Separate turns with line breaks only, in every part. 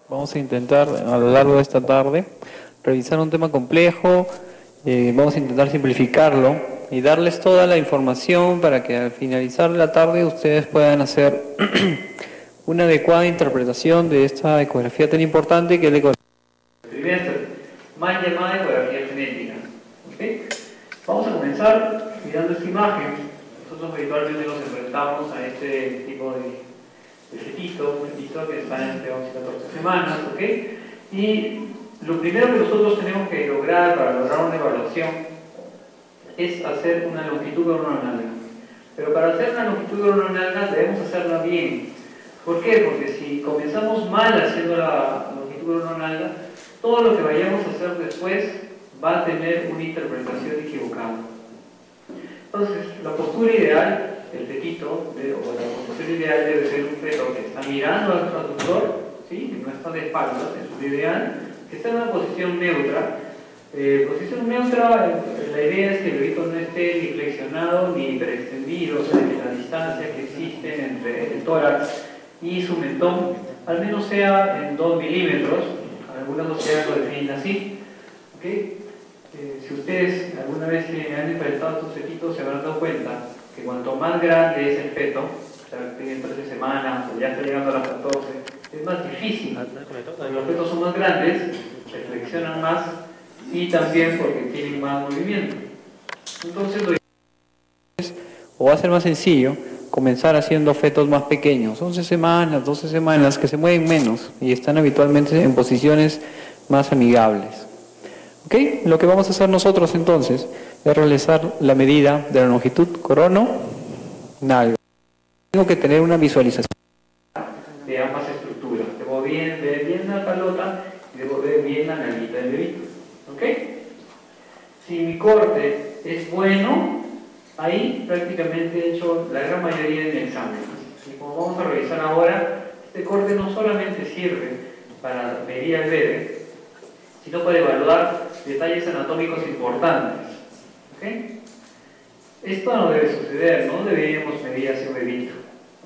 Vamos a intentar a lo largo de esta tarde revisar un tema complejo, vamos a intentar simplificarlo y darles toda la información para que al finalizar la tarde ustedes puedan hacer una adecuada interpretación de esta ecografía tan importante que es la ecografía del trimestre, mal llamada ecografía genética. ¿Okay? Vamos a comenzar mirando esta imagen. Nosotros habitualmente nos enfrentamos a este tipo de fetito, un fetito que está entre 11 y 14 semanas, ¿ok? Y lo primero que nosotros tenemos que lograr para lograr una evaluación es hacer una longitud coronal. Pero para hacer una longitud coronal debemos hacerla bien. ¿Por qué? Porque si comenzamos mal haciendo la longitud coronal, todo lo que vayamos a hacer después va a tener una interpretación equivocada. Entonces, la postura ideal del fetito, o la postura ideal debe ser un feto que está mirando al transductor, ¿sí? Que no está de espaldas, es lo ideal, que está en una posición neutra. Posición neutra, la idea es que el bebito no esté ni flexionado ni hiperextendido, o sea, que la distancia que existe entre el tórax y su mentón, al menos sea en 2 milímetros, algunas sociedades lo definen así, ¿okay? Si ustedes alguna vez han enfrentado a estos fetitos se habrán dado cuenta que cuanto más grande es el feto, o sea, que tiene 13 semanas o ya está llegando a las 14, es más difícil. Cuando los fetos son más grandes, se flexionan más y también porque tienen más movimiento. Entonces, lo o va a ser más sencillo comenzar haciendo fetos más pequeños, 11 semanas, 12 semanas, que se mueven menos y están habitualmente en posiciones más amigables. ¿Okay? Lo que vamos a hacer nosotros entonces es realizar la medida de la longitud coronal. Tengo que tener una visualización de ambas estructuras. Debo ver bien la calota y debo ver bien la nalguita del bebito. ¿Ok? Si mi corte es bueno, ahí prácticamente he hecho la gran mayoría del examen. Y como vamos a revisar ahora, este corte no solamente sirve para medir al bebé, sino para evaluar detalles anatómicos importantes. ¿Okay? Esto no debe suceder, no deberíamos medir hacia un bebito.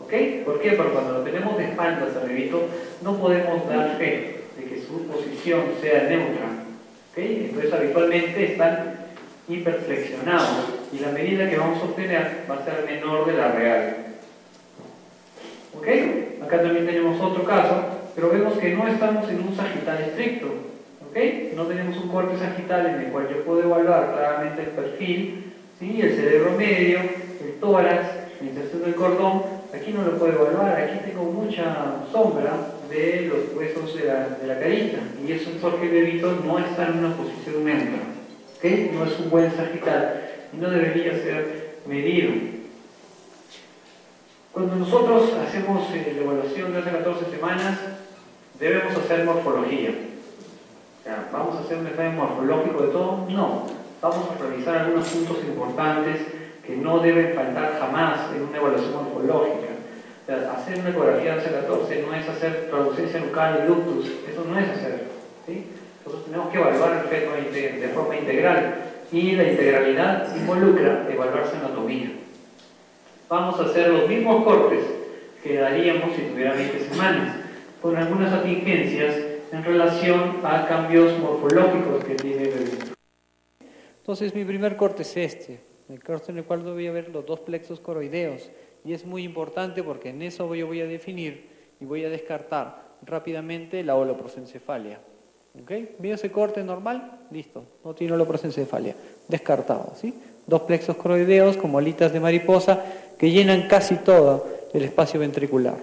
¿Okay? ¿Por qué? Porque cuando lo tenemos de espaldas al bebito, no podemos dar fe de que su posición sea neutra. ¿Okay? Entonces habitualmente están hiperflexionados y la medida que vamos a obtener va a ser menor de la real. ¿Okay? Acá también tenemos otro caso, pero vemos que no estamos en un sagital estricto. ¿Okay? No tenemos un corte sagital en el cual yo puedo evaluar claramente el perfil, ¿sí? El cerebro medio, el tórax, la inserción del cordón. Aquí no lo puedo evaluar, aquí tengo mucha sombra de los huesos de la carita, y eso es porque el bebito no está en una posición neutra. ¿Okay? No es un buen sagital y no debería ser medido. Cuando nosotros hacemos la evaluación de hace 14 semanas, debemos hacer morfología. ¿Vamos a hacer un examen morfológico de todo? No. Vamos a revisar algunos puntos importantes que no deben faltar jamás en una evaluación morfológica. O sea, hacer una ecografía de C14 no es hacer traducencia nucal y ductus, eso no es hacer. ¿Sí? Nosotros tenemos que evaluar el feto de forma integral y la integralidad involucra evaluar su anatomía. Vamos a hacer los mismos cortes que daríamos si tuviera 20 semanas, con algunas atingencias en relación a cambios morfológicos que tiene el bebé. Entonces mi primer corte es este, el corte en el cual voy a ver los dos plexos coroideos, y es muy importante porque en eso yo voy a definir y voy a descartar rápidamente la holoprosencefalia. ¿Okay? ¿Veo ese corte normal? Listo, no tiene holoprosencefalia, descartado, ¿sí? Dos plexos coroideos como alitas de mariposa que llenan casi todo el espacio ventricular,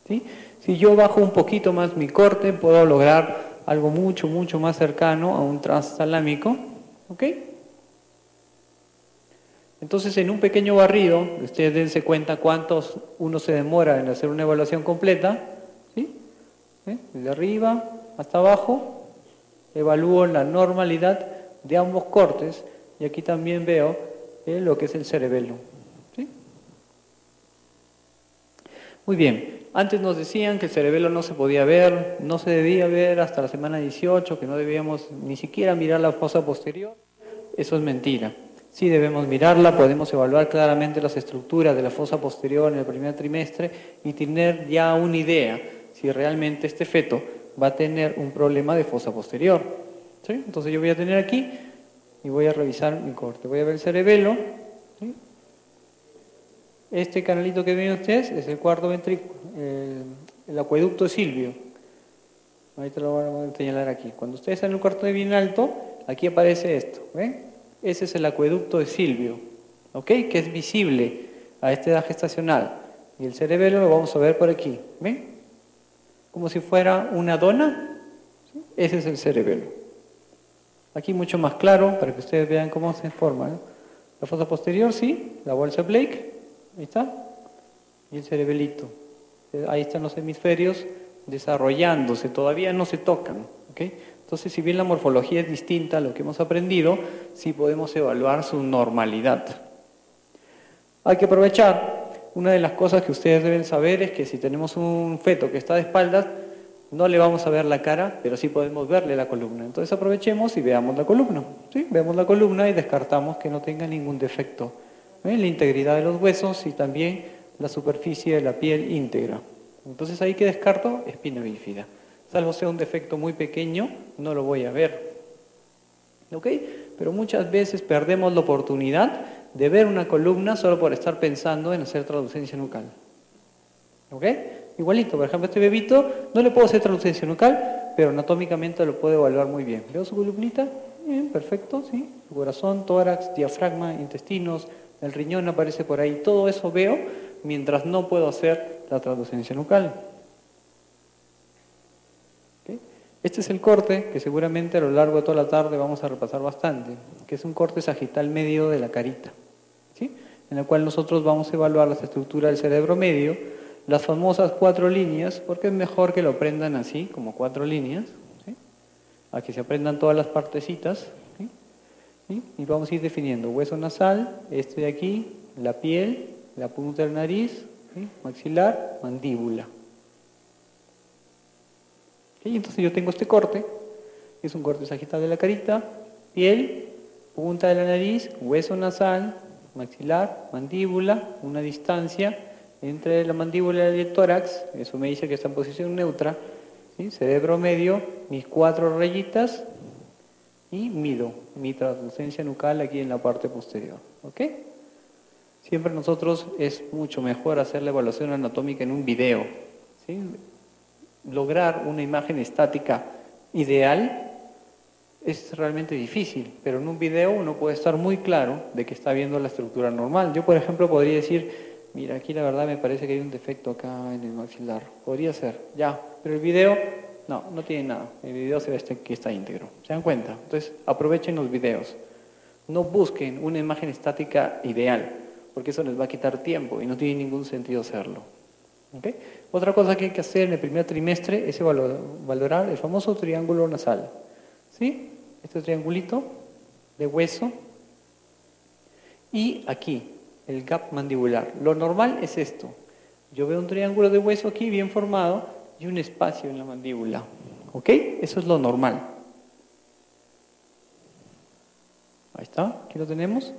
¿sí? Si yo bajo un poquito más mi corte, puedo lograr algo mucho más cercano a un transtalámico. ¿Ok? Entonces, en un pequeño barrido, ustedes dense cuenta cuántos uno se demora en hacer una evaluación completa. ¿Sí? Desde arriba hasta abajo, evalúo la normalidad de ambos cortes y aquí también veo lo que es el cerebelo. ¿Sí? Muy bien. Antes nos decían que el cerebelo no se podía ver, no se debía ver hasta la semana 18, que no debíamos ni siquiera mirar la fosa posterior. Eso es mentira. Sí debemos mirarla, podemos evaluar claramente las estructuras de la fosa posterior en el primer trimestre y tener ya una idea si realmente este feto va a tener un problema de fosa posterior. ¿Sí? Entonces yo voy a tener aquí y voy a revisar mi corte. Voy a ver el cerebelo. ¿Sí? Este canalito que ven ustedes es el cuarto ventrículo, el acueducto de Silvio. Ahorita lo voy a señalar aquí. Cuando ustedes están en un cuarto de bien alto, aquí aparece esto. ¿Ven? Ese es el acueducto de Silvio, ¿ok? Que es visible a esta edad gestacional. Y el cerebelo lo vamos a ver por aquí. ¿Ven? Como si fuera una dona. ¿Sí? Ese es el cerebelo. Aquí mucho más claro para que ustedes vean cómo se forma, ¿no? La fosa posterior, sí, la bolsa Blake, ahí está, y el cerebelito. Ahí están los hemisferios desarrollándose, todavía no se tocan, ¿ok? Entonces, si bien la morfología es distinta a lo que hemos aprendido, sí podemos evaluar su normalidad. Hay que aprovechar. Una de las cosas que ustedes deben saber es que si tenemos un feto que está de espaldas, no le vamos a ver la cara, pero sí podemos verle la columna. Entonces aprovechemos y veamos la columna. ¿Sí? Vemos la columna y descartamos que no tenga ningún defecto. La integridad de los huesos y también la superficie de la piel íntegra. Entonces ahí que descarto espina bífida. Salvo sea un defecto muy pequeño, no lo voy a ver. ¿Ok? Pero muchas veces perdemos la oportunidad de ver una columna solo por estar pensando en hacer traducencia nucal. ¿Ok? Igualito, por ejemplo, este bebito no le puedo hacer traducencia nucal, pero anatómicamente lo puedo evaluar muy bien. ¿Veo su columnita? Bien, perfecto, ¿sí? Su corazón, tórax, diafragma, intestinos, el riñón aparece por ahí. Todo eso veo mientras no puedo hacer la traducencia nucal. ¿Okay? Este es el corte que seguramente a lo largo de toda la tarde vamos a repasar bastante, que es un corte sagital medio de la carita, ¿sí? En el cual nosotros vamos a evaluar la estructura del cerebro medio, las famosas 4 líneas, porque es mejor que lo aprendan así, como 4 líneas, ¿sí? A que se aprendan todas las partecitas, ¿sí? ¿Sí? Y vamos a ir definiendo hueso nasal, este de aquí, la piel, la punta de la nariz, ¿sí? Maxilar, mandíbula. ¿Sí? Entonces yo tengo este corte, que es un corte sagital de la carita, piel, punta de la nariz, hueso nasal, maxilar, mandíbula, una distancia entre la mandíbula y el tórax, eso me dice que está en posición neutra, ¿sí? Cerebro medio, mis 4 rayitas y mido mi translucencia nucal aquí en la parte posterior. ¿Ok? Siempre nosotros es mucho mejor hacer la evaluación anatómica en un video, ¿sí? Lograr una imagen estática ideal es realmente difícil, pero en un video uno puede estar muy claro de que está viendo la estructura normal. Yo, por ejemplo, podría decir, mira, aquí la verdad me parece que hay un defecto acá en el maxilar. Podría ser, ya, pero el video, no tiene nada. El video se ve que está íntegro. ¿Se dan cuenta? Entonces, aprovechen los videos. No busquen una imagen estática ideal, porque eso les va a quitar tiempo y no tiene ningún sentido hacerlo. ¿Okay? Otra cosa que hay que hacer en el primer trimestre es valorar el famoso triángulo nasal. ¿Sí? Este triangulito de hueso y aquí, el gap mandibular. Lo normal es esto. Yo veo un triángulo de hueso aquí bien formado y un espacio en la mandíbula. ¿Ok? Eso es lo normal. Ahí está, aquí lo tenemos.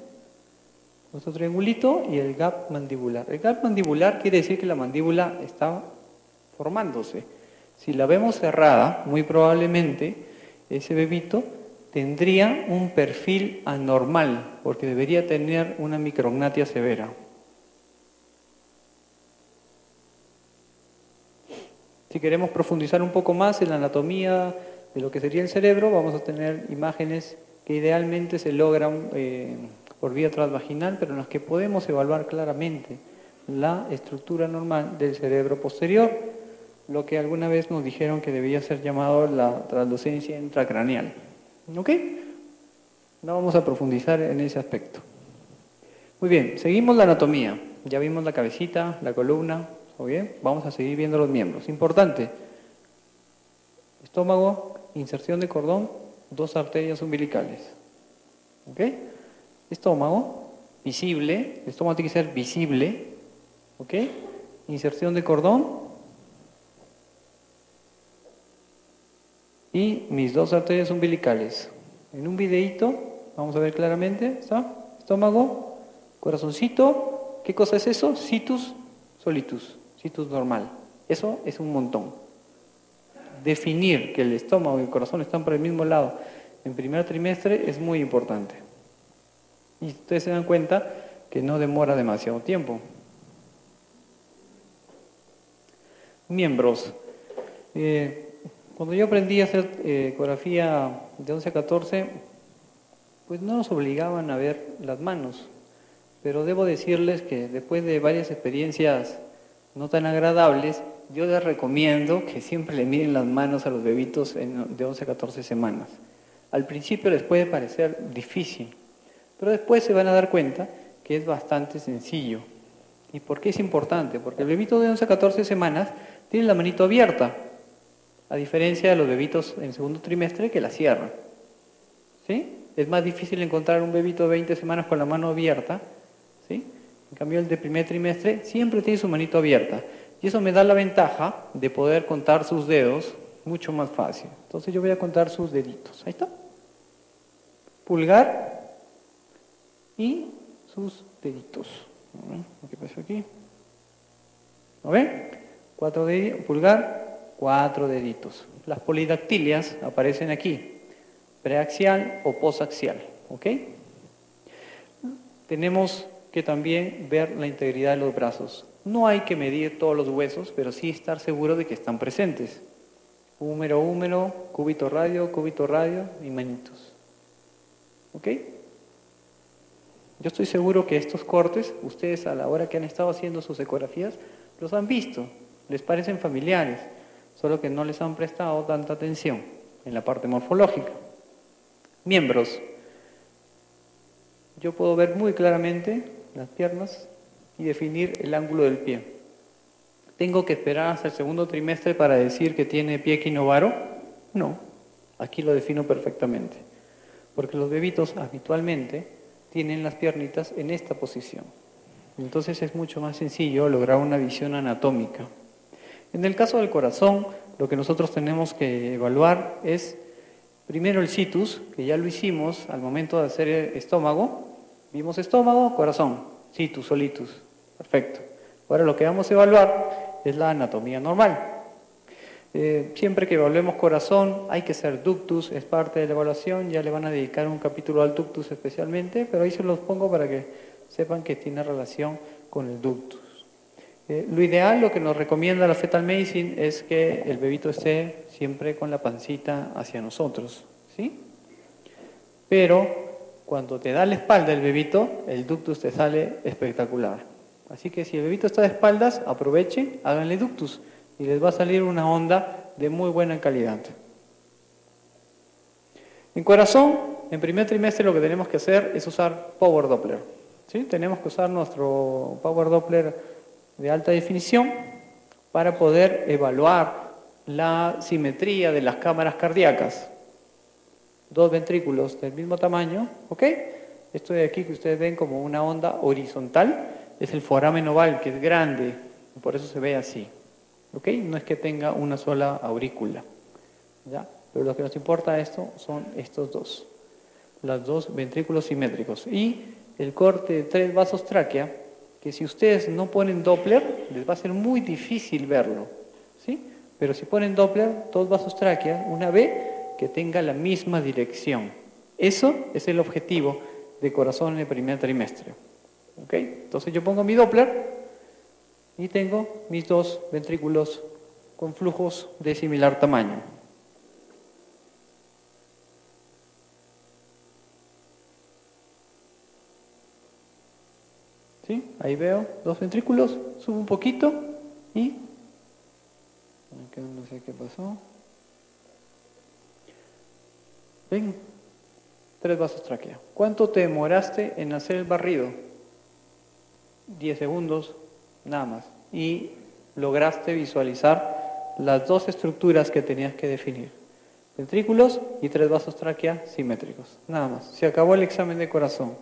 Nuestro triangulito y el gap mandibular. El gap mandibular quiere decir que la mandíbula está formándose. Si la vemos cerrada, muy probablemente ese bebito tendría un perfil anormal, porque debería tener una micrognatia severa. Si queremos profundizar un poco más en la anatomía de lo que sería el cerebro, vamos a tener imágenes que idealmente se logran por vía transvaginal, pero en las que podemos evaluar claramente la estructura normal del cerebro posterior, lo que alguna vez nos dijeron que debía ser llamado la translucencia intracraneal. ¿Ok? No vamos a profundizar en ese aspecto. Muy bien, seguimos la anatomía. Ya vimos la cabecita, la columna, ¿o bien? Vamos a seguir viendo los miembros. Importante, estómago, inserción de cordón, 2 arterias umbilicales. ¿Ok? Estómago, visible, el estómago tiene que ser visible, ¿ok? Inserción de cordón y mis 2 arterias umbilicales. En un videíto, vamos a ver claramente, ¿está? Estómago, corazoncito, ¿qué cosa es eso? Situs solitus, situs normal. Eso es un montón. definir que el estómago y el corazón están por el mismo lado en primer trimestre es muy importante. Y ustedes se dan cuenta que no demora demasiado tiempo. Miembros. Cuando yo aprendí a hacer ecografía de 11 a 14, pues no nos obligaban a ver las manos. Pero debo decirles que después de varias experiencias no tan agradables, yo les recomiendo que siempre le miren las manos a los bebitos de 11 a 14 semanas. Al principio les puede parecer difícil, pero después se van a dar cuenta que es bastante sencillo. ¿Y por qué es importante? Porque el bebito de 11 a 14 semanas tiene la manito abierta, a diferencia de los bebitos en segundo trimestre que la cierran. ¿Sí? Es más difícil encontrar un bebito de 20 semanas con la mano abierta, ¿sí? En cambio, el de primer trimestre siempre tiene su manito abierta. Y eso me da la ventaja de poder contar sus dedos mucho más fácil. Entonces yo voy a contar sus deditos. Ahí está. Pulgar y sus deditos. A ver, ¿qué pasó aquí? ¿Lo ven? 4 deditos, pulgar, 4 deditos. Las polidactilias aparecen aquí. Preaxial o posaxial. ¿Ok? Tenemos que también ver la integridad de los brazos. No hay que medir todos los huesos, pero sí estar seguro de que están presentes. Húmero, húmero, cúbito radio y manitos. ¿Ok? Yo estoy seguro que estos cortes, ustedes a la hora que han estado haciendo sus ecografías, los han visto, les parecen familiares, solo que no les han prestado tanta atención en la parte morfológica. Miembros. Yo puedo ver muy claramente las piernas y definir el ángulo del pie. ¿Tengo que esperar hasta el segundo trimestre para decir que tiene pie equinovaro? No, aquí lo defino perfectamente, porque los bebitos habitualmente tienen las piernitas en esta posición. Entonces es mucho más sencillo lograr una visión anatómica. En el caso del corazón, lo que nosotros tenemos que evaluar es primero el situs, que ya lo hicimos al momento de hacer el estómago. Vimos estómago, corazón, situs, solitus. Perfecto. Ahora lo que vamos a evaluar es la anatomía normal. Siempre que evaluemos corazón hay que hacer ductus, es parte de la evaluación, ya le van a dedicar un capítulo al ductus especialmente, pero ahí se los pongo para que sepan que tiene relación con el ductus. Lo ideal, lo que nos recomienda la fetal medicine es que el bebito esté siempre con la pancita hacia nosotros, ¿sí? Pero cuando te da la espalda el bebito, el ductus te sale espectacular. Así que si el bebito está de espaldas, aprovechen, háganle ductus y les va a salir una onda de muy buena calidad. En corazón, en primer trimestre lo que tenemos que hacer es usar Power Doppler, ¿sí? Tenemos que usar nuestro Power Doppler de alta definición para poder evaluar la simetría de las cámaras cardíacas. 2 ventrículos del mismo tamaño, ¿ok? Esto de aquí que ustedes ven como una onda horizontal es el foramen oval, que es grande, por eso se ve así, ¿ok? No es que tenga una sola aurícula, ¿ya? Pero lo que nos importa esto son estos dos, los 2 ventrículos simétricos. Y el corte de 3 vasos tráquea, que si ustedes no ponen Doppler, les va a ser muy difícil verlo, ¿sí? Pero si ponen Doppler, 2 vasos tráquea, una B que tenga la misma dirección. Eso es el objetivo de corazón en el primer trimestre. ¿Ok? Entonces yo pongo mi Doppler y tengo mis 2 ventrículos con flujos de similar tamaño. ¿Sí? Ahí veo 2 ventrículos, subo un poquito y... no sé qué pasó. ¿Ven? 3 vasos tráquea. ¿Cuánto te demoraste en hacer el barrido? 10 segundos, nada más. Y lograste visualizar las 2 estructuras que tenías que definir. Ventrículos y 3 vasos tráquea simétricos. Nada más. Se acabó el examen de corazón.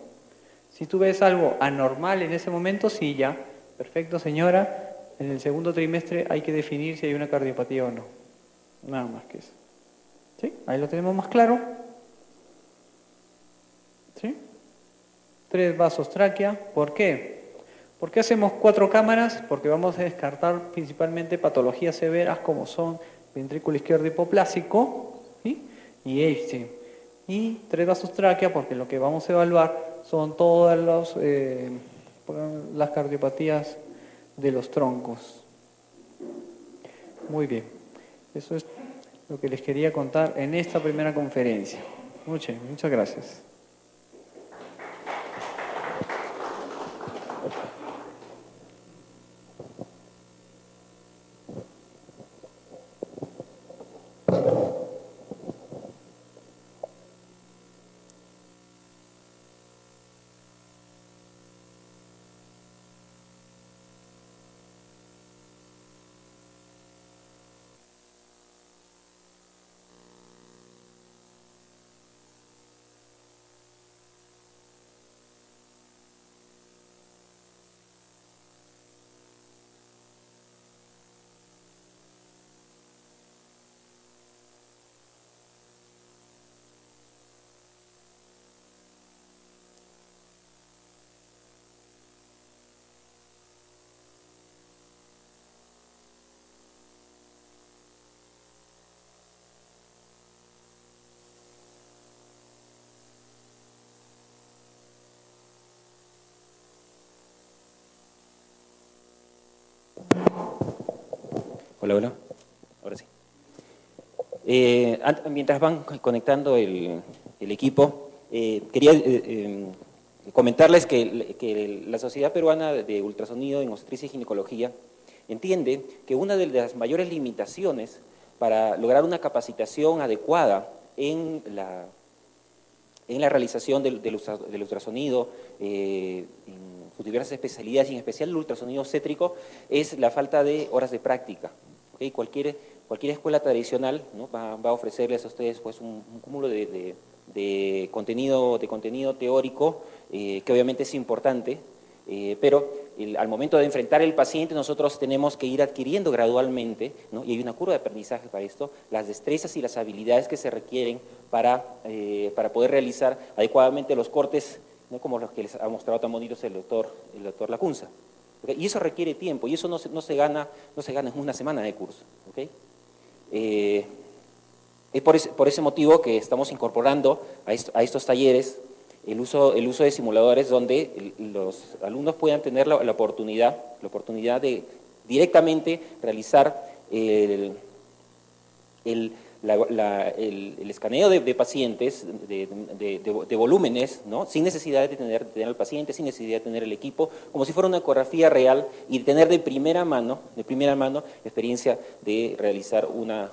Si tú ves algo anormal en ese momento, sí, ya. Perfecto, señora. En el segundo trimestre hay que definir si hay una cardiopatía o no. Nada más que eso. ¿Sí? Ahí lo tenemos más claro. ¿Sí? 3 vasos tráquea. ¿Por qué? ¿Por qué hacemos 4 cámaras? Porque vamos a descartar principalmente patologías severas como son ventrículo izquierdo hipoplásico, ¿sí? Y Epstein. Y 3 vasos tráquea, porque lo que vamos a evaluar son todas las cardiopatías de los troncos. Muy bien, eso es lo que les quería contar en esta primera conferencia. Muchas gracias.
Hola, hola. Ahora sí. Mientras van conectando el equipo, quería comentarles que la Sociedad Peruana de Ultrasonido en Obstetricia y Ginecología entiende que una de las mayores limitaciones para lograr una capacitación adecuada en la realización del ultrasonido en sus diversas especialidades, y en especial el ultrasonido obstétrico, es la falta de horas de práctica. ¿Okay? Cualquier escuela tradicional, ¿no? va a ofrecerles a ustedes pues, un cúmulo de contenido teórico, que obviamente es importante, pero al momento de enfrentar el paciente nosotros tenemos que ir adquiriendo gradualmente, ¿no? Y hay una curva de aprendizaje para esto, las destrezas y las habilidades que se requieren para poder realizar adecuadamente los cortes, ¿no? Como los que les ha mostrado tan bonitos el doctor Lacunza. ¿Okay? Y eso requiere tiempo, y eso no se gana en una semana de curso. ¿Okay? Es por ese motivo que estamos incorporando a estos talleres el uso de simuladores donde los alumnos puedan tener la oportunidad de directamente realizar el escaneo de pacientes, de volúmenes, ¿no? Sin necesidad de tener al paciente, sin necesidad de tener el equipo, como si fuera una ecografía real, y tener de primera mano la experiencia de realizar una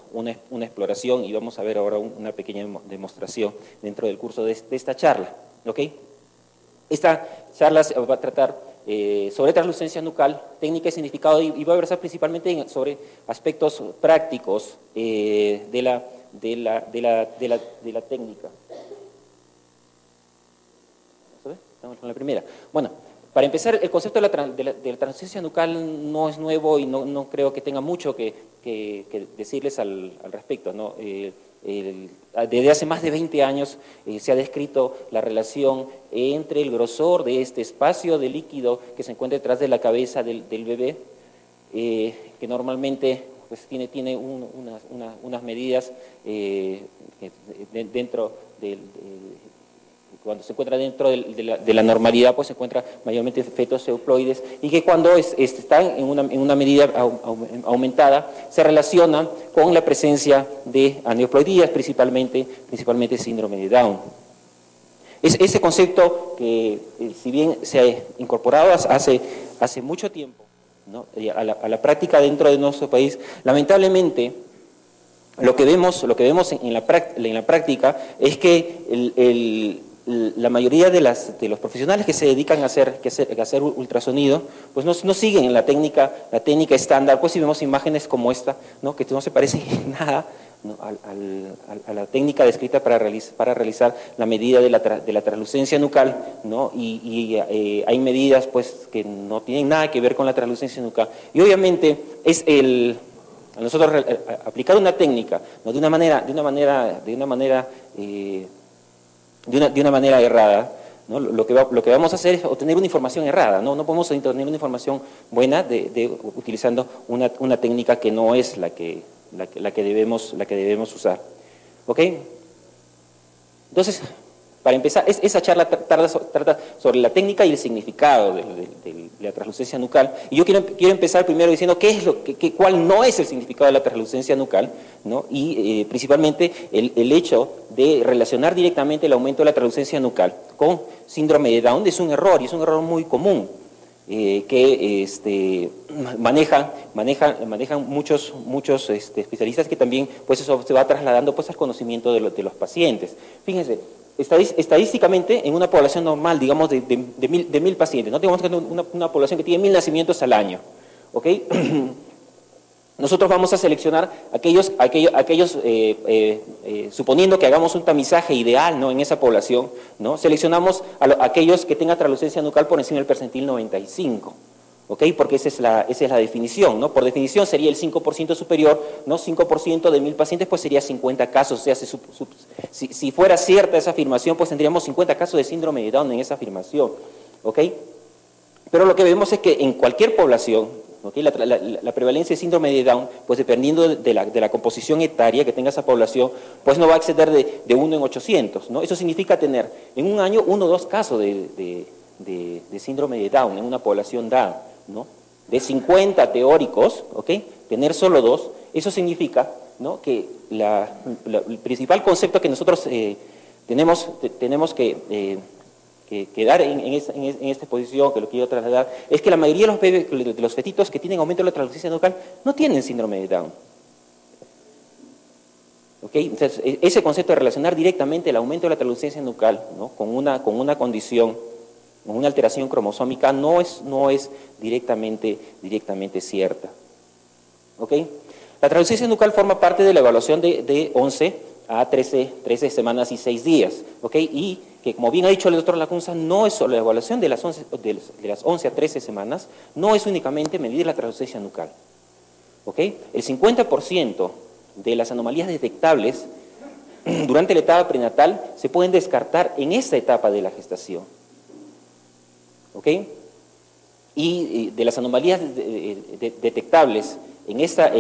exploración, y vamos a ver ahora una pequeña demostración dentro del curso de esta charla. ¿Okay? Esta charla se va a tratar sobre translucencia nucal, técnica y significado, y va a versar principalmente sobre aspectos prácticos de la técnica. Estamos con la primera. Bueno, para empezar, el concepto de la translucencia nucal no es nuevo y no creo que tenga mucho que decirles al respecto, ¿no? Desde hace más de 20 años se ha descrito la relación entre el grosor de este espacio de líquido que se encuentra detrás de la cabeza del bebé, que normalmente pues, tiene unas medidas dentro cuando se encuentra dentro de la normalidad, pues se encuentra mayormente fetos euploides, y que cuando están en una medida aumentada, se relaciona con la presencia de aneuploidías, principalmente síndrome de Down. Ese concepto que, si bien se ha incorporado hace mucho tiempo, ¿no? a la práctica dentro de nuestro país, lamentablemente, lo que vemos en la práctica es que la mayoría de los profesionales que se dedican a hacer ultrasonido, pues no siguen la técnica estándar. Pues si vemos imágenes como esta, ¿no? Que no se parece en nada, ¿no? a la técnica descrita para realizar la medida de la translucencia nucal, ¿no? Y hay medidas pues que no tienen nada que ver con la translucencia nucal. Y obviamente es a nosotros aplicar una técnica, ¿no? de una manera errada, ¿no? Lo que vamos a hacer es obtener una información errada, no podemos obtener una información buena utilizando una técnica que no es la que la que debemos usar. ¿Ok? Entonces, para empezar, esa charla trata sobre la técnica y el significado de la translucencia nucal. Y yo quiero empezar primero diciendo cuál no es el significado de la translucencia nucal, ¿no? Y principalmente el hecho de relacionar directamente el aumento de la translucencia nucal con síndrome de Down es un error, y es un error muy común. Que manejan muchos especialistas, que también pues eso se va trasladando pues al conocimiento de los pacientes. Fíjense, estadísticamente en una población normal, digamos de 1000 pacientes, ¿no? Digamos que una población que tiene 1000 nacimientos al año, ¿ok? Nosotros vamos a seleccionar aquellos suponiendo que hagamos un tamizaje ideal, ¿no?, en esa población, ¿no? Seleccionamos aquellos que tengan translucencia nucal por encima del percentil 95, ¿ok? Porque esa es la definición, ¿no? Por definición sería el 5% superior, ¿no? 5% de 1000 pacientes pues sería 50 casos, o sea, si fuera cierta esa afirmación, pues tendríamos 50 casos de síndrome de Down en esa afirmación, ¿ok? Pero lo que vemos es que en cualquier población, ¿okay?, la prevalencia de síndrome de Down, pues dependiendo de la composición etaria que tenga esa población, pues no va a exceder de 1 en 800, ¿no? Eso significa tener en un año 1 o 2 casos de síndrome de Down en una población Down, ¿no? De 50 teóricos, ¿ok?, tener solo 2, eso significa, ¿no?, que el principal concepto que nosotros tenemos que dar en esta exposición, que lo quiero trasladar, es que la mayoría de los fetitos que tienen aumento de la translucencia nucal no tienen síndrome de Down. ¿Okay? Entonces, ese concepto de relacionar directamente el aumento de la translucencia nucal, ¿no?, con una condición, con una alteración cromosómica, no es directamente cierta. ¿Okay? La translucencia nucal forma parte de la evaluación de 11 a 13 semanas y 6 días, ¿ok? Y que, como bien ha dicho el doctor Lacunza, no es solo la evaluación de las 11 a 13 semanas, no es únicamente medir la translucencia nucal, ¿ok? El 50% de las anomalías detectables durante la etapa prenatal se pueden descartar en esta etapa de la gestación, ¿ok? Y de las anomalías detectables en esta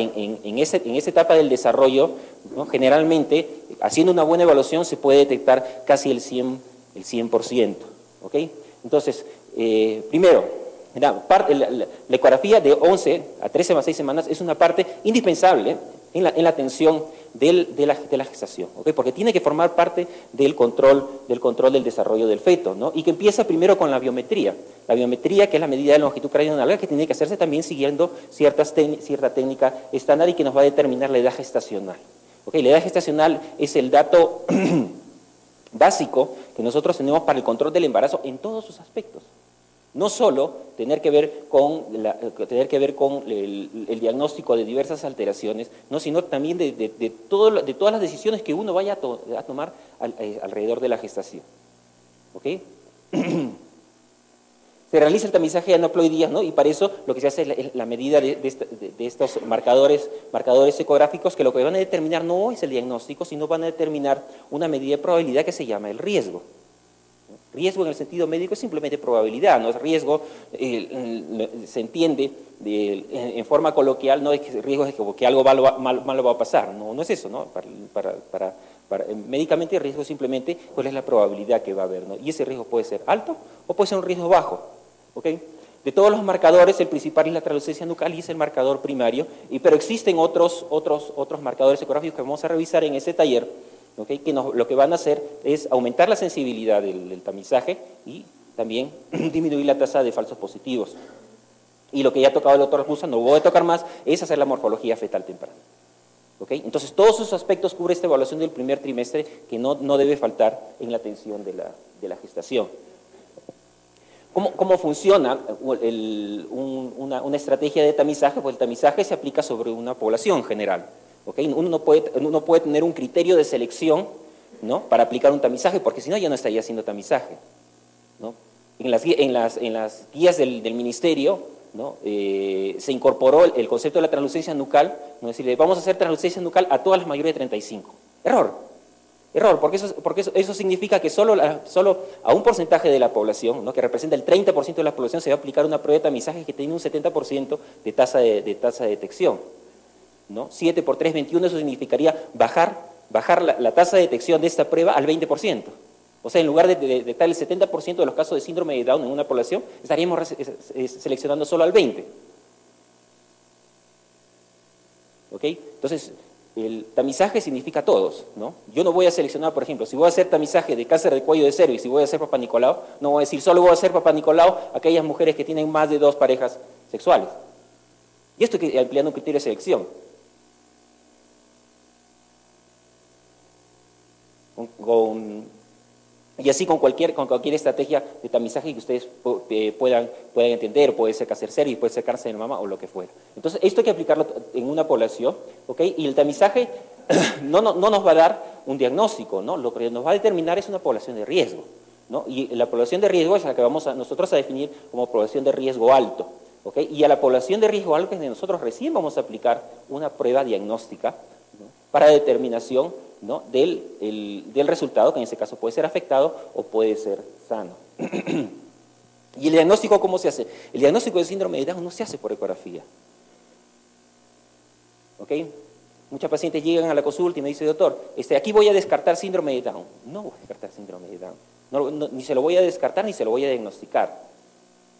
etapa del desarrollo, ¿no?, generalmente, haciendo una buena evaluación, se puede detectar casi el 100%. ¿Ok? Entonces, primero, la ecografía de 11 a 13 más 6 semanas es una parte indispensable en la atención de la gestación, ¿ok? Porque tiene que formar parte del control del desarrollo del feto, ¿no? Y que empieza primero con la biometría. La biometría, que es la medida de longitud craneal, que tiene que hacerse también siguiendo cierta técnica estándar y que nos va a determinar la edad gestacional. ¿Ok? La edad gestacional es el dato básico que nosotros tenemos para el control del embarazo en todos sus aspectos. No solo tener que ver con el diagnóstico de diversas alteraciones, ¿no?, sino también de todas las decisiones que uno vaya a tomar alrededor de la gestación. ¿Ok? Se realiza el tamizaje de aneuploidías, ¿no?, y para eso lo que se hace es la medida de estos marcadores ecográficos, que lo que van a determinar no es el diagnóstico, sino van a determinar una medida de probabilidad que se llama el riesgo. Riesgo en el sentido médico es simplemente probabilidad, no es riesgo, se entiende en forma coloquial, no es que riesgo es que algo malo va a pasar, no es eso, ¿no? Médicamente el riesgo es simplemente cuál es la probabilidad que va a haber, ¿no? Y ese riesgo puede ser alto o puede ser un riesgo bajo, ¿ok? De todos los marcadores, el principal es la translucencia nucal y es el marcador primario, pero existen otros marcadores ecográficos que vamos a revisar en ese taller, ¿okay?, que lo que van a hacer es aumentar la sensibilidad del tamizaje y también disminuir la tasa de falsos positivos. Y lo que ya ha tocado el doctor Lacunza, no voy a tocar más, es hacer la morfología fetal temprana. ¿Okay? Entonces, todos esos aspectos cubre esta evaluación del primer trimestre que no debe faltar en la atención de la gestación. ¿Cómo funciona una estrategia de tamizaje? Pues el tamizaje se aplica sobre una población general. ¿Okay? Uno no puede tener un criterio de selección, ¿no?, para aplicar un tamizaje, porque si no ya no estaría haciendo tamizaje, ¿no? En las guías del ministerio, ¿no?, se incorporó el concepto de la translucencia nucal, ¿no?, es decir, vamos a hacer translucencia nucal a todas las mayores de 35. Error, porque eso significa que solo a un porcentaje de la población, ¿no?, que representa el 30% de la población, se va a aplicar una prueba de tamizaje que tiene un 70% de tasa de detección. ¿no? 7 por 3, 21, eso significaría bajar la tasa de detección de esta prueba al 20%. O sea, en lugar de detectar el 70% de los casos de síndrome de Down en una población, estaríamos seleccionando solo al 20%. ¿Ok? Entonces, el tamizaje significa todos, ¿no? Yo no voy a seleccionar, por ejemplo, si voy a hacer tamizaje de cáncer de cuello de cervix y voy a hacer Papá Nicolau, no voy a decir solo voy a hacer Papá Nicolau a aquellas mujeres que tienen más de 2 parejas sexuales. Y esto es empleando un criterio de selección. Y así con cualquier estrategia de tamizaje que ustedes puedan entender, puede ser cáncer cervix, puede ser cáncer de mama o lo que fuera. Entonces, esto hay que aplicarlo en una población, ¿ok? Y el tamizaje no nos va a dar un diagnóstico, ¿no? Lo que nos va a determinar es una población de riesgo, ¿no? Y la población de riesgo es la que vamos nosotros a definir como población de riesgo alto, ¿ok? Y a la población de riesgo alto es de nosotros recién vamos a aplicar una prueba diagnóstica, ¿no? Para determinación, ¿no? del resultado, que en ese caso puede ser afectado o puede ser sano. ¿Y el diagnóstico cómo se hace? El diagnóstico del síndrome de Down no se hace por ecografía. ¿Ok? Muchas pacientes llegan a la consulta y me dicen, doctor, aquí voy a descartar síndrome de Down. No voy a descartar síndrome de Down. Ni se lo voy a descartar ni se lo voy a diagnosticar.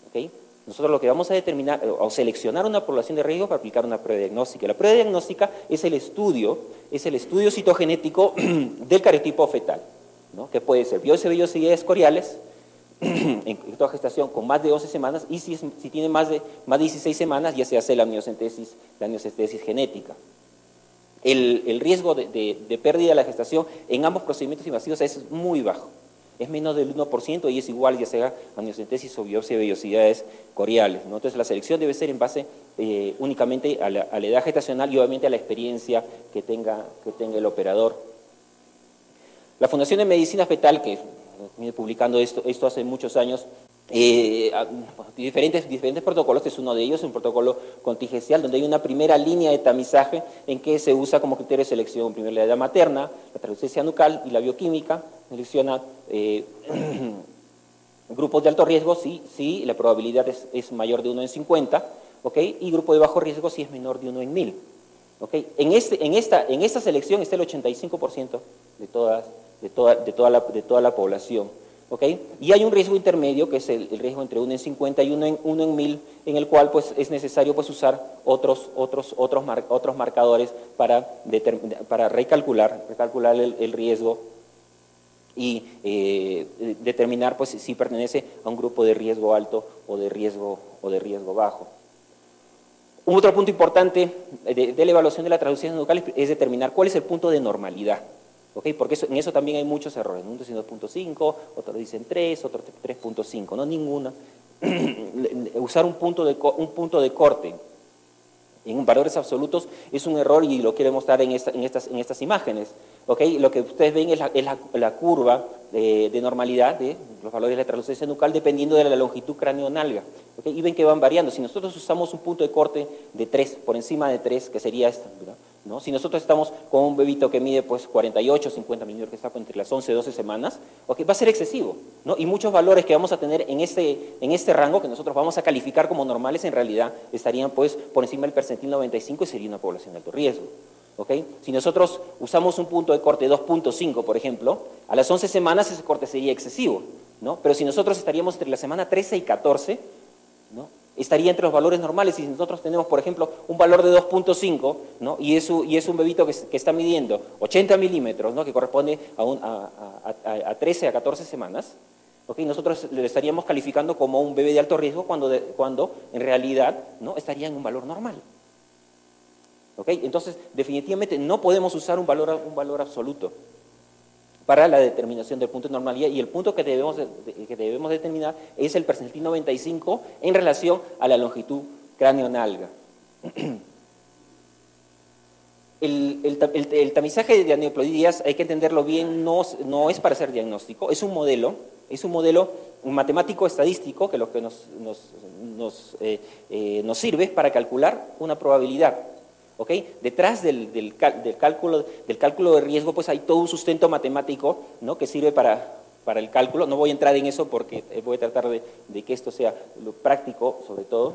¿Ok? Nosotros lo que vamos a determinar o seleccionar una población de riesgo para aplicar una prueba diagnóstica. La prueba diagnóstica es el estudio citogenético del cariotipo fetal, ¿no? Que puede ser vellosidades coriales en toda gestación con más de 11 semanas y si tiene más de 16 semanas ya se hace la amniocentesis genética. El riesgo de pérdida de la gestación en ambos procedimientos invasivos es muy bajo. Es menos del 1% y es igual ya sea amniocentesis o biopsia de vellosidades coriales, ¿no? Entonces la selección debe ser en base únicamente a la edad gestacional y obviamente a la experiencia que tenga el operador. La Fundación de Medicina Fetal, que viene publicando esto hace muchos años, diferentes protocolos, es uno de ellos, un protocolo contingencial, donde hay una primera línea de tamizaje en que se usa como criterio de selección primero la edad materna, la translucencia nucal y la bioquímica, selecciona grupos de alto riesgo si la probabilidad es mayor de 1 en 50, ¿okay? Y grupo de bajo riesgo si es menor de 1 en 1000. ¿Okay? En esta selección está el 85% de toda la población. ¿Okay? Y hay un riesgo intermedio, que es el riesgo entre 1 en 50 y 1 en 1000, en el cual pues, es necesario pues, usar otros marcadores para recalcular el riesgo y determinar pues, si pertenece a un grupo de riesgo alto o de riesgo bajo. Un otro punto importante de la evaluación de la translucencia nucal es determinar cuál es el punto de normalidad. ¿Okay? Porque en eso también hay muchos errores. Unos dicen 2.5, otros dicen 3, otros 3.5, no ninguna. Usar un punto de corte en valores absolutos es un error y lo quiero mostrar en estas imágenes. ¿Okay? Lo que ustedes ven es la curva de normalidad de los valores de la translucencia nucal dependiendo de la longitud cráneo-nalga. ¿Okay? Y ven que van variando. Si nosotros usamos un punto de corte de 3, por encima de 3, que sería esta, ¿no? Si nosotros estamos con un bebito que mide pues 48, 50 milímetros, que está entre las 11 y 12 semanas, okay, va a ser excesivo, ¿no? Y muchos valores que vamos a tener en este rango que nosotros vamos a calificar como normales, en realidad estarían pues por encima del percentil 95 y sería una población de alto riesgo. ¿Okay? Si nosotros usamos un punto de corte 2.5, por ejemplo, a las 11 semanas ese corte sería excesivo, ¿no? Pero si nosotros estaríamos entre la semana 13 y 14, ¿no? Estaría entre los valores normales. Si nosotros tenemos, por ejemplo, un valor de 2.5, ¿no? y es un bebito que está midiendo 80 milímetros, ¿no? Que corresponde a 13 a 14 semanas, ¿okay? Nosotros le estaríamos calificando como un bebé de alto riesgo cuando en realidad, ¿no? Estaría en un valor normal. ¿Okay? Entonces, definitivamente no podemos usar un valor absoluto para la determinación del punto de normalidad, y el punto que debemos determinar es el percentil 95 en relación a la longitud cráneo-nalga. El tamizaje de aneuploidías, hay que entenderlo bien, no es para hacer diagnóstico, es un modelo matemático estadístico que lo que nos sirve para calcular una probabilidad. ¿Okay? Detrás del cálculo de riesgo pues hay todo un sustento matemático, ¿no? Que sirve para el cálculo. No voy a entrar en eso porque voy a tratar de que esto sea lo práctico sobre todo,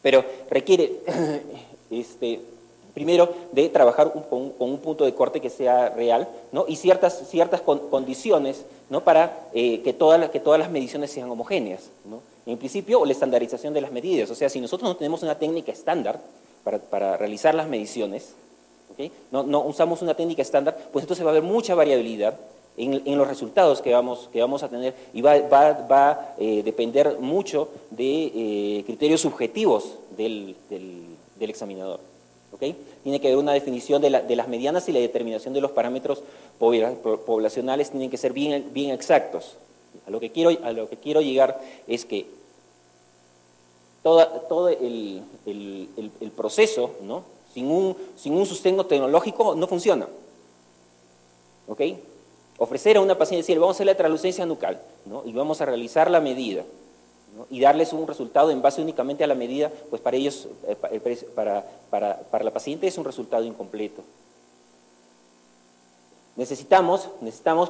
pero requiere Primero, de trabajar con un punto de corte que sea real, ¿no? Y ciertas condiciones, ¿no? Para que todas las mediciones sean homogéneas, ¿no? En principio, la estandarización de las medidas. O sea, si nosotros no tenemos una técnica estándar para realizar las mediciones, ¿okay? No usamos una técnica estándar, pues entonces va a haber mucha variabilidad en los resultados que vamos a tener, y va a depender mucho de criterios subjetivos del examinador. ¿Okay? Tiene que haber una definición de las medianas, y la determinación de los parámetros poblacionales tienen que ser bien exactos. A lo que quiero llegar es que todo el proceso, ¿no? sin un sustento tecnológico no funciona. ¿Ok? Ofrecer a una paciente, decir, vamos a hacer la translucencia nucal, ¿no? Y vamos a realizar la medida, ¿no? Y darles un resultado en base únicamente a la medida, pues para ellos, para la paciente es un resultado incompleto. Necesitamos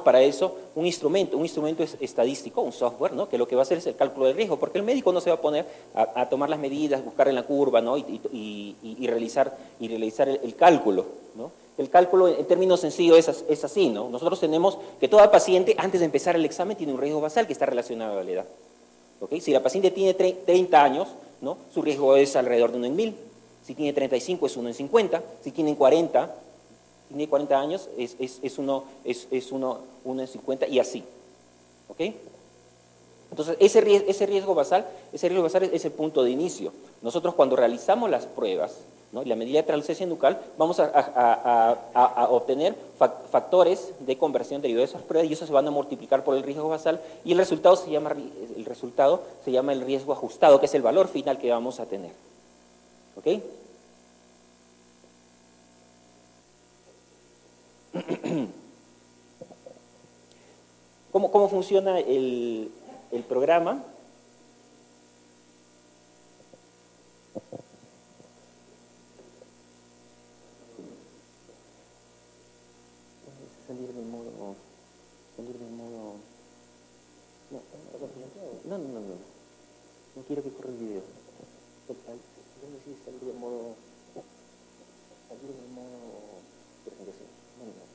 para eso un instrumento estadístico, un software, ¿no? Que lo que va a hacer es el cálculo de riesgo, porque el médico no se va a poner a tomar las medidas, buscar en la curva, ¿no? y realizar el cálculo, ¿no? El cálculo en términos sencillos es así, ¿no? Nosotros tenemos que toda paciente, antes de empezar el examen, tiene un riesgo basal que está relacionado a la edad. ¿Okay? Si la paciente tiene 30 años, ¿no? Su riesgo es alrededor de 1 en 1000. Si tiene 35 es 1 en 50. Si tiene 40 años es 1 en 50, y así. ¿Ok? Entonces, ese riesgo basal es el punto de inicio. Nosotros, cuando realizamos las pruebas, ¿no? Y la medida de translucencia nucal, vamos a obtener factores de conversión derivados de esas pruebas, y esos se van a multiplicar por el riesgo basal, y el resultado se llama el riesgo ajustado, que es el valor final que vamos a tener. ¿Ok? ¿Cómo funciona el programa? Salir del modo... No quiero que corra el video. Salir del modo presentación. No.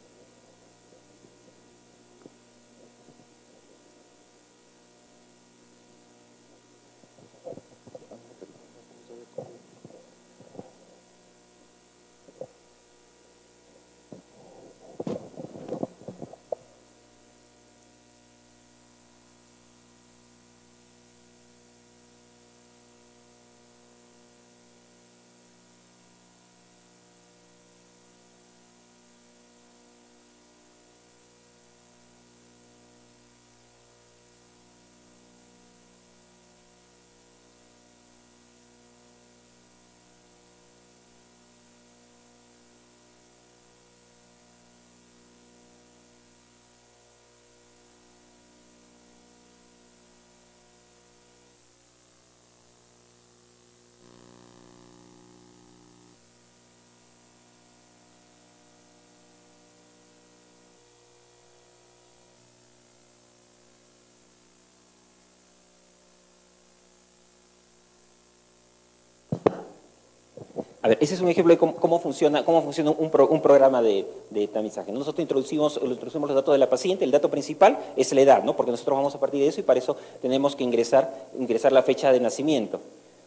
A ver, ese es un ejemplo de cómo funciona un programa de tamizaje. Nosotros introducimos los datos de la paciente. El dato principal es la edad, ¿no? Porque nosotros vamos a partir de eso, y para eso tenemos que ingresar la fecha de nacimiento.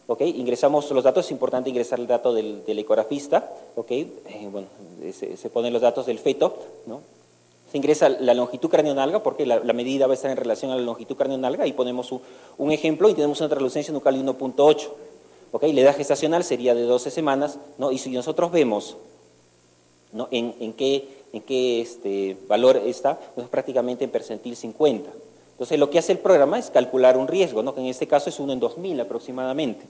¿Ok? Ingresamos los datos, es importante ingresar el dato del ecografista. ¿Ok? Bueno, se ponen los datos del feto, ¿no? Se ingresa la longitud craneonalga, porque la medida va a estar en relación a la longitud craneonalga, y ponemos un ejemplo, y tenemos una translucencia nucal de 1.8. ¿Ok? La edad gestacional sería de 12 semanas, ¿no? Y si nosotros vemos, ¿no? en qué valor está, pues prácticamente en percentil 50. Entonces, lo que hace el programa es calcular un riesgo, ¿no? Que en este caso es 1 en 2000 aproximadamente.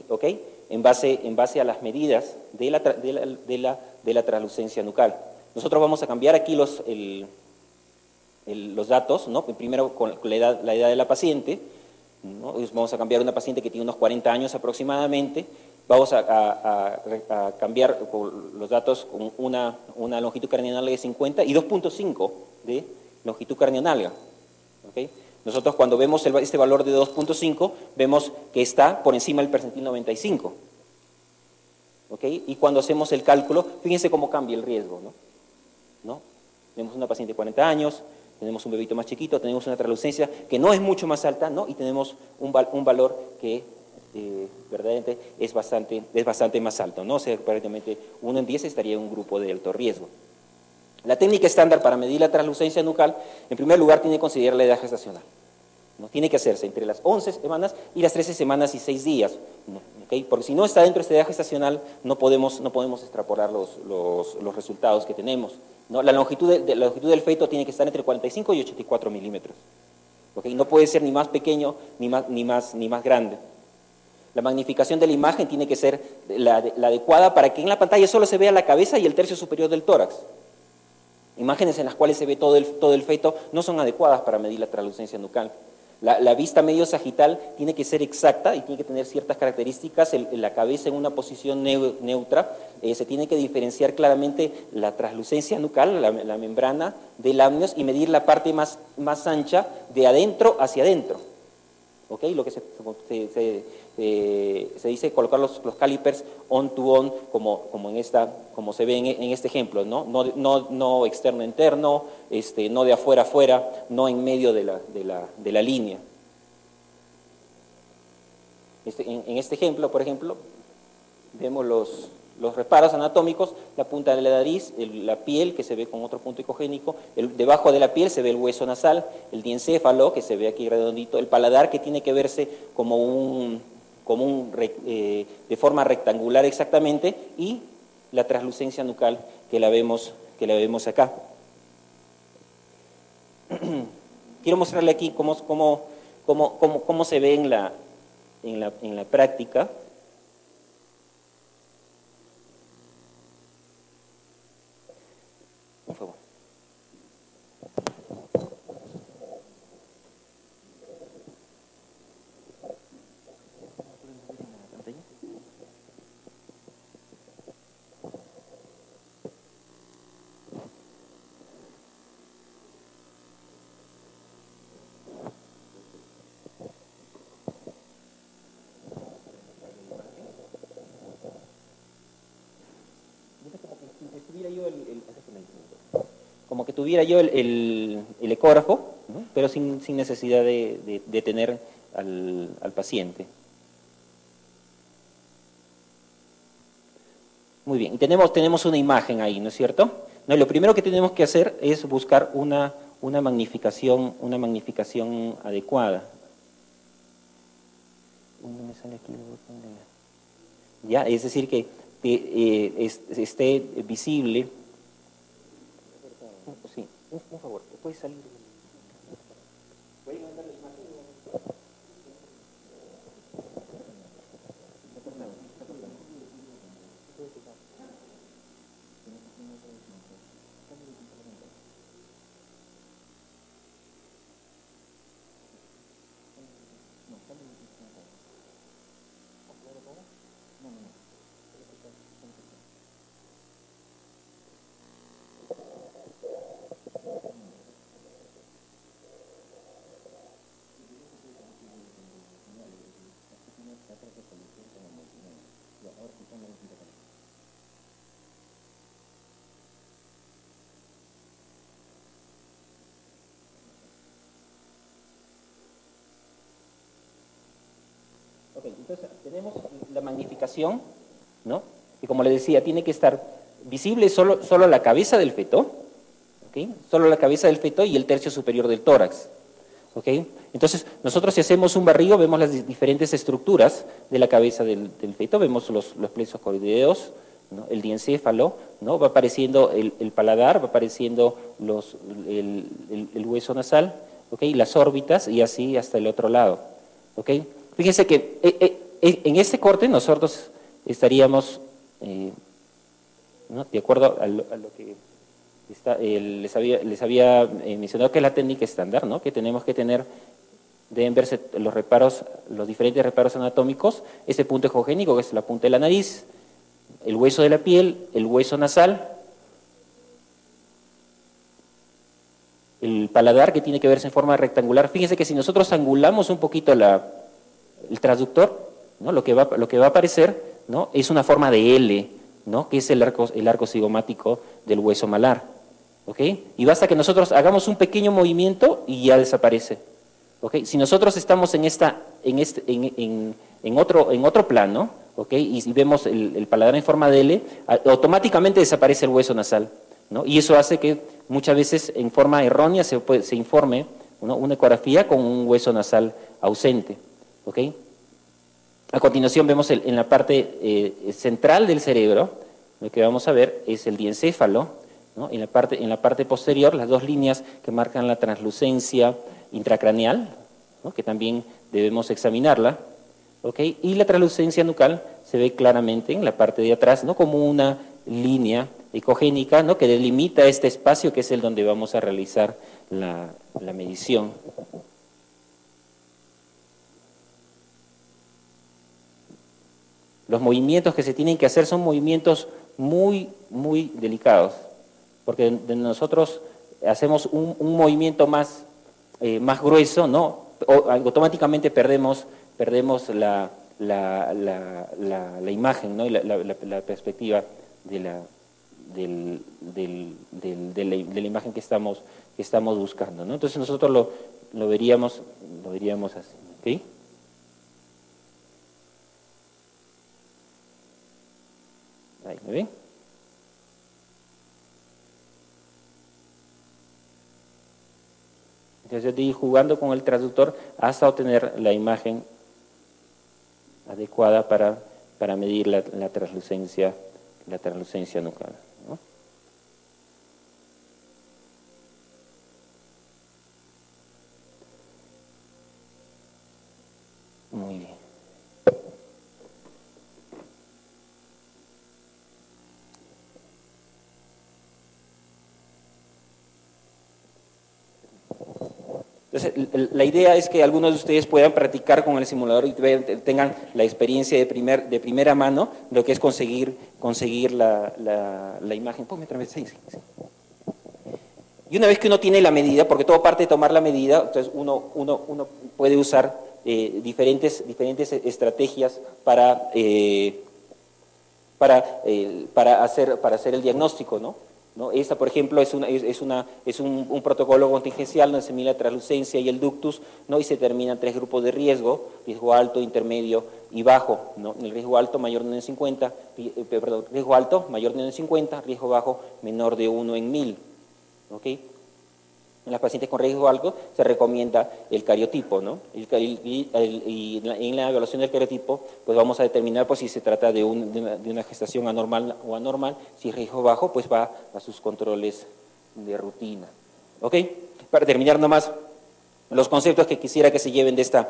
¿Ok? En base a las medidas de la translucencia nucal. Nosotros vamos a cambiar aquí los datos, ¿no? Primero con la edad de la paciente, ¿no? Vamos a cambiar una paciente que tiene unos 40 años aproximadamente. Vamos a cambiar los datos con una longitud craneonalga de 50 y 2.5 de longitud craneonalga. ¿Okay? Nosotros, cuando vemos este valor de 2.5, vemos que está por encima del percentil 95. ¿ok? Y cuando hacemos el cálculo, fíjense cómo cambia el riesgo, ¿no? Tenemos una paciente de 40 años, tenemos un bebito más chiquito, tenemos una translucencia que no es mucho más alta, ¿no? Y tenemos un valor que verdaderamente es bastante más alto, ¿no? O sea, prácticamente 1 en 10 estaría en un grupo de alto riesgo. La técnica estándar para medir la translucencia nucal, en primer lugar, tiene que considerar la edad gestacional, ¿no? Tiene que hacerse entre las 11 semanas y las 13 semanas y 6 días, ¿no? ¿Okay? Porque si no está dentro de esta edad gestacional, no podemos extrapolar los resultados que tenemos, ¿no? La longitud del feto tiene que estar entre 45 y 84 milímetros, ¿okay? No puede ser ni más pequeño ni más grande. La magnificación de la imagen tiene que ser la adecuada para que en la pantalla solo se vea la cabeza y el tercio superior del tórax. Imágenes en las cuales se ve todo el feto no son adecuadas para medir la translucencia nucal. La vista medio sagital tiene que ser exacta y tiene que tener ciertas características. La cabeza en una posición neutra, se tiene que diferenciar claramente la translucencia nucal, la membrana del amnios, y medir la parte más ancha de adentro hacia adentro. ¿Okay? Lo que se dice colocar los calipers on-to-on, como se ve en este ejemplo, ¿no? No externo-interno, no de afuera a afuera, no en medio de la línea. En este ejemplo, por ejemplo, vemos los reparos anatómicos, la punta de la nariz, la piel que se ve con otro punto icogénico, debajo de la piel se ve el hueso nasal, el diencéfalo que se ve aquí redondito, el paladar que tiene que verse de forma rectangular exactamente, y la translucencia nucal que la vemos acá. Quiero mostrarle aquí cómo se ve en la práctica. Por favor. Como que tuviera yo el ecógrafo, ¿no? Pero sin necesidad de tener al paciente. Muy bien, y tenemos una imagen ahí, ¿no es cierto? No, lo primero que tenemos que hacer es buscar una magnificación adecuada. ¿Dónde me sale aquí el botón de ya, es decir, que esté visible. Sí, un favor, ¿te puedes salir? ¿Puedes mandar la imagen? Ok, entonces tenemos la magnificación, ¿no? Y como le decía, tiene que estar visible solo la cabeza del feto, ¿ok? Solo la cabeza del feto y el tercio superior del tórax, ¿ok? Entonces, nosotros si hacemos un barrido, vemos las diferentes estructuras de la cabeza del feto, vemos los plexos coroideos, ¿no? El diencéfalo, ¿no? Va apareciendo el paladar, va apareciendo el hueso nasal, ¿ok? Las órbitas y así hasta el otro lado, ¿ok? Fíjense que en este corte nosotros estaríamos, ¿no? De acuerdo a lo que les había mencionado, que es la técnica estándar, ¿no? Que tenemos que tener, deben verse los diferentes reparos anatómicos, ese punto ecogénico que es la punta de la nariz, el hueso de la piel, el hueso nasal, el paladar que tiene que verse en forma rectangular. Fíjense que si nosotros angulamos un poquito el transductor, ¿no? Lo que va a aparecer ¿no? Es una forma de L, ¿no? Que es el arco cigomático del hueso malar. ¿Ok? Y basta que nosotros hagamos un pequeño movimiento y ya desaparece. ¿Ok? Si nosotros estamos en otro plano, ¿ok? Y si vemos el paladar en forma de L, automáticamente desaparece el hueso nasal, ¿no? Y eso hace que muchas veces en forma errónea se informe, ¿no?, una ecografía con un hueso nasal ausente. ¿Ok? A continuación vemos en la parte central del cerebro, lo que vamos a ver es el diencéfalo, ¿no? En la parte posterior, las dos líneas que marcan la translucencia intracraneal, ¿no?, que también debemos examinarla, ¿ok? Y la translucencia nucal se ve claramente en la parte de atrás, ¿no?, como una línea ecogénica, ¿no?, que delimita este espacio que es el donde vamos a realizar la medición. Los movimientos que se tienen que hacer son movimientos muy, muy delicados, porque nosotros hacemos un movimiento más grueso, ¿no? Automáticamente perdemos la imagen, ¿no?, y la perspectiva de la imagen que estamos buscando, ¿no? Entonces nosotros lo veríamos así, ¿ok? Ahí, ¿me ven? Entonces yo estoy jugando con el traductor hasta obtener la imagen adecuada para medir la translucencia nucal, ¿no? Muy bien. Entonces, la idea es que algunos de ustedes puedan practicar con el simulador y tengan la experiencia de primera mano, lo que es conseguir la imagen. Ponme otra vez, sí. Y una vez que uno tiene la medida, porque todo parte de tomar la medida, entonces uno puede usar diferentes estrategias para hacer el diagnóstico, ¿no? Esta, por ejemplo, es un protocolo contingencial donde se mide la translucencia y el ductus, ¿no? Y se determinan 3 grupos de riesgo alto, intermedio y bajo, ¿no? El riesgo alto mayor de 1 en 50, riesgo alto mayor de 1 en 50, riesgo bajo menor de 1 en 1000, ¿ok? En las pacientes con riesgo alto se recomienda el cariotipo, ¿no? Y en la evaluación del cariotipo, pues vamos a determinar pues, si se trata de una gestación anormal o anormal. Si es riesgo bajo, pues va a sus controles de rutina. ¿Ok? Para terminar nomás, los conceptos que quisiera que se lleven de esta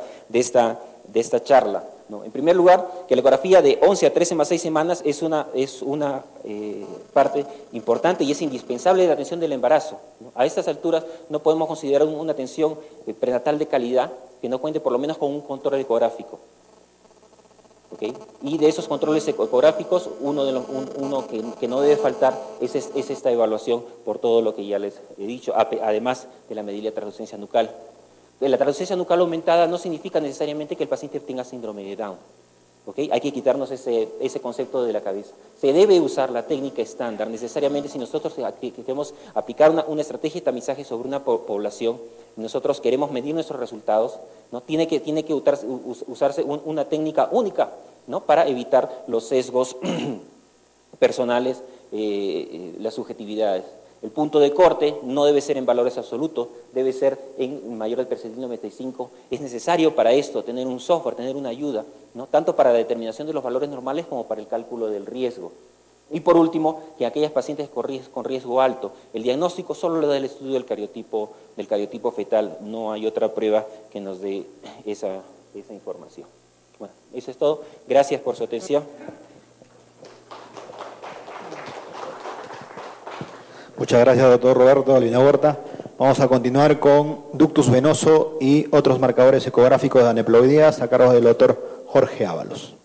charla, ¿no? En primer lugar, que la ecografía de 11 a 13 más 6 semanas es una parte importante y es indispensable de la atención del embarazo, ¿no? A estas alturas no podemos considerar una atención prenatal de calidad que no cuente por lo menos con un control ecográfico. ¿Okay? Y de esos controles ecográficos, uno que no debe faltar es esta evaluación por todo lo que ya les he dicho, además de la medida de translucencia nucal. La translucencia nucal aumentada no significa necesariamente que el paciente tenga síndrome de Down. ¿Okay? Hay que quitarnos ese concepto de la cabeza. Se debe usar la técnica estándar, necesariamente si nosotros queremos aplicar una estrategia de tamizaje sobre una población, nosotros queremos medir nuestros resultados, ¿no? Tiene que usarse una técnica única, ¿no?, para evitar los sesgos personales, las subjetividades. El punto de corte no debe ser en valores absolutos, debe ser en mayor del percentil 95. Es necesario para esto tener un software, tener una ayuda, ¿no?, tanto para la determinación de los valores normales como para el cálculo del riesgo. Y por último, que aquellas pacientes con riesgo alto, el diagnóstico solo lo da el estudio del cariotipo fetal, no hay otra prueba que nos dé esa información. Bueno, eso es todo. Gracias por su atención.
Muchas gracias, doctor Roberto Alvina Huerta. Vamos a continuar con ductus venoso y otros marcadores ecográficos de aneuploidías a cargo del doctor Jorge Ábalos.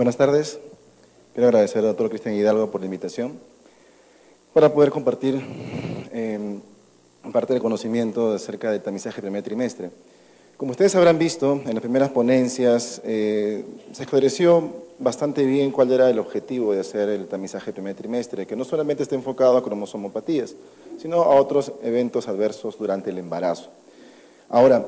Buenas tardes. Quiero agradecer al doctor Cristian Hidalgo por la invitación para poder compartir parte del conocimiento acerca del tamizaje del primer trimestre. Como ustedes habrán visto, en las primeras ponencias se esclareció bastante bien cuál era el objetivo de hacer el tamizaje del primer trimestre, que no solamente está enfocado a cromosomopatías, sino a otros eventos adversos durante el embarazo. Ahora,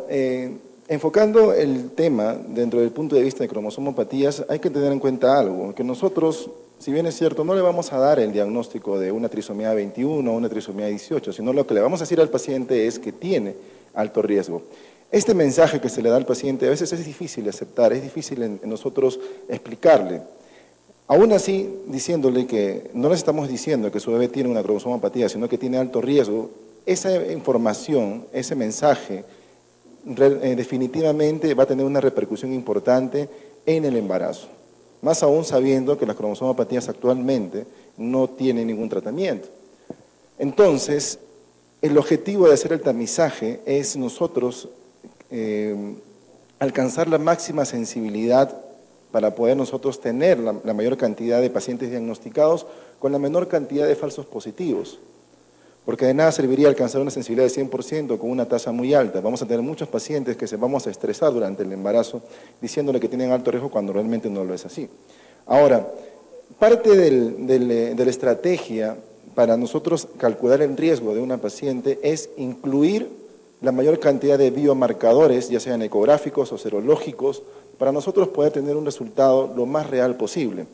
enfocando el tema dentro del punto de vista de cromosomopatías, hay que tener en cuenta algo, que nosotros, si bien es cierto, no le vamos a dar el diagnóstico de una trisomía 21 o una trisomía 18, sino lo que le vamos a decir al paciente es que tiene alto riesgo. Este mensaje que se le da al paciente a veces es difícil de aceptar, es difícil en nosotros explicarle. Aún así, diciéndole que no le estamos diciendo que su bebé tiene una cromosomopatía, sino que tiene alto riesgo, esa información, ese mensaje, definitivamente va a tener una repercusión importante en el embarazo. Más aún sabiendo que las cromosomopatías actualmente no tienen ningún tratamiento. Entonces, el objetivo de hacer el tamizaje es nosotros alcanzar la máxima sensibilidad para poder nosotros tener la mayor cantidad de pacientes diagnosticados con la menor cantidad de falsos positivos. Porque de nada serviría alcanzar una sensibilidad de 100% con una tasa muy alta. Vamos a tener muchos pacientes que se vamos a estresar durante el embarazo diciéndole que tienen alto riesgo cuando realmente no lo es así. Ahora, parte de la estrategia para nosotros calcular el riesgo de una paciente es incluir la mayor cantidad de biomarcadores, ya sean ecográficos o serológicos, para nosotros poder tener un resultado lo más real posible.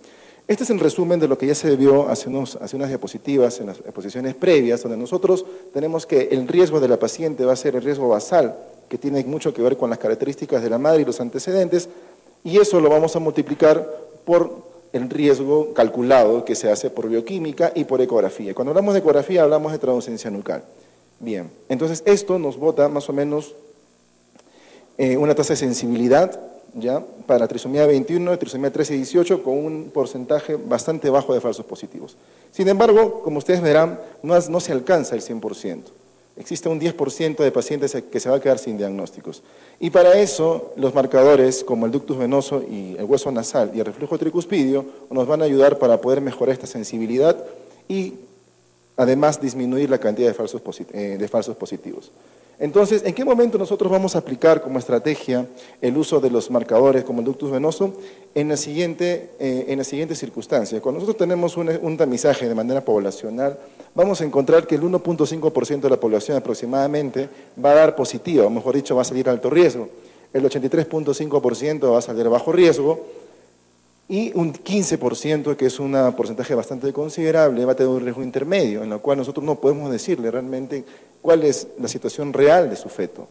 Este es el resumen de lo que ya se vio hace unas diapositivas en las exposiciones previas, donde nosotros tenemos que el riesgo de la paciente va a ser el riesgo basal, que tiene mucho que ver con las características de la madre y los antecedentes, y eso lo vamos a multiplicar por el riesgo calculado que se hace por bioquímica y por ecografía. Cuando hablamos de ecografía hablamos de translucencia nucal. Bien, entonces esto nos bota más o menos una tasa de sensibilidad ¿ya? Para trisomía 21, trisomía 13 y 18 con un porcentaje bastante bajo de falsos positivos. Sin embargo, como ustedes verán, no se alcanza el 100%. Existe un 10% de pacientes que se va a quedar sin diagnósticos. Y para eso, los marcadores como el ductus venoso y el hueso nasal y el reflujo tricuspidio nos van a ayudar para poder mejorar esta sensibilidad y además disminuir la cantidad de falsos positivos. Entonces, ¿en qué momento nosotros vamos a aplicar como estrategia el uso de los marcadores como el ductus venoso? En la siguiente circunstancia. Cuando nosotros tenemos un tamizaje de manera poblacional, vamos a encontrar que el 1.5% de la población aproximadamente va a dar positivo, o mejor dicho, va a salir alto riesgo. El 83.5% va a salir bajo riesgo, y un 15%, que es un porcentaje bastante considerable, va a tener un riesgo intermedio, en lo cual nosotros no podemos decirle realmente cuál es la situación real de su feto.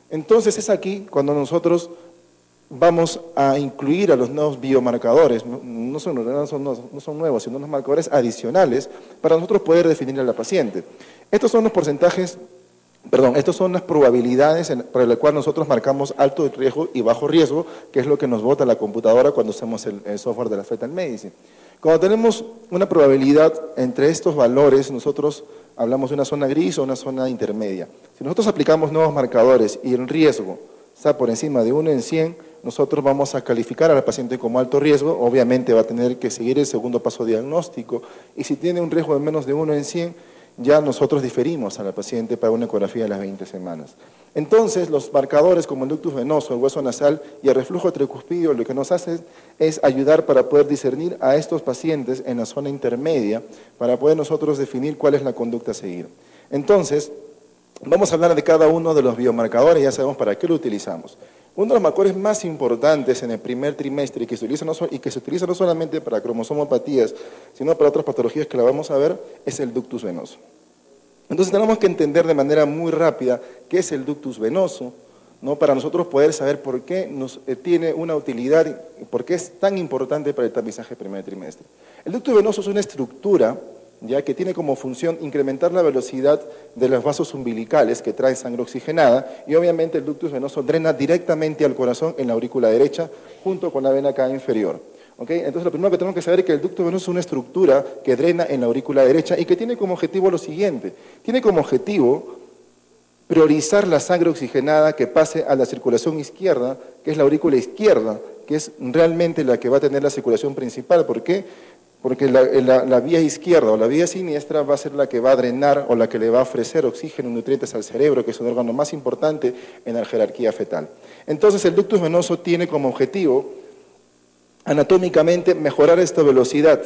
Entonces es aquí cuando nosotros vamos a incluir a los nuevos biomarcadores, no son nuevos, sino unos marcadores adicionales para nosotros poder definir a la paciente. Estos son los porcentajes, estas son las probabilidades para las cuales nosotros marcamos alto riesgo y bajo riesgo, que es lo que nos bota la computadora cuando usamos el software de la Fetal Medicine. Cuando tenemos una probabilidad entre estos valores, nosotros hablamos de una zona gris o una zona intermedia. Si nosotros aplicamos nuevos marcadores y el riesgo está por encima de 1 en 100, nosotros vamos a calificar a la paciente como alto riesgo, obviamente va a tener que seguir el segundo paso diagnóstico, y si tiene un riesgo de menos de 1 en 100, ya nosotros diferimos a la paciente para una ecografía de las 20 semanas. Entonces, los marcadores como el ductus venoso, el hueso nasal y el reflujo tricuspidio, lo que nos hace es ayudar para poder discernir a estos pacientes en la zona intermedia, para poder nosotros definir cuál es la conducta a seguir. Entonces, vamos a hablar de cada uno de los biomarcadores, ya sabemos para qué lo utilizamos. Uno de los marcadores más importantes en el primer trimestre y que se utiliza no solamente para cromosomopatías, sino para otras patologías que la vamos a ver, es el ductus venoso. Entonces tenemos que entender de manera muy rápida qué es el ductus venoso, ¿no? Para nosotros poder saber por qué tiene una utilidad y por qué es tan importante para el tamizaje del primer trimestre. El ductus venoso es una estructura ya que tiene como función incrementar la velocidad de los vasos umbilicales que traen sangre oxigenada, y obviamente el ductus venoso drena directamente al corazón en la aurícula derecha junto con la vena cava inferior. ¿Okay? Entonces lo primero que tenemos que saber es que el ducto venoso es una estructura que drena en la aurícula derecha y que tiene como objetivo lo siguiente: tiene como objetivo priorizar la sangre oxigenada que pase a la circulación izquierda, que es la aurícula izquierda, que es realmente la que va a tener la circulación principal. ¿Por qué? Porque la vía izquierda o la vía siniestra va a ser la que va a drenar o la que le va a ofrecer oxígeno y nutrientes al cerebro, que es un órgano más importante en la jerarquía fetal. Entonces, el ductus venoso tiene como objetivo, anatómicamente, mejorar esta velocidad.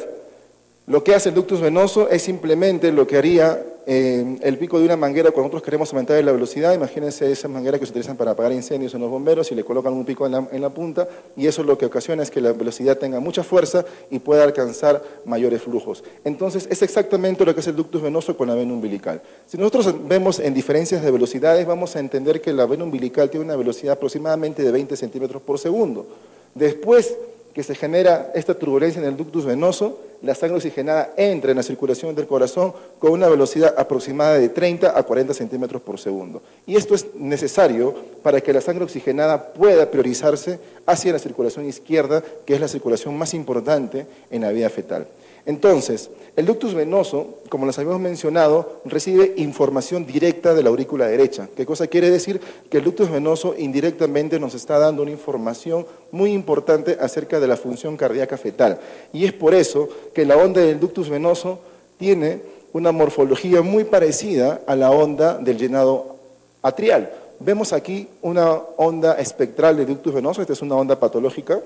Lo que hace el ductus venoso es simplemente lo que haría el pico de una manguera cuando nosotros queremos aumentar la velocidad. Imagínense esas mangueras que se utilizan para apagar incendios en los bomberos y le colocan un pico en la punta, y eso lo que ocasiona es que la velocidad tenga mucha fuerza y pueda alcanzar mayores flujos. Entonces, es exactamente lo que hace el ductus venoso con la vena umbilical. Si nosotros vemos en diferencias de velocidades, vamos a entender que la vena umbilical tiene una velocidad aproximadamente de 20 centímetros por segundo. Después que se genera esta turbulencia en el ductus venoso, la sangre oxigenada entra en la circulación del corazón con una velocidad aproximada de 30 a 40 centímetros por segundo. Y esto es necesario para que la sangre oxigenada pueda priorizarse hacia la circulación izquierda, que es la circulación más importante en la vida fetal. Entonces, el ductus venoso, como les habíamos mencionado, recibe información directa de la aurícula derecha. ¿Qué cosa quiere decir? Que el ductus venoso indirectamente nos está dando una información muy importante acerca de la función cardíaca fetal. Y es por eso que la onda del ductus venoso tiene una morfología muy parecida a la onda del llenado atrial. Vemos aquí una onda espectral del ductus venoso, esta es una onda patológica.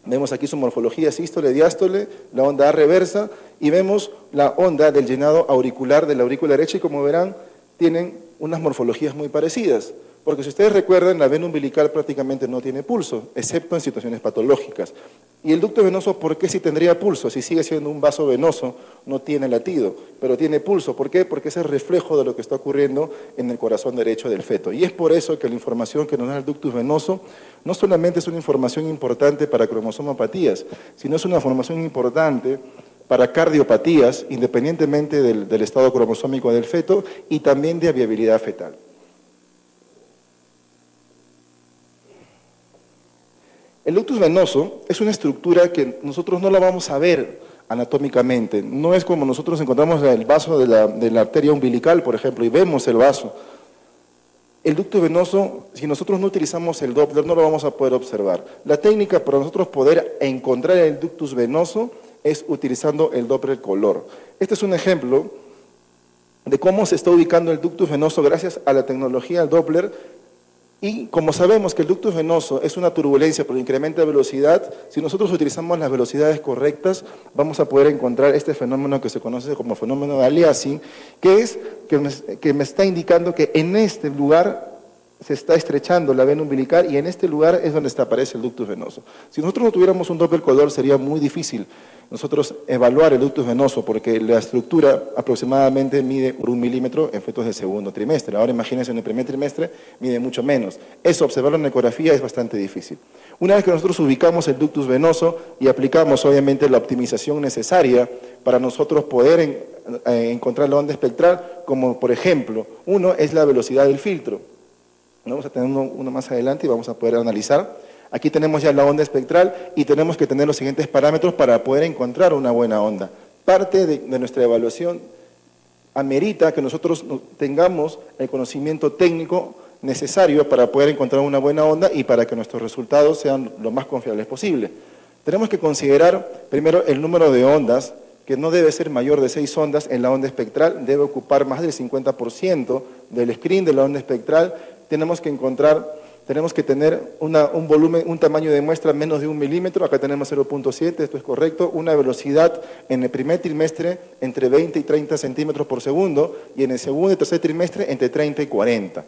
Vemos aquí su morfología sístole, diástole, la onda A reversa, y vemos la onda del llenado auricular de la aurícula derecha, y como verán, tienen unas morfologías muy parecidas. Porque si ustedes recuerdan, la vena umbilical prácticamente no tiene pulso, excepto en situaciones patológicas. Y el ducto venoso, ¿por qué si tendría pulso? Si sigue siendo un vaso venoso, no tiene latido, pero tiene pulso. ¿Por qué? Porque es el reflejo de lo que está ocurriendo en el corazón derecho del feto. Y es por eso que la información que nos da el ductus venoso no solamente es una información importante para cromosomopatías, sino es una información importante para cardiopatías, independientemente del estado cromosómico del feto, y también de viabilidad fetal. El ductus venoso es una estructura que nosotros no la vamos a ver anatómicamente. No es como nosotros encontramos el vaso de la arteria umbilical, por ejemplo, y vemos el vaso. El ductus venoso, si nosotros no utilizamos el Doppler, no lo vamos a poder observar. La técnica para nosotros poder encontrar el ductus venoso es utilizando el Doppler color. Este es un ejemplo de cómo se está ubicando el ductus venoso gracias a la tecnología del Doppler. Y como sabemos que el ductus venoso es una turbulencia por incremento de velocidad, si nosotros utilizamos las velocidades correctas, vamos a poder encontrar este fenómeno que se conoce como fenómeno de aliasing, que me está indicando que en este lugar se está estrechando la vena umbilical y en este lugar es donde aparece el ductus venoso. Si nosotros no tuviéramos un Doppler color, sería muy difícil nosotros evaluar el ductus venoso, porque la estructura aproximadamente mide por 1 milímetro en fetos del segundo trimestre. Ahora imagínense en el primer trimestre mide mucho menos. Eso, observarlo en ecografía, es bastante difícil. Una vez que nosotros ubicamos el ductus venoso y aplicamos obviamente la optimización necesaria para nosotros poder encontrar la onda espectral, como por ejemplo, uno es la velocidad del filtro. Vamos a tener uno más adelante y vamos a poder analizar. Aquí tenemos ya la onda espectral y tenemos que tener los siguientes parámetros para poder encontrar una buena onda. Parte de nuestra evaluación amerita que nosotros tengamos el conocimiento técnico necesario para poder encontrar una buena onda y para que nuestros resultados sean lo más confiables posible. Tenemos que considerar primero el número de ondas, que no debe ser mayor de 6 ondas en la onda espectral, debe ocupar más del 50% del screen de la onda espectral. Tenemos que tener un volumen, un tamaño de muestra menos de 1 milímetro, acá tenemos 0.7, esto es correcto, una velocidad en el primer trimestre entre 20 y 30 centímetros por segundo y en el segundo y tercer trimestre entre 30 y 40.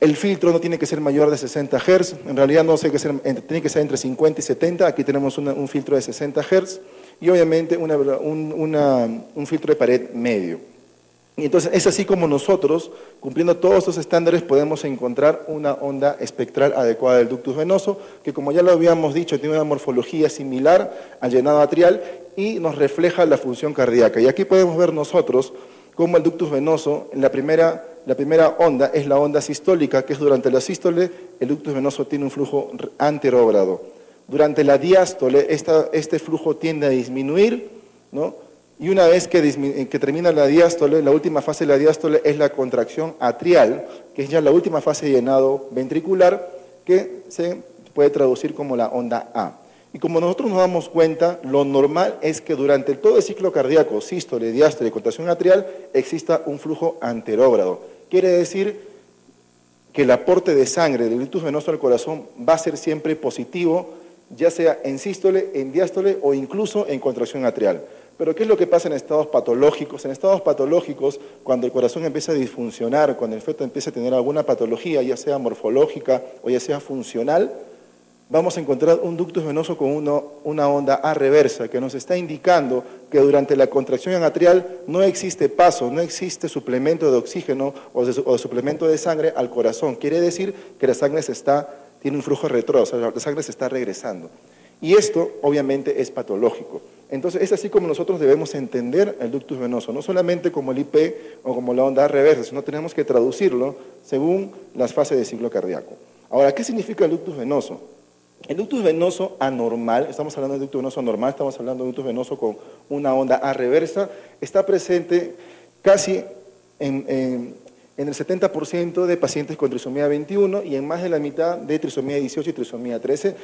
El filtro no tiene que ser mayor de 60 Hz, en realidad no tiene que ser entre 50 y 70, aquí tenemos un filtro de 60 Hz y obviamente un filtro de pared medio. Y entonces es así como nosotros, cumpliendo todos estos estándares, podemos encontrar una onda espectral adecuada del ductus venoso, que como ya lo habíamos dicho, tiene una morfología similar al llenado atrial y nos refleja la función cardíaca. Y aquí podemos ver nosotros cómo el ductus venoso, la primera onda es la onda sistólica, que es durante la sístole, el ductus venoso tiene un flujo anterógrado. Durante la diástole, este flujo tiende a disminuir, ¿no? y una vez que termina la diástole, la última fase de la diástole es la contracción atrial, que es ya la última fase de llenado ventricular, que se puede traducir como la onda A. Y como nosotros nos damos cuenta, lo normal es que durante todo el ciclo cardíaco, sístole, diástole y contracción atrial, exista un flujo anterógrado. Quiere decir que el aporte de sangre del ductus venoso al corazón va a ser siempre positivo, ya sea en sístole, en diástole o incluso en contracción atrial. Pero ¿qué es lo que pasa en estados patológicos? En estados patológicos, cuando el corazón empieza a disfuncionar, cuando el feto empieza a tener alguna patología, ya sea morfológica o ya sea funcional, vamos a encontrar un ductus venoso con una onda A reversa que nos está indicando que durante la contracción atrial no existe paso, no existe suplemento de oxígeno o de suplemento de sangre al corazón. Quiere decir que la sangre tiene un flujo retrógrado, o sea, la sangre se está regresando. Y esto, obviamente, es patológico. Entonces, es así como nosotros debemos entender el ductus venoso, no solamente como el IP o como la onda A reversa, sino tenemos que traducirlo según las fases del ciclo cardíaco. Ahora, ¿qué significa el ductus venoso? El ductus venoso anormal, estamos hablando de ductus venoso normal, estamos hablando de ductus venoso con una onda A reversa, está presente casi en el 70% de pacientes con trisomía 21 y en más de la mitad de trisomía 18 y trisomía 13.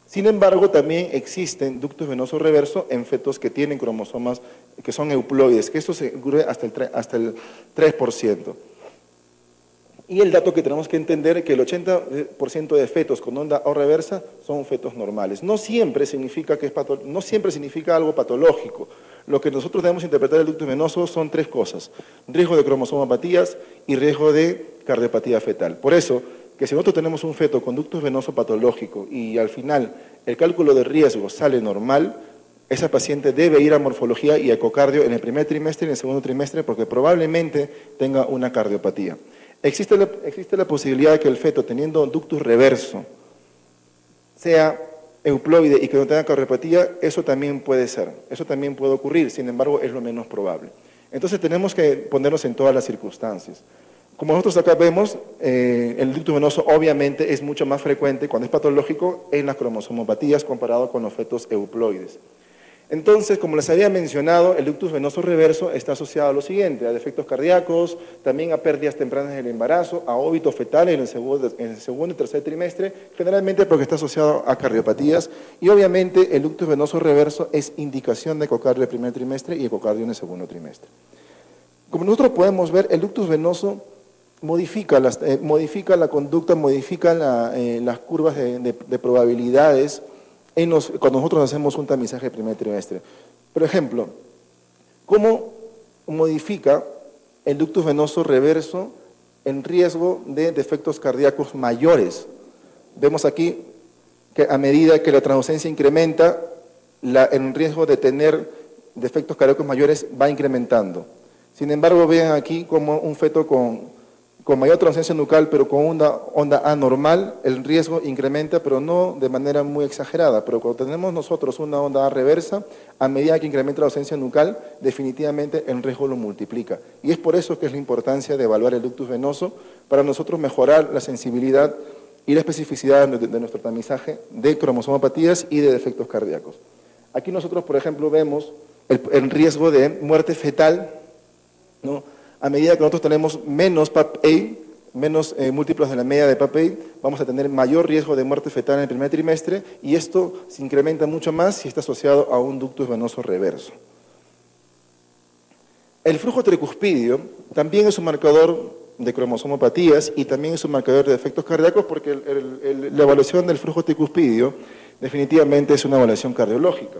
Sin embargo, también existen ductus venosos reversos en fetos que tienen cromosomas que son euploides, que esto se ocurre hasta el 3%. Y el dato que tenemos que entender es que el 80% de fetos con onda O reversa son fetos normales. No siempre significa algo patológico. Lo que nosotros debemos interpretar del ductus venoso son tres cosas: riesgo de cromosomopatías y riesgo de cardiopatía fetal. Por eso, que si nosotros tenemos un feto con ductus venoso patológico y al final el cálculo de riesgo sale normal, esa paciente debe ir a morfología y ecocardio en el primer trimestre y en el segundo trimestre porque probablemente tenga una cardiopatía. Existe la posibilidad de que el feto, teniendo ductus reverso, sea euploide y que no tenga cardiopatía. Eso también puede ser, eso también puede ocurrir, sin embargo es lo menos probable. Entonces tenemos que ponernos en todas las circunstancias. Como nosotros acá vemos, el ductus venoso obviamente es mucho más frecuente cuando es patológico en las cromosomopatías comparado con los fetos euploides. Entonces, como les había mencionado, el ductus venoso reverso está asociado a lo siguiente: a defectos cardíacos, también a pérdidas tempranas del embarazo, a óbito fetal en el segundo y tercer trimestre, generalmente porque está asociado a cardiopatías, y obviamente el ductus venoso reverso es indicación de ecocardio en el primer trimestre y ecocardio en el segundo trimestre. Como nosotros podemos ver, el ductus venoso modifica la conducta, modifica las curvas de probabilidades cuando nosotros hacemos un tamizaje de primer trimestre. Por ejemplo, ¿cómo modifica el ductus venoso reverso en riesgo de defectos cardíacos mayores? Vemos aquí que a medida que la transdocencia incrementa, el riesgo de tener defectos cardíacos mayores va incrementando. Sin embargo, vean aquí como un feto con mayor transdocencia nucal, pero con una onda A normal, el riesgo incrementa, pero no de manera muy exagerada. Pero cuando tenemos nosotros una onda A reversa, a medida que incrementa la docencia nucal, definitivamente el riesgo lo multiplica. Y es por eso que es la importancia de evaluar el ductus venoso, para nosotros mejorar la sensibilidad y la especificidad de nuestro tamizaje de cromosomopatías y de defectos cardíacos. Aquí nosotros, por ejemplo, vemos el riesgo de muerte fetal, ¿no? A medida que nosotros tenemos menos PAP-A, menos múltiplos de la media de PAP-A, vamos a tener mayor riesgo de muerte fetal en el primer trimestre, y esto se incrementa mucho más si está asociado a un ductus venoso reverso. El flujo tricuspidio también es un marcador de cromosomopatías y también es un marcador de defectos cardíacos, porque la evaluación del flujo tricuspidio definitivamente es una evaluación cardiológica.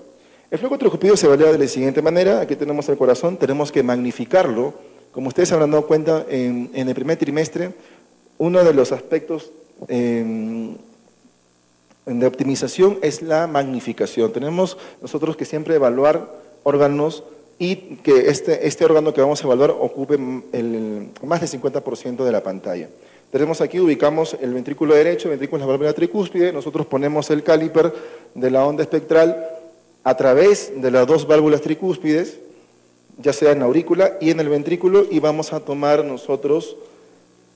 El flujo tricuspidio se evalúa de la siguiente manera: aquí tenemos el corazón, tenemos que magnificarlo. Como ustedes habrán dado cuenta, en el primer trimestre, uno de los aspectos de optimización es la magnificación. Tenemos nosotros que siempre evaluar órganos y que este órgano que vamos a evaluar ocupe más del 50% de la pantalla. Tenemos aquí, ubicamos el ventrículo derecho, el ventrículo de la válvula tricúspide, nosotros ponemos el caliper de la onda espectral a través de las dos válvulas tricúspides, ya sea en la aurícula y en el ventrículo, y vamos a tomar nosotros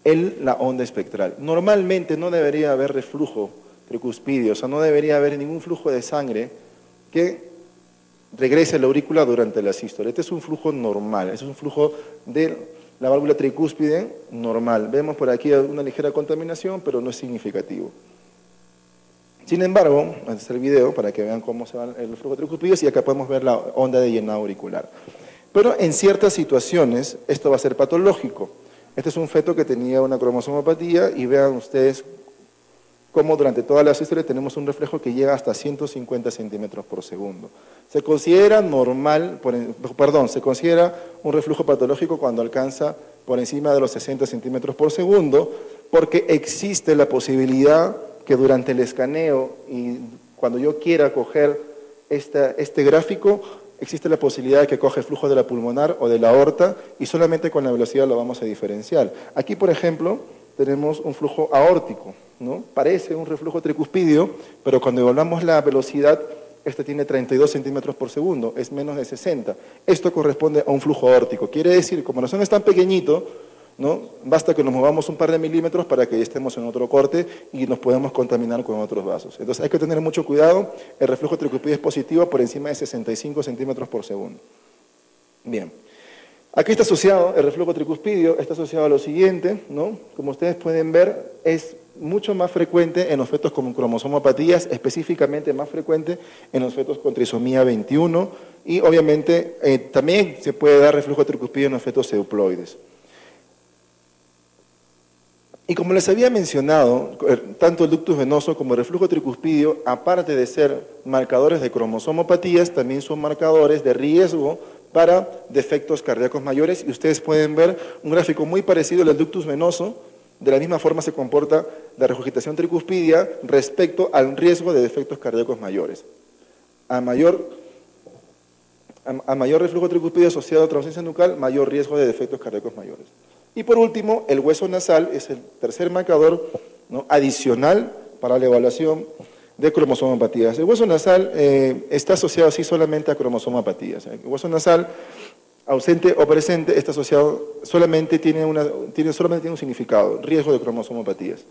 la onda espectral. Normalmente no debería haber reflujo tricuspidio, o sea, no debería haber ningún flujo de sangre que regrese a la aurícula durante la sístole. Este es un flujo normal, este es un flujo de la válvula tricúspide normal. Vemos por aquí una ligera contaminación, pero no es significativo. Sin embargo, este es el video para que vean cómo se va el flujo tricúspide y acá podemos ver la onda de llenado auricular. Pero en ciertas situaciones esto va a ser patológico. Este es un feto que tenía una cromosomopatía y vean ustedes cómo durante toda la sístole tenemos un reflejo que llega hasta 150 centímetros por segundo. Se considera normal, se considera un reflujo patológico cuando alcanza por encima de los 60 centímetros por segundo, porque existe la posibilidad que durante el escaneo y cuando yo quiera coger este gráfico, existe la posibilidad de que coge el flujo de la pulmonar o de la aorta y solamente con la velocidad lo vamos a diferenciar. Aquí, por ejemplo, tenemos un flujo aórtico, ¿no? Parece un reflujo tricuspidio, pero cuando evaluamos la velocidad, este tiene 32 centímetros por segundo, es menos de 60. Esto corresponde a un flujo aórtico. Quiere decir, como no es tan pequeñito, ¿no? Basta que nos movamos un par de milímetros para que ya estemos en otro corte y nos podemos contaminar con otros vasos. Entonces hay que tener mucho cuidado, el reflujo tricuspidio es positivo por encima de 65 centímetros por segundo. Bien, aquí está asociado, el reflujo tricuspidio está asociado a lo siguiente, ¿no? Como ustedes pueden ver, es mucho más frecuente en los fetos con cromosomopatías, específicamente más frecuente en los fetos con trisomía 21 y obviamente también se puede dar reflujo tricuspidio en los fetos euploides. Y como les había mencionado, tanto el ductus venoso como el reflujo tricuspidio, aparte de ser marcadores de cromosomopatías, también son marcadores de riesgo para defectos cardíacos mayores. Y ustedes pueden ver un gráfico muy parecido al del ductus venoso. De la misma forma se comporta la regurgitación tricuspidia respecto al riesgo de defectos cardíacos mayores. A mayor reflujo tricuspidio asociado a traumacia nucal, mayor riesgo de defectos cardíacos mayores. Y por último, el hueso nasal es el tercer marcador, ¿no?, adicional para la evaluación de cromosomopatías. El hueso nasal está asociado así solamente a cromosomopatías. El hueso nasal, ausente o presente, está asociado, solamente tiene un significado, riesgo de cromosomopatías.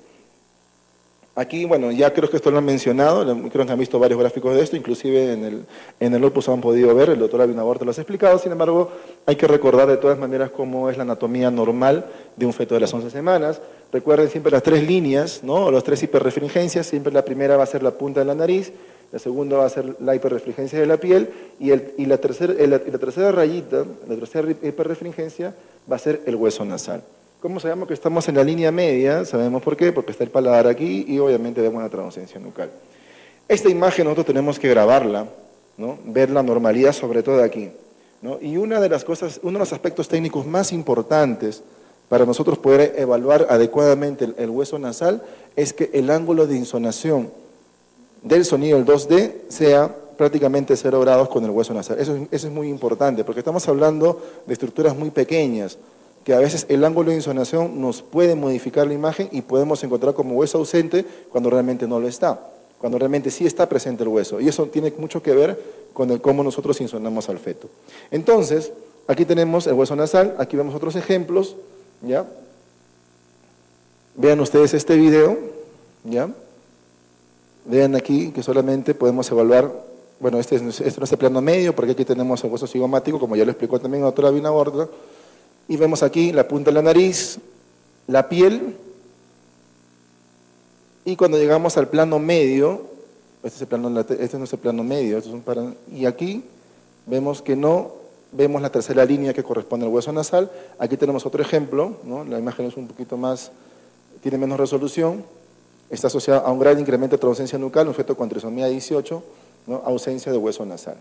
Aquí, bueno, ya creo que esto lo han mencionado, creo que han visto varios gráficos de esto, inclusive en el Opus han podido ver, el doctor Abinaborte lo ha explicado, sin embargo, hay que recordar de todas maneras cómo es la anatomía normal de un feto de las 11 semanas. Recuerden siempre las tres líneas, ¿no?, o las tres hiperrefringencias, siempre la primera va a ser la punta de la nariz, la segunda va a ser la hiperrefringencia de la piel y la tercera rayita, la tercera hiperrefringencia va a ser el hueso nasal. ¿Cómo sabemos que estamos en la línea media? Sabemos por qué, porque está el paladar aquí y obviamente vemos la transcendencia nucal. Esta imagen nosotros tenemos que grabarla, ¿no?, ver la normalidad sobre todo aquí, ¿no? Y uno de los aspectos técnicos más importantes para nosotros poder evaluar adecuadamente el hueso nasal es que el ángulo de insonación del sonido, el 2D, sea prácticamente 0 grados con el hueso nasal. Eso es muy importante, porque estamos hablando de estructuras muy pequeñas, que a veces el ángulo de insonación nos puede modificar la imagen y podemos encontrar como hueso ausente cuando realmente no lo está, cuando realmente sí está presente el hueso. Y eso tiene mucho que ver con cómo nosotros insonamos al feto. Entonces, aquí tenemos el hueso nasal, aquí vemos otros ejemplos, ¿ya? Vean ustedes este video, ¿ya? Vean aquí que solamente podemos evaluar, bueno, este no es el plano medio, porque aquí tenemos el hueso cigomático, como ya lo explicó también el doctor Abinaborda. Y vemos aquí la punta de la nariz, la piel, y cuando llegamos al plano medio, este no es el plano medio, y aquí vemos que no vemos la tercera línea que corresponde al hueso nasal. Aquí tenemos otro ejemplo, ¿no? La imagen es un poquito más, tiene menos resolución, está asociada a un gran incremento de transcendencia nucal, un feto con trisomía 18, ¿no?, ausencia de hueso nasal.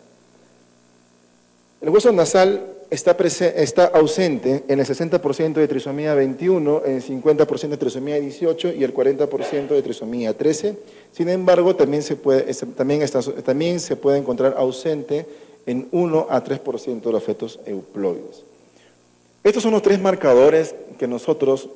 El hueso nasal está ausente en el 60% de trisomía 21, en el 50% de trisomía 18 y el 40% de trisomía 13. Sin embargo, también se puede encontrar ausente en 1 a 3% de los fetos euploides. Estos son los tres marcadores que nosotros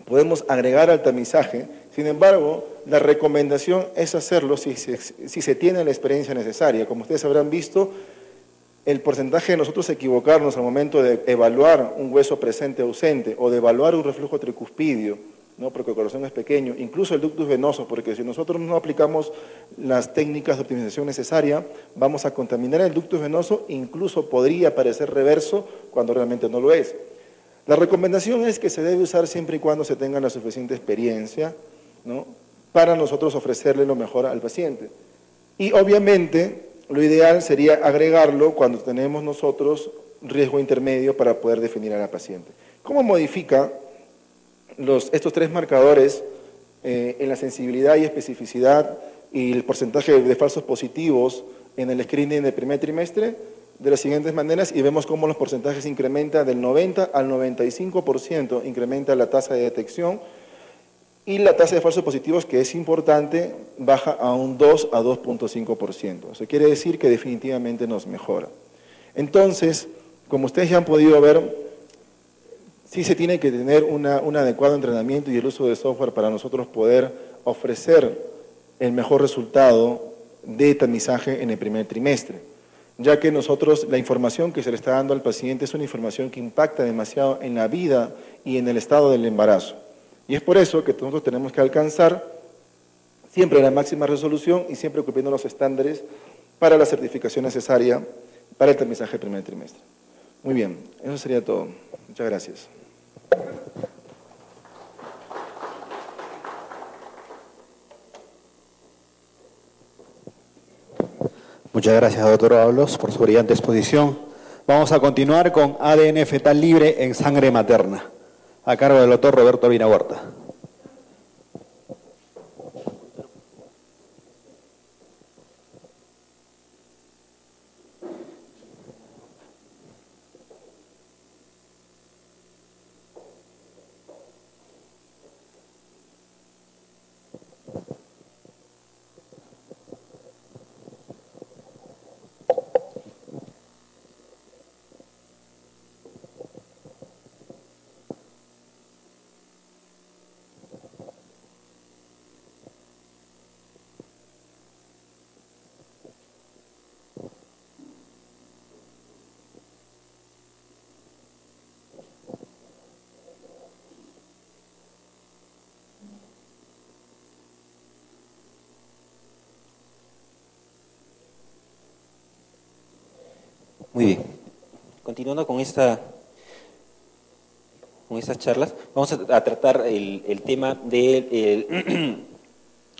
podemos agregar al tamizaje. Sin embargo, la recomendación es hacerlo si se tiene la experiencia necesaria. Como ustedes habrán visto, el porcentaje de nosotros equivocarnos al momento de evaluar un hueso presente o ausente o de evaluar un reflujo tricuspidio ¿no? Porque el corazón es pequeño, incluso el ductus venoso, porque si nosotros no aplicamos las técnicas de optimización necesaria, vamos a contaminar el ductus venoso, incluso podría parecer reverso cuando realmente no lo es. La recomendación es que se debe usar siempre y cuando se tenga la suficiente experiencia, ¿no? Para nosotros ofrecerle lo mejor al paciente. Y obviamente lo ideal sería agregarlo cuando tenemos nosotros riesgo intermedio para poder definir a la paciente. ¿Cómo modifica estos tres marcadores en la sensibilidad y especificidad y el porcentaje de falsos positivos en el screening del primer trimestre? De las siguientes maneras, y vemos cómo los porcentajes incrementan del 90 al 95%, incrementa la tasa de detección, y la tasa de falsos positivos, que es importante, baja a un 2 a 2.5%. Eso quiere decir que definitivamente nos mejora. Entonces, como ustedes ya han podido ver, sí se tiene que tener un adecuado entrenamiento y el uso de software para nosotros poder ofrecer el mejor resultado de tamizaje en el primer trimestre, ya que nosotros, la información que se le está dando al paciente es una información que impacta demasiado en la vida y en el estado del embarazo. Y es por eso que nosotros tenemos que alcanzar siempre la máxima resolución y siempre cumpliendo los estándares para la certificación necesaria para el tamizaje del primer trimestre. Muy bien, eso sería todo. Muchas gracias.
Muchas gracias, doctor Ábalos, por su brillante exposición. Vamos a continuar con ADN fetal libre en sangre materna, a cargo del doctor Roberto Albina Huerta.
Muy bien. Continuando con estas charlas, vamos a tratar el tema de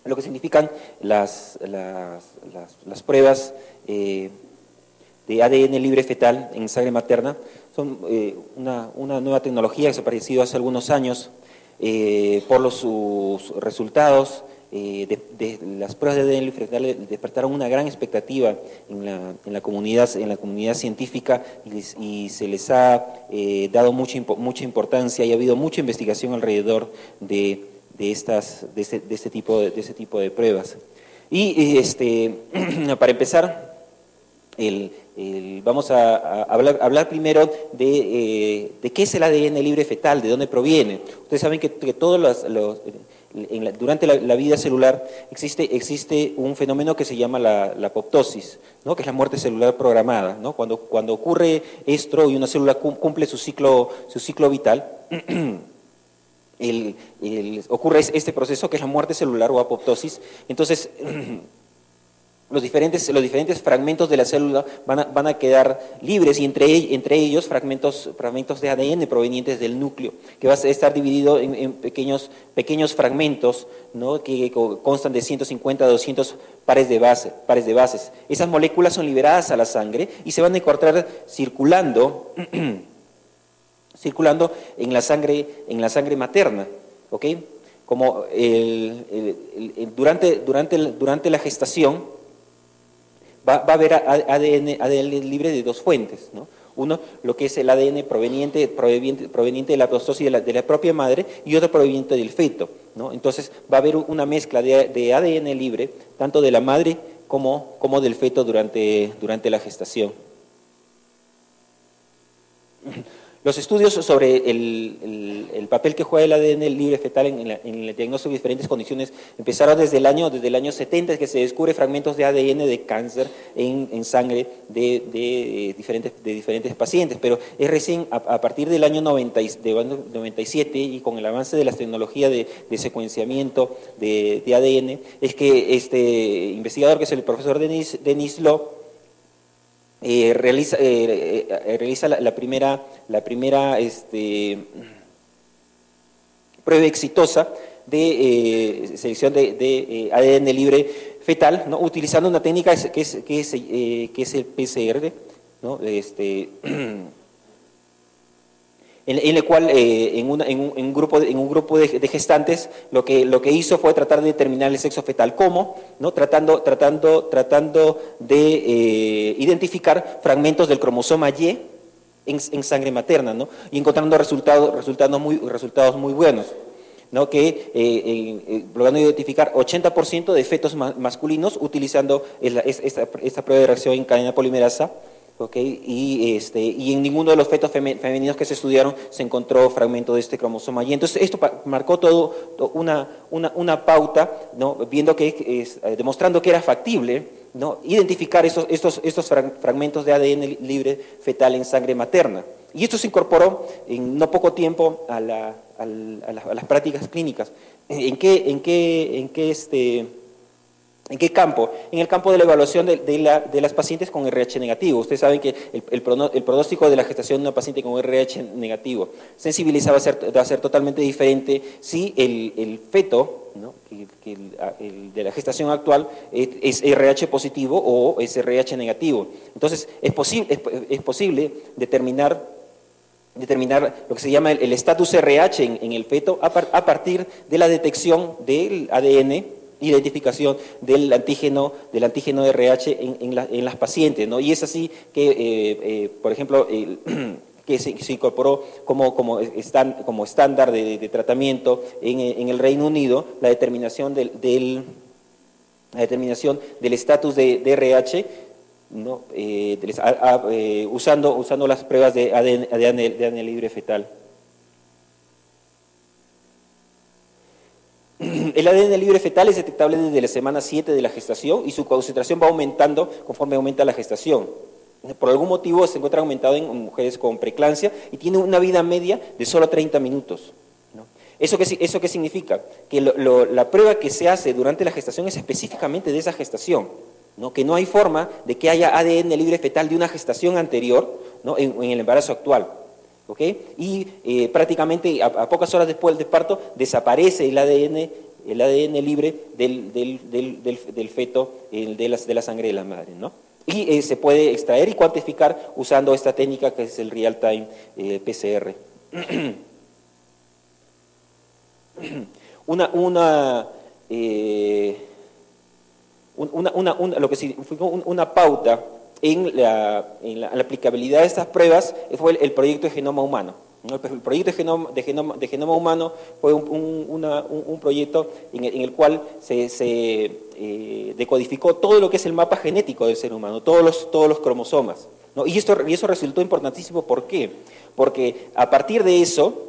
lo que significan las pruebas de ADN libre fetal en sangre materna. Son una nueva tecnología que se ha aparecido hace algunos años por sus resultados. De las pruebas de ADN libre fetal despertaron una gran expectativa en la comunidad científica y se les ha dado mucha importancia y ha habido mucha investigación alrededor de este tipo de pruebas. Y para empezar, vamos a hablar primero de qué es el ADN libre fetal, de dónde proviene. Ustedes saben que todos durante la vida celular existe un fenómeno que se llama la apoptosis, ¿no? Que es la muerte celular programada, ¿no? Cuando ocurre esto y una célula cumple su ciclo vital, ocurre este proceso que es la muerte celular o apoptosis. Entonces, los diferentes fragmentos de la célula van a quedar libres y entre ellos fragmentos de ADN provenientes del núcleo, que va a estar dividido en pequeños fragmentos, ¿no? Que constan de 150 a 200 pares de bases. Esas moléculas son liberadas a la sangre y se van a encontrar circulando en la sangre materna, ¿ok? Como durante la gestación va a haber ADN libre de dos fuentes, ¿no? Uno, lo que es el ADN proveniente de la prostosis de la propia madre, y otro proveniente del feto, ¿no? Entonces va a haber una mezcla de ADN libre, tanto de la madre como del feto durante la gestación. Los estudios sobre el papel que juega el ADN libre fetal en el diagnóstico de diferentes condiciones empezaron desde el año 70, que se descubre fragmentos de ADN de cáncer en sangre de diferentes pacientes, pero es recién a partir del año 97 y con el avance de las tecnologías de secuenciamiento de ADN, es que este investigador, que es el profesor Denis Lo, realiza la primera prueba exitosa de selección de ADN libre fetal, ¿no? Utilizando una técnica que es el PCR, ¿no? En el cual en un grupo de gestantes lo que hizo fue tratar de determinar el sexo fetal. ¿Cómo? ¿No? Tratando de identificar fragmentos del cromosoma Y en sangre materna, ¿no? Y encontrando resultados muy buenos, ¿no? Logrando identificar 80% de fetos masculinos utilizando esta prueba de reacción en cadena polimerasa. Okay, y en ninguno de los fetos femeninos que se estudiaron se encontró fragmento de este cromosoma Y. Entonces esto marcó una pauta, ¿no? Viendo demostrando que era factible, ¿no? Identificar estos fragmentos de ADN libre fetal en sangre materna. Y esto se incorporó en no poco tiempo a las prácticas clínicas. ¿En qué campo? En el campo de la evaluación de las pacientes con RH negativo. Ustedes saben que el pronóstico de la gestación de una paciente con RH negativo sensibilizado va a ser totalmente diferente si el feto, ¿no? el de la gestación actual es RH positivo o es RH negativo. Entonces es posible determinar lo que se llama el estatus RH en el feto a partir de la detección del ADN, identificación del antígeno RH en las pacientes, ¿no? Y es así que, por ejemplo, que se incorporó como estándar de tratamiento en el Reino Unido la determinación del estatus de RH, ¿no? Usando las pruebas de ADN libre fetal. El ADN libre fetal es detectable desde la semana 7 de la gestación y su concentración va aumentando conforme aumenta la gestación. Por algún motivo se encuentra aumentado en mujeres con preeclampsia y tiene una vida media de solo 30 minutos. ¿No? ¿Eso qué significa? Que la prueba que se hace durante la gestación es específicamente de esa gestación, ¿no? Que no hay forma de que haya ADN libre fetal de una gestación anterior, ¿no? en el embarazo actual. ¿Okay? Y prácticamente a pocas horas después del parto desaparece el ADN libre del feto, de la sangre de la madre, ¿no? Y se puede extraer y cuantificar usando esta técnica que es el real-time PCR. Lo que significó una pauta en la aplicabilidad de estas pruebas fue el proyecto de genoma humano. El proyecto de genoma humano fue un proyecto en el cual se decodificó todo lo que es el mapa genético del ser humano, todos los cromosomas, ¿no? Y eso resultó importantísimo. ¿Por qué? Porque a partir de eso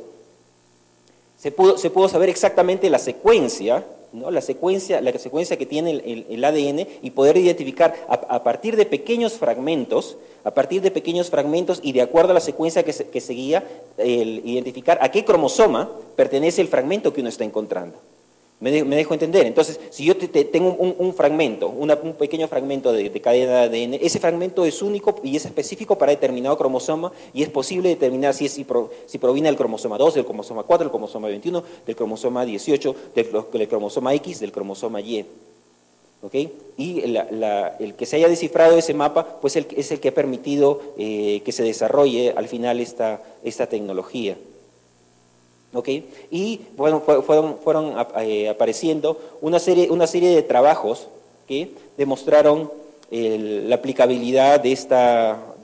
se pudo saber exactamente la secuencia, ¿no? La secuencia que tiene el ADN y poder identificar a partir de pequeños fragmentos y de acuerdo a la secuencia que seguía, identificar a qué cromosoma pertenece el fragmento que uno está encontrando. ¿Me dejo entender? Entonces, si yo tengo un fragmento, un pequeño fragmento de cadena de ADN, ese fragmento es único y es específico para determinado cromosoma y es posible determinar si proviene del cromosoma 2, del cromosoma 4, del cromosoma 21, del cromosoma 18, del cromosoma X, del cromosoma Y. ¿Okay? Y el que se haya descifrado ese mapa pues es el que ha permitido que se desarrolle al final esta tecnología. ¿Okay? Y bueno, fueron apareciendo una serie de trabajos que demostraron la aplicabilidad de esta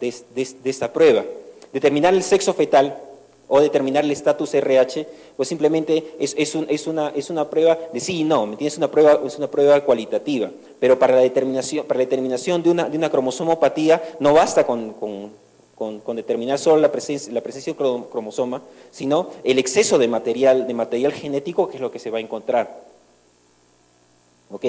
prueba. Determinar el sexo fetal o determinar el estatus RH, pues simplemente es una prueba de sí y no, ¿me entiendes? Es una prueba cualitativa, pero para la determinación de una cromosomopatía no basta con con determinar solo la presencia del cromosoma, sino el exceso de material genético, que es lo que se va a encontrar. ¿Ok?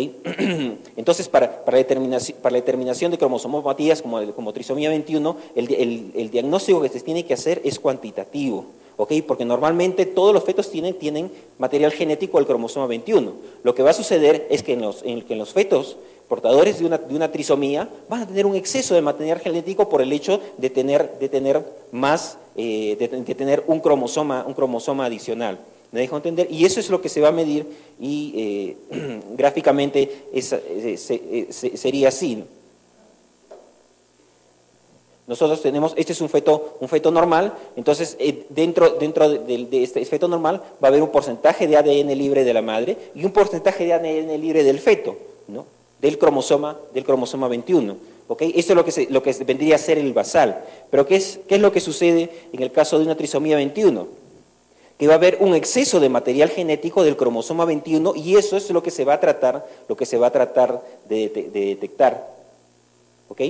Entonces, para la determinación de cromosomopatías como trisomía 21, el diagnóstico que se tiene que hacer es cuantitativo. ¿Ok? Porque normalmente todos los fetos tienen material genético del cromosoma 21. Lo que va a suceder es que en los fetos portadores de una trisomía van a tener un exceso de material genético por el hecho de tener un cromosoma adicional. ¿Me dejo entender? Y eso es lo que se va a medir y gráficamente sería así, ¿no? Nosotros tenemos, este es un feto normal, entonces dentro de este feto normal va a haber un porcentaje de ADN libre de la madre y un porcentaje de ADN libre del feto, ¿no? Del cromosoma 21. ¿Okay? Eso es lo que vendría a ser el basal. Pero ¿qué es lo que sucede en el caso de una trisomía 21? Que va a haber un exceso de material genético del cromosoma 21 y eso es lo que se va a tratar de detectar. ¿Ok?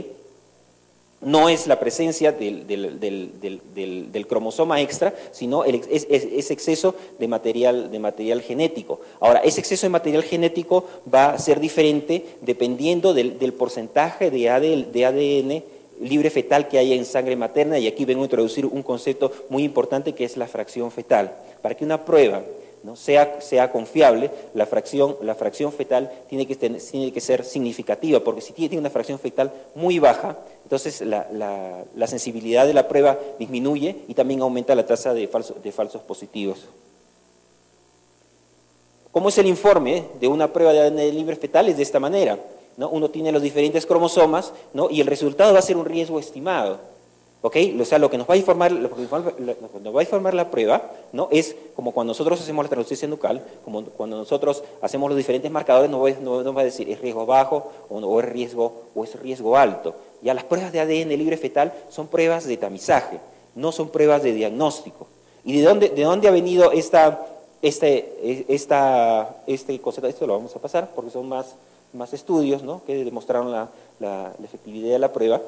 No es la presencia del cromosoma extra, sino ese exceso de material genético. Ahora, ese exceso de material genético va a ser diferente dependiendo del porcentaje de ADN libre fetal que haya en sangre materna, y aquí vengo a introducir un concepto muy importante que es la fracción fetal. Para que una prueba, ¿no?, sea confiable, la fracción fetal tiene que ser significativa, porque si tiene una fracción fetal muy baja, entonces la sensibilidad de la prueba disminuye y también aumenta la tasa de falsos positivos. ¿Cómo es el informe de una prueba de ADN libre fetal? Es de esta manera, ¿no? Uno tiene los diferentes cromosomas, ¿no?, y el resultado va a ser un riesgo estimado. ¿Ok? O sea, lo que nos va a informar la prueba, ¿no?, es como cuando nosotros hacemos la translucencia nucal, como cuando nosotros hacemos los diferentes marcadores, nos va a decir es riesgo bajo o es riesgo alto. Ya las pruebas de ADN libre fetal son pruebas de tamizaje, no son pruebas de diagnóstico. ¿Y de dónde ha venido este concepto? Esto lo vamos a pasar porque son más estudios, ¿no?, que demostraron la efectividad de la prueba,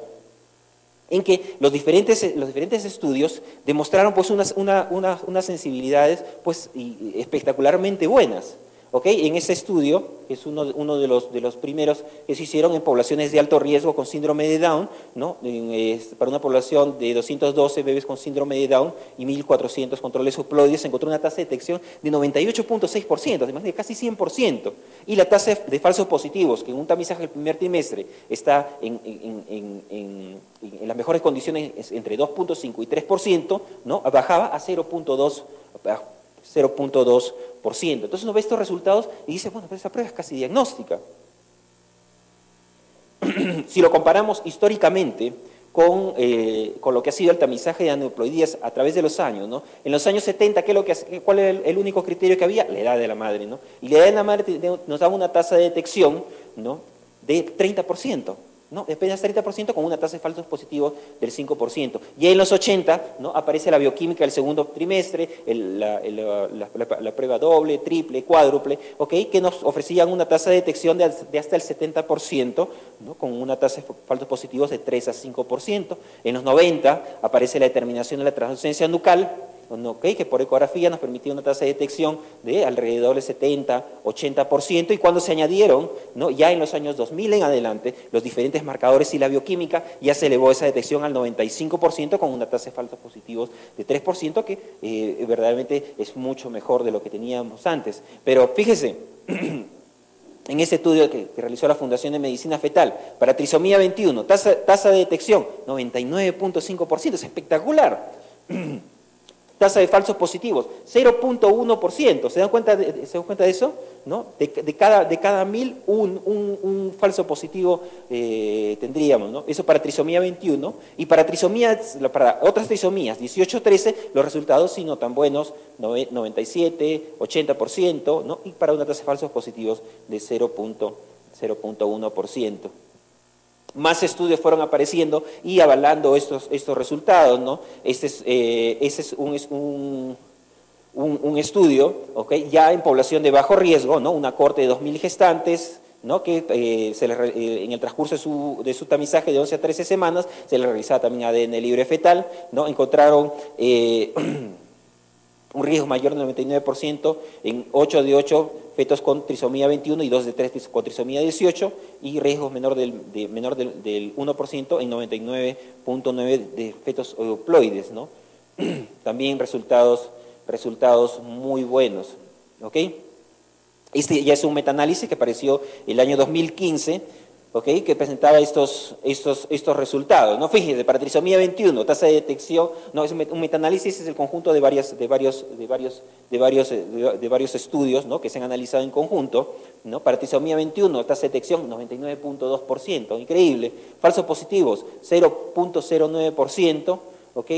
en que los diferentes estudios demostraron pues unas sensibilidades pues espectacularamente buenas. ¿Okay? En ese estudio, que es uno de los primeros que se hicieron en poblaciones de alto riesgo con síndrome de Down, ¿no?, para una población de 212 bebés con síndrome de Down y 1.400 controles haploides, se encontró una tasa de detección de 98.6%, además de casi 100%. Y la tasa de falsos positivos, que en un tamizaje del primer trimestre está en las mejores condiciones entre 2.5 y 3%, ¿no?, bajaba a 0.2%. Entonces uno ve estos resultados y dice, bueno, pero esa prueba es casi diagnóstica. Si lo comparamos históricamente con lo que ha sido el tamizaje de aneuploidías a través de los años, ¿no? En los años 70, ¿cuál era el único criterio que había? La edad de la madre, ¿no? Y la edad de la madre nos daba una tasa de detección, ¿no?, de 30%. ¿No? Apenas 30% con una tasa de falsos positivos del 5%. Y en los 80, ¿no?, aparece la bioquímica del segundo trimestre, la prueba doble, triple, cuádruple, ¿okay?, que nos ofrecían una tasa de detección de hasta el 70%, ¿no?, con una tasa de falsos positivos de 3 a 5%. En los 90 aparece la determinación de la translucencia nucal, ¿okay?, que por ecografía nos permitía una tasa de detección de alrededor del 70, 80%, y cuando se añadieron, ¿no?, ya en los años 2000 en adelante, los diferentes marcadores y la bioquímica, ya se elevó esa detección al 95% con una tasa de falsos positivos de 3%, que verdaderamente es mucho mejor de lo que teníamos antes. Pero fíjese, en este estudio que realizó la Fundación de Medicina Fetal, para trisomía 21, tasa de detección 99.5%, es espectacular. Tasa de falsos positivos, 0.1%. ¿Se dan cuenta de eso? ¿No? De cada 1000, un falso positivo tendríamos, ¿no? Eso para trisomía 21. Y para otras trisomías, 18-13, los resultados sí no tan buenos, 97, 80%, ¿no? Y para una tasa de falsos positivos de 0.1%. Más estudios fueron apareciendo y avalando estos resultados, ¿no? Este es un estudio, ¿okay?, ya en población de bajo riesgo, ¿no?, una cohorte de 2000 gestantes, ¿no? Que en el transcurso de su tamizaje de 11 a 13 semanas se le realizaba también ADN libre fetal, ¿no? Encontraron un riesgo mayor del 99% en 8 de 8 fetos con trisomía 21 y 2 de 3 con trisomía 18, y riesgos menor del 1% en 99.9 de fetos euploides, ¿no? También resultados muy buenos, ¿ok? Este ya es un metaanálisis que apareció el año 2015, ¿ok? Que presentaba estos resultados, ¿no? Fíjense, para trisomía 21, tasa de detección, no, es un metaanálisis, es el conjunto de varios estudios, ¿no? Que se han analizado en conjunto, ¿no? Para trisomía 21, tasa de detección 99.2%, increíble. Falsos positivos 0.09%, ¿ok?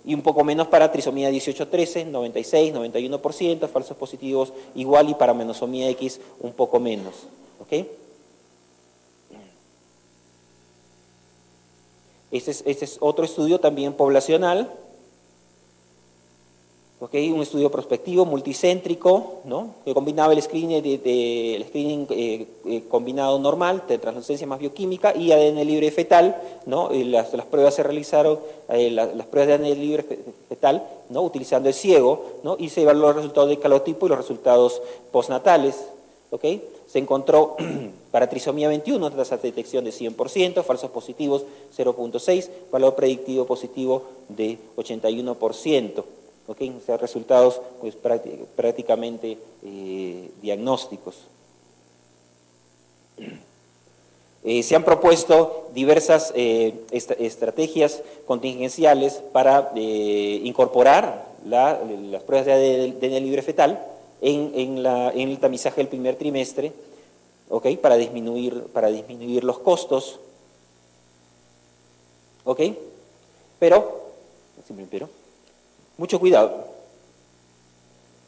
Y un poco menos para trisomía 18-13, 96, 91%, falsos positivos igual, y para menosomía X un poco menos, ¿ok? Este es otro estudio también poblacional, ¿ok? Un estudio prospectivo, multicéntrico, ¿no? Que combinaba el screening, combinado normal, de translucencia más bioquímica y ADN libre fetal, ¿no? Y las pruebas se realizaron, las pruebas de ADN libre fetal, ¿no? Utilizando el ciego, ¿no? Y se evaluaron los resultados de calotipo y los resultados postnatales, ¿ok? Se encontró para trisomía 21 tasa de detección de 100%, falsos positivos 0.6, valor predictivo positivo de 81%. ¿Ok? O sea, resultados pues, prácticamente diagnósticos. Se han propuesto diversas estrategias contingenciales para incorporar las pruebas de ADN libre fetal en el tamizaje del primer trimestre, ¿ok? Para disminuir los costos, ¿ok? Pero mucho cuidado.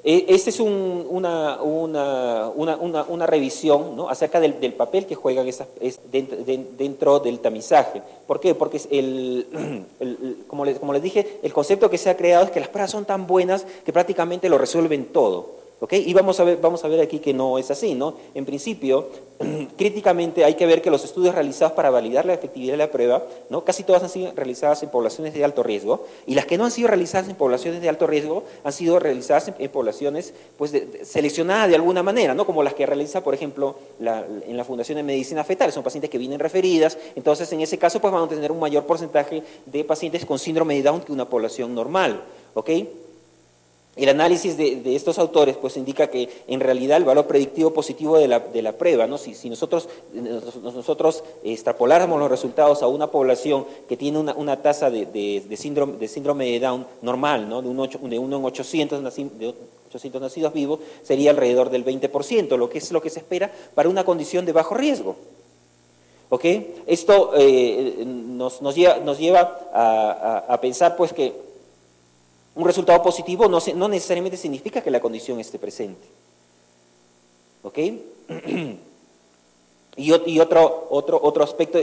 Esta es una revisión, ¿no? Acerca del papel que juegan dentro del tamizaje. ¿Por qué? Porque como les dije, el concepto que se ha creado es que las pruebas son tan buenas que prácticamente lo resuelven todo. ¿Ok? Y vamos a ver aquí que no es así, ¿no? En principio, críticamente hay que ver que los estudios realizados para validar la efectividad de la prueba, ¿no? Casi todas han sido realizadas en poblaciones de alto riesgo, y las que no han sido realizadas en poblaciones de alto riesgo han sido realizadas en poblaciones pues, seleccionadas de alguna manera, ¿no? Como las que realiza, por ejemplo, en la Fundación de Medicina Fetal. Son pacientes que vienen referidas, entonces en ese caso pues, van a tener un mayor porcentaje de pacientes con síndrome de Down que una población normal, ¿ok? El análisis de estos autores pues indica que en realidad el valor predictivo positivo de la prueba, ¿no? Si nosotros extrapoláramos los resultados a una población que tiene una tasa de síndrome de Down normal, ¿no? de uno en 800 nacidos vivos, sería alrededor del 20%, lo que es lo que se espera para una condición de bajo riesgo. ¿Ok? Esto nos lleva a pensar pues que un resultado positivo no necesariamente significa que la condición esté presente. ¿Ok? Y otro aspecto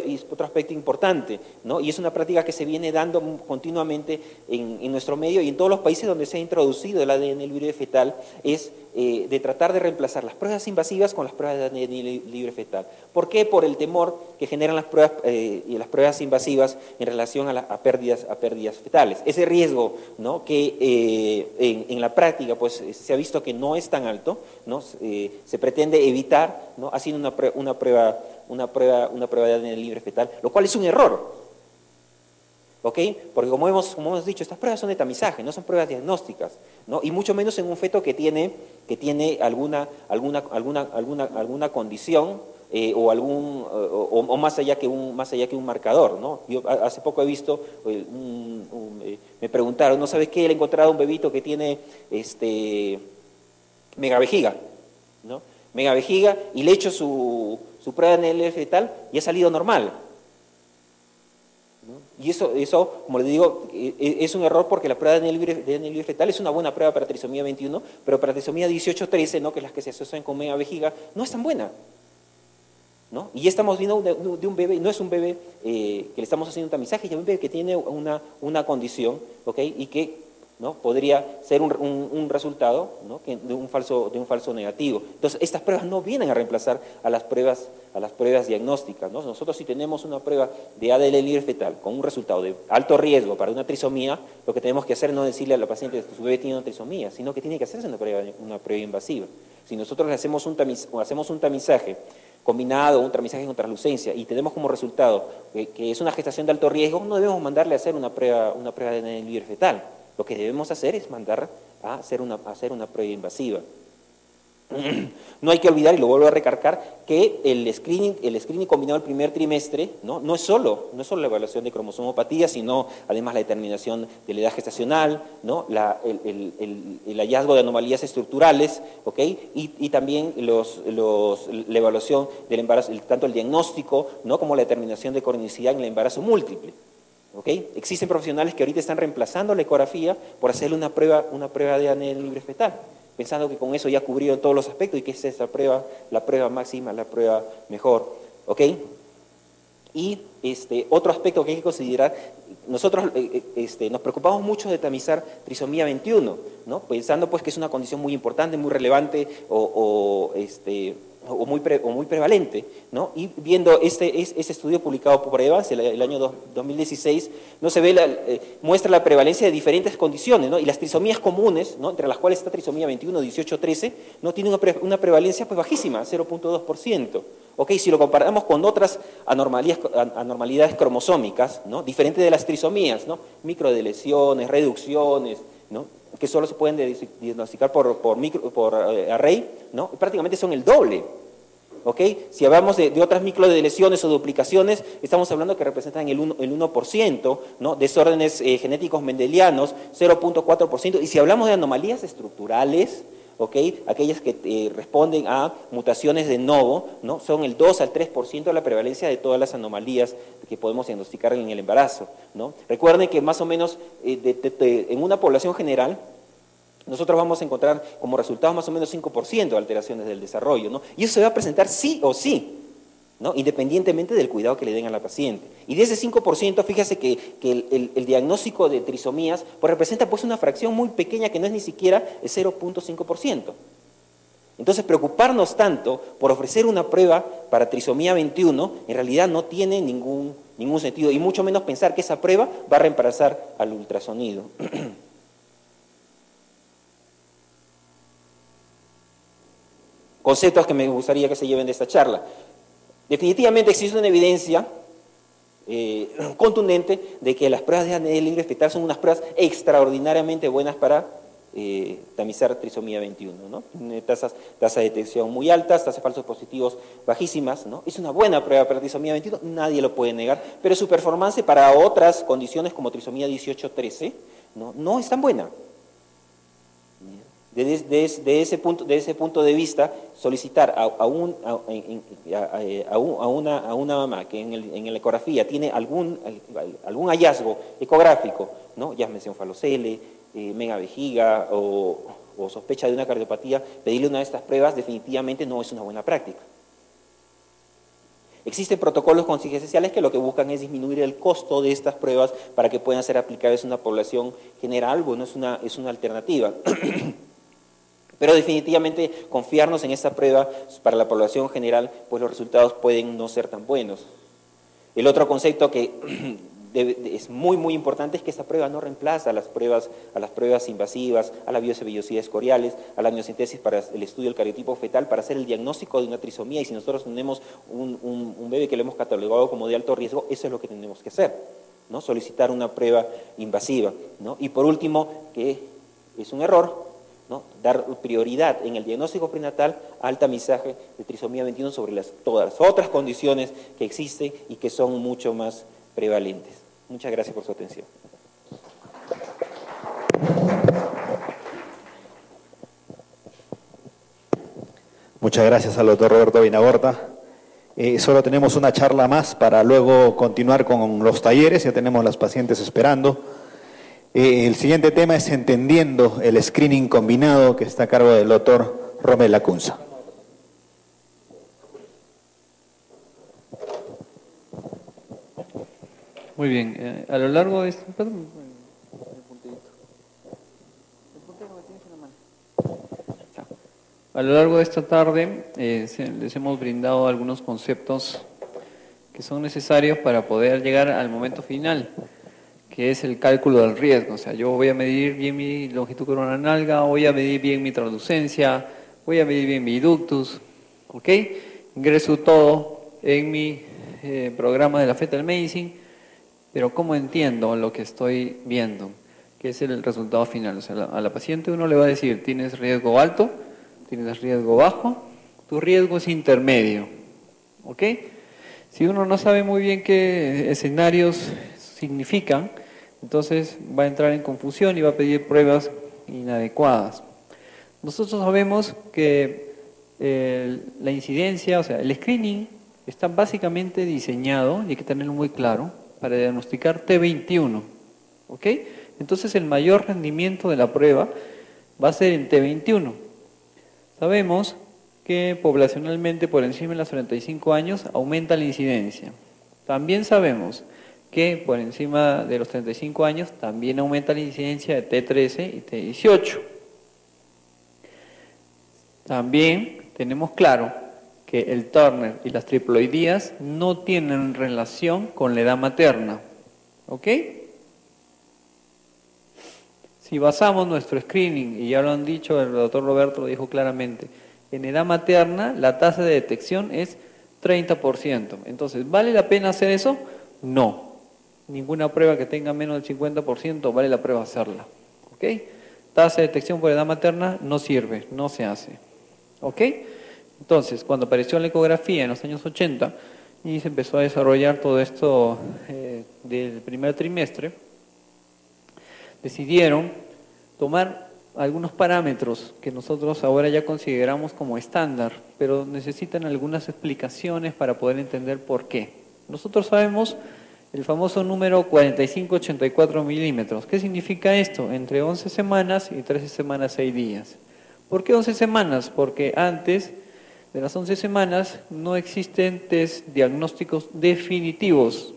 importante, ¿no? Y es una práctica que se viene dando continuamente en nuestro medio y en todos los países donde se ha introducido el ADN libre fetal, es de tratar de reemplazar las pruebas invasivas con las pruebas de ADN libre fetal. ¿Por qué? Por el temor que generan las pruebas invasivas en relación a pérdidas fetales. Ese riesgo, ¿no? Que en la práctica pues, se ha visto que no es tan alto, ¿no? Se pretende evitar, ¿no? Haciendo una prueba de ADN libre fetal, lo cual es un error. ¿Ok? Porque como hemos dicho, estas pruebas son de tamizaje, no son pruebas diagnósticas, ¿no? Y mucho menos en un feto que tiene alguna condición o más allá que un marcador, ¿no? Yo hace poco he visto, me preguntaron, ¿no sabes qué? He encontrado un bebito que tiene megavejiga, ¿no? Megavejiga, y le he hecho su prueba de ADN fetal y ha salido normal. Y eso, como le digo, es un error porque la prueba de ADN libre fetal es una buena prueba para trisomía 21, pero para trisomía 18-13, ¿no? Que es las que se asocian con megavejiga, no es tan buena, ¿no? Y ya estamos viendo de un bebé, no es un bebé que le estamos haciendo un tamizaje, es un bebé que tiene una condición, ¿ok? Y que ¿no? Podría ser un resultado, ¿no? de un falso negativo. Entonces, estas pruebas no vienen a reemplazar a las pruebas diagnósticas, ¿no? Nosotros, si tenemos una prueba de ADL libre fetal con un resultado de alto riesgo para una trisomía, lo que tenemos que hacer no es decirle a la paciente que su bebé tiene una trisomía, sino que tiene que hacerse una prueba invasiva. Si nosotros le hacemos un tamizaje combinado, un tamizaje con translucencia, y tenemos como resultado que es una gestación de alto riesgo, no debemos mandarle a hacer una prueba de ADN libre fetal. Lo que debemos hacer es mandar a hacer una prueba invasiva. No hay que olvidar, y lo vuelvo a recargar, que el screening combinado del primer trimestre no es solo la evaluación de cromosomopatía, sino además la determinación de la edad gestacional, ¿no? el hallazgo de anomalías estructurales, ¿okay? y también la evaluación del embarazo, tanto el diagnóstico, ¿no? como la determinación de cronicidad en el embarazo múltiple. ¿Okay? Existen profesionales que ahorita están reemplazando la ecografía por hacerle una prueba de ADN libre fetal, pensando que con eso ya cubrió todos los aspectos y que es esa prueba, la prueba máxima, la prueba mejor. ¿Ok? Y otro aspecto que hay que considerar, nosotros nos preocupamos mucho de tamizar trisomía 21, ¿no? Pensando pues que es una condición muy importante, muy relevante o muy prevalente, ¿no? Y viendo este estudio publicado por Evans el año 2016, ¿no? Muestra la prevalencia de diferentes condiciones, ¿no? Y las trisomías comunes, ¿no? Entre las cuales está trisomía 21, 18, 13, ¿no? Tiene una prevalencia pues bajísima, 0.2%. ¿Ok? Si lo comparamos con otras anormalidades cromosómicas, ¿no? Diferente de las trisomías, ¿no? Microdeleciones, reducciones, ¿no? Que solo se pueden diagnosticar por array, ¿no? Prácticamente son el doble. ¿Ok? Si hablamos de otras microdeleciones o duplicaciones, estamos hablando que representan el 1%, ¿no? Desórdenes genéticos mendelianos, 0.4%, y si hablamos de anomalías estructurales, ¿okay? Aquellas que responden a mutaciones de novo, ¿no? Son el 2 al 3% de la prevalencia de todas las anomalías que podemos diagnosticar en el embarazo, ¿no? Recuerden que más o menos en una población general, nosotros vamos a encontrar como resultado más o menos 5% de alteraciones del desarrollo, ¿no? Y eso se va a presentar sí o sí, ¿no? Independientemente del cuidado que le den a la paciente. Y de ese 5%, fíjese que el diagnóstico de trisomías pues representa pues una fracción muy pequeña que no es ni siquiera el 0.5%. Entonces, preocuparnos tanto por ofrecer una prueba para trisomía 21, en realidad no tiene ningún sentido, y mucho menos pensar que esa prueba va a reemplazar al ultrasonido. Conceptos que me gustaría que se lleven de esta charla. Definitivamente existe una evidencia contundente de que las pruebas de ADN libre fetal son unas pruebas extraordinariamente buenas para tamizar trisomía 21, ¿no? Tasas de detección muy altas, tasas de falsos positivos bajísimas, ¿no? Es una buena prueba para trisomía 21, nadie lo puede negar, pero su performance para otras condiciones como trisomía 18-13 no es tan buena. De ese punto de vista, solicitar a una mamá que en la ecografía tiene algún hallazgo ecográfico, ¿no? Llámese un falocele, megavejiga o sospecha de una cardiopatía, pedirle una de estas pruebas definitivamente no es una buena práctica. Existen protocolos contingenciales que lo que buscan es disminuir el costo de estas pruebas para que puedan ser aplicadas en una población general. Bueno, es una alternativa. Pero definitivamente confiarnos en esta prueba para la población general, pues los resultados pueden no ser tan buenos. El otro concepto que es muy importante es que esta prueba no reemplaza a las pruebas invasivas, a la biopsia de vellosidades coriales, a la amniocentesis para el estudio del cariotipo fetal, para hacer el diagnóstico de una trisomía. Y si nosotros tenemos un bebé que lo hemos catalogado como de alto riesgo, eso es lo que tenemos que hacer, ¿no? Solicitar una prueba invasiva, ¿no? Y por último, que es un error, ¿no? Dar prioridad en el diagnóstico prenatal al tamizaje de trisomía 21 sobre todas las otras condiciones que existen y que son mucho más prevalentes. Muchas gracias por su atención.
Muchas gracias al doctor Roberto Binagorta. Solo tenemos una charla más para luego continuar con los talleres, ya tenemos las pacientes esperando. El siguiente tema es entendiendo el screening combinado, que está a cargo del doctor Romel Lacunza.
Muy bien, a lo largo de esto, A lo largo de esta tarde les hemos brindado algunos conceptos que son necesarios para poder llegar al momento final, que es el cálculo del riesgo. O sea, yo voy a medir bien mi longitud coronal nalga, voy a medir bien mi translucencia, voy a medir bien mi ductus, ¿ok? Ingreso todo en mi programa de la Fetal Medicine, pero ¿cómo entiendo lo que estoy viendo? ¿Qué es el resultado final? O sea, a la paciente uno le va a decir, tienes riesgo alto, tienes riesgo bajo, tu riesgo es intermedio, ¿ok? Si uno no sabe muy bien qué escenarios significan, entonces va a entrar en confusión y va a pedir pruebas inadecuadas. Nosotros sabemos que la incidencia, o sea, el screening está básicamente diseñado, y hay que tenerlo muy claro, para diagnosticar T21, ¿ok? Entonces el mayor rendimiento de la prueba va a ser en T21. Sabemos que poblacionalmente por encima de los 35 años aumenta la incidencia. También sabemos que por encima de los 35 años también aumenta la incidencia de T13 y T18. También tenemos claro que el Turner y las triploidías no tienen relación con la edad materna, ¿ok? Si basamos nuestro screening, y ya lo han dicho, el doctor Roberto lo dijo claramente, en edad materna la tasa de detección es 30%. Entonces, ¿vale la pena hacer eso? No. Ninguna prueba que tenga menos del 50% vale la prueba hacerla. ¿Ok? Tasa de detección por edad materna no sirve, no se hace. ¿Ok? Entonces, cuando apareció la ecografía en los años 80 y se empezó a desarrollar todo esto del primer trimestre, decidieron tomar algunos parámetros que nosotros ahora ya consideramos como estándar, pero necesitan algunas explicaciones para poder entender por qué. Nosotros sabemos el famoso número 45-84 milímetros. ¿Qué significa esto? Entre 11 semanas y 13 semanas 6 días. ¿Por qué 11 semanas? Porque antes de las 11 semanas no existen test diagnósticos definitivos.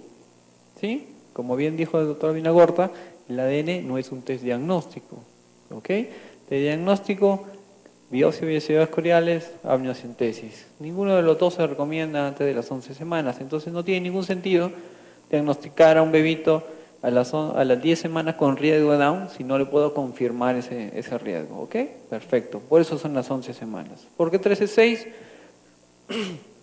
¿Sí? Como bien dijo el doctor Vinagorta, el ADN no es un test diagnóstico. ¿Ok? De diagnóstico, biopsia de velocidades corriales, amniocentesis. Ninguno de los dos se recomienda antes de las 11 semanas. Entonces no tiene ningún sentido diagnosticar a un bebito a las 10 semanas con riesgo de Down si no le puedo confirmar ese riesgo. ¿Ok? Perfecto. Por eso son las 11 semanas. ¿Por qué 13-6?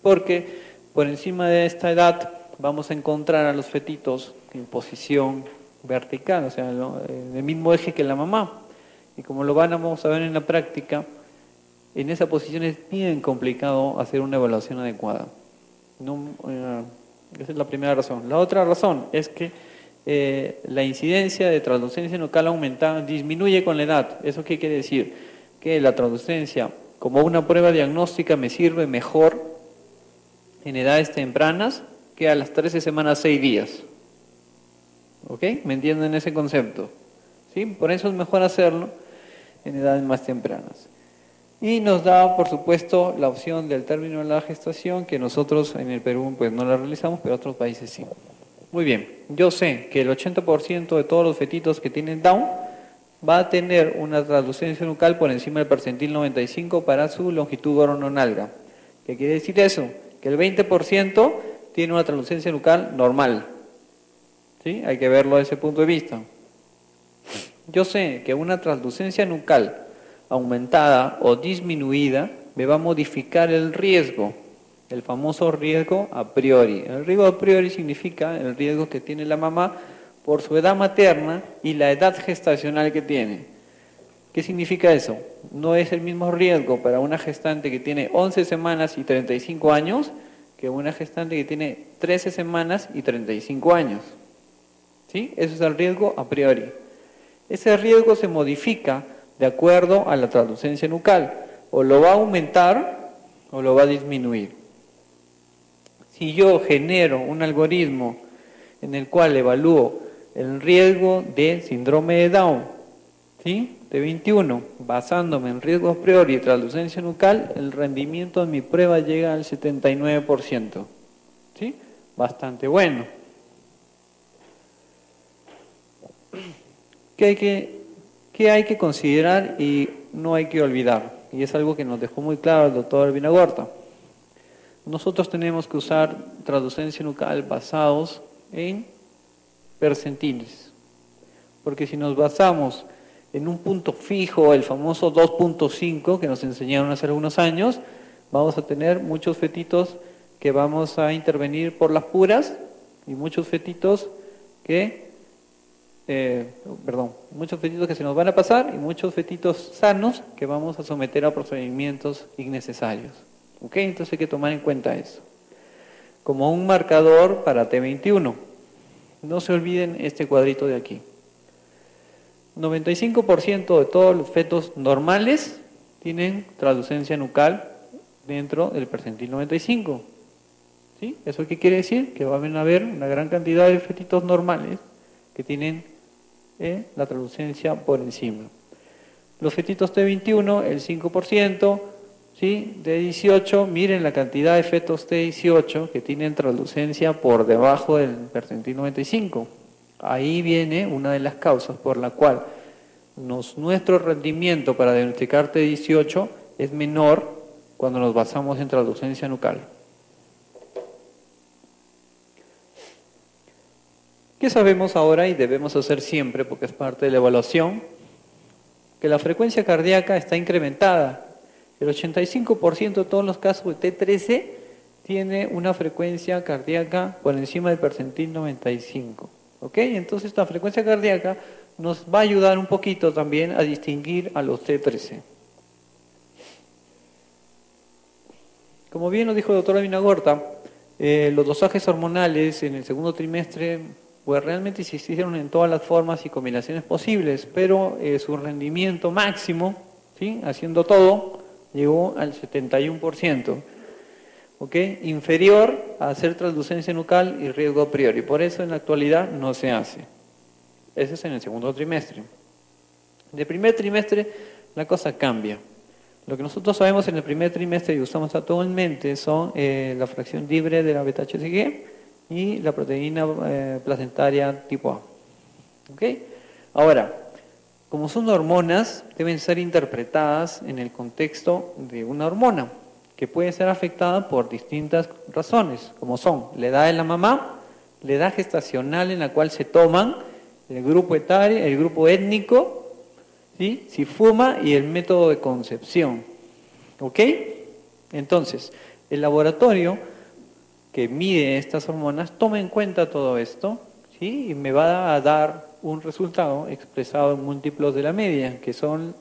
Porque por encima de esta edad vamos a encontrar a los fetitos en posición vertical, o sea, en el mismo eje que la mamá. Y como lo vamos a ver en la práctica, en esa posición es bien complicado hacer una evaluación adecuada. Esa es la primera razón. La otra razón es que la incidencia de translucencia nucal aumentada disminuye con la edad. ¿Eso qué quiere decir? Que la translucencia como una prueba diagnóstica me sirve mejor en edades tempranas que a las 13 semanas 6 días. ¿Ok? ¿Me entienden ese concepto? ¿Sí? Por eso es mejor hacerlo en edades más tempranas. Y nos da, por supuesto, la opción del término de la gestación, que nosotros en el Perú pues no la realizamos, pero otros países sí. Muy bien, yo sé que el 80% de todos los fetitos que tienen Down va a tener una translucencia nucal por encima del percentil 95 para su longitud corononalga. ¿Qué quiere decir eso? Que el 20% tiene una translucencia nucal normal. ¿Sí? Hay que verlo desde ese punto de vista. Yo sé que una translucencia nucal aumentada o disminuida me va a modificar el riesgo, el famoso riesgo a priori. El riesgo a priori significa el riesgo que tiene la mamá por su edad materna y la edad gestacional que tiene. ¿Qué significa eso? No es el mismo riesgo para una gestante que tiene 11 semanas y 35 años que una gestante que tiene 13 semanas y 35 años. ¿Sí? Eso es el riesgo a priori. Ese riesgo se modifica de acuerdo a la translucencia nucal. O lo va a aumentar o lo va a disminuir. Si yo genero un algoritmo en el cual evalúo el riesgo de síndrome de Down, ¿sí? de 21, basándome en riesgo a priori y translucencia nucal, el rendimiento de mi prueba llega al 79%. ¿Sí? Bastante bueno. ¿Qué hay que considerar y no hay que olvidar? y es algo que nos dejó muy claro el doctor Vinagorta. Nosotros tenemos que usar traducencia nucal basados en percentiles, porque si nos basamos en un punto fijo, el famoso 2.5 que nos enseñaron hace algunos años, vamos a tener muchos fetitos que vamos a intervenir por las puras y muchos fetitos que, muchos fetitos que se nos van a pasar y muchos fetitos sanos que vamos a someter a procedimientos innecesarios. ¿Ok? Entonces hay que tomar en cuenta eso. Como un marcador para T21. No se olviden este cuadrito de aquí. 95% de todos los fetos normales tienen traducencia nucal dentro del percentil 95. ¿Sí? ¿Eso qué quiere decir? Que van a haber una gran cantidad de fetitos normales que tienen la traducencia por encima. Los fetitos T21, el 5%, ¿sí? T18, miren la cantidad de fetos T18 que tienen traducencia por debajo del percentil 95. Ahí viene una de las causas por la cual nuestro rendimiento para diagnosticar T18 es menor cuando nos basamos en traducencia nucal. ¿Qué sabemos ahora y debemos hacer siempre, porque es parte de la evaluación? Que la frecuencia cardíaca está incrementada. El 85% de todos los casos de T13 tiene una frecuencia cardíaca por encima del percentil 95. ¿Ok? Entonces esta frecuencia cardíaca nos va a ayudar un poquito también a distinguir a los T13. Como bien lo dijo el doctor Vinagorta, los dosajes hormonales en el segundo trimestre pues realmente se hicieron en todas las formas y combinaciones posibles, pero su rendimiento máximo, ¿sí? Haciendo todo, llegó al 71%. ¿Ok? Inferior a hacer translucencia nucal y riesgo a priori. Por eso en la actualidad no se hace. Ese es en el segundo trimestre. En el primer trimestre la cosa cambia. Lo que nosotros sabemos en el primer trimestre y usamos actualmente son la fracción libre de la beta-HCG y la proteína placentaria tipo A. ¿Ok? Ahora, como son hormonas, deben ser interpretadas en el contexto de una hormona, que puede ser afectada por distintas razones, como son la edad de la mamá, la edad gestacional en la cual se toman, el grupo etario, el grupo étnico, ¿sí? Si fuma y el método de concepción. ¿Ok? Entonces, el laboratorio que mide estas hormonas toma en cuenta todo esto, ¿sí? Y me va a dar un resultado expresado en múltiplos de la media, que son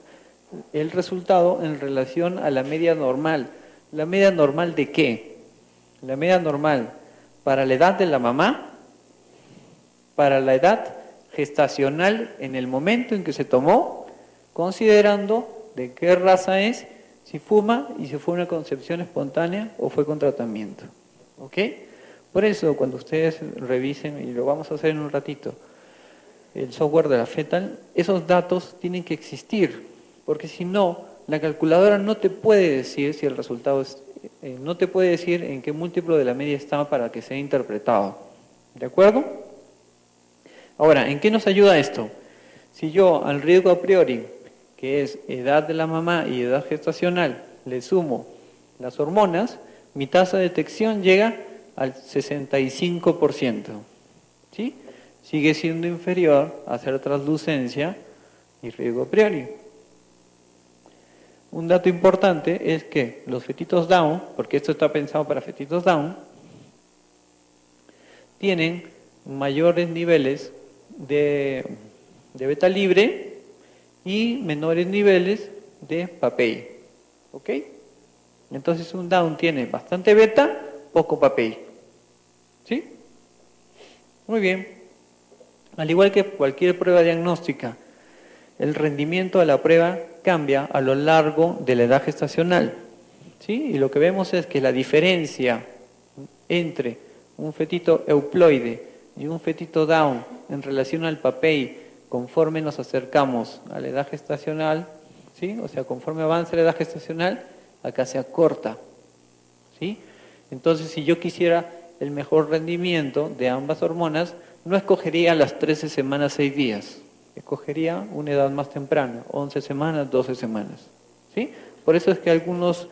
el resultado en relación a la media normal. ¿La media normal de qué? La media normal para la edad de la mamá, para la edad gestacional en el momento en que se tomó, considerando de qué raza es, si fuma y si fue una concepción espontánea o fue con tratamiento. ¿Ok? Por eso, cuando ustedes revisen, y lo vamos a hacer en un ratito, el software de la fetal, esos datos tienen que existir, porque si no, la calculadora no te puede decir si el resultado es, no te puede decir en qué múltiplo de la media está para que sea interpretado. ¿De acuerdo? Ahora, ¿en qué nos ayuda esto? Si yo al riesgo a priori, que es edad de la mamá y edad gestacional, le sumo las hormonas, mi tasa de detección llega al 65%. ¿Sí? Sigue siendo inferior a hacer translucencia y riesgo a priori. Un dato importante es que los fetitos Down, porque esto está pensado para fetitos Down, tienen mayores niveles de beta libre y menores niveles de PAPEI. ¿Ok? Entonces un Down tiene bastante beta, poco PAPEI. ¿Sí? Muy bien. Al igual que cualquier prueba diagnóstica, el rendimiento de la prueba cambia a lo largo de la edad gestacional. ¿Sí? Y lo que vemos es que la diferencia entre un fetito euploide y un fetito Down en relación al PAPEI conforme nos acercamos a la edad gestacional, ¿sí? O sea, conforme avanza la edad gestacional, acá se acorta. ¿Sí? Entonces, si yo quisiera el mejor rendimiento de ambas hormonas, no escogería las 13 semanas, 6 días. Escogería una edad más temprana, 11 semanas, 12 semanas. ¿Sí? Por eso es que algunos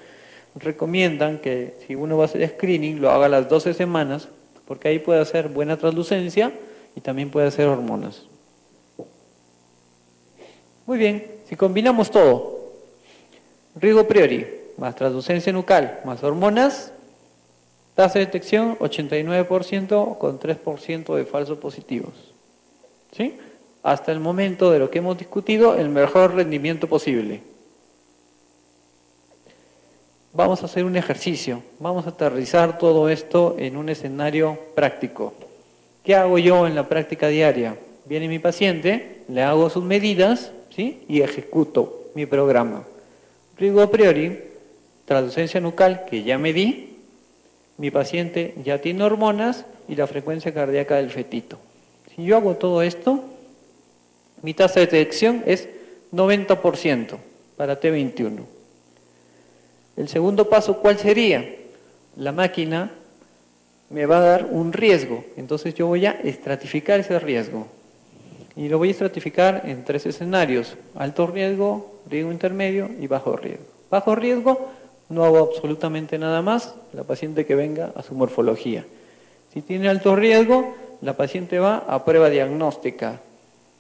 recomiendan que si uno va a hacer screening, lo haga a las 12 semanas, porque ahí puede hacer buena translucencia y también puede hacer hormonas. Muy bien, si combinamos todo, riesgo a priori, más translucencia nucal, más hormonas, tasa de detección 89% con 3% de falsos positivos. ¿Sí? Hasta el momento de lo que hemos discutido, el mejor rendimiento posible. Vamos a hacer un ejercicio, vamos a aterrizar todo esto en un escenario práctico. ¿Qué hago yo en la práctica diaria? Viene mi paciente, le hago sus medidas, ¿sí? Y ejecuto mi programa. Riesgo a priori, translucencia nucal que ya medí, mi paciente ya tiene hormonas y la frecuencia cardíaca del fetito. Si yo hago todo esto, mi tasa de detección es 90% para T21. El segundo paso, ¿cuál sería? La máquina me va a dar un riesgo, entonces yo voy a estratificar ese riesgo. Y lo voy a estratificar en 3 escenarios: alto riesgo, riesgo intermedio y bajo riesgo. Bajo riesgo, no hago absolutamente nada más, la paciente que venga a su morfología. Si tiene alto riesgo, la paciente va a prueba diagnóstica,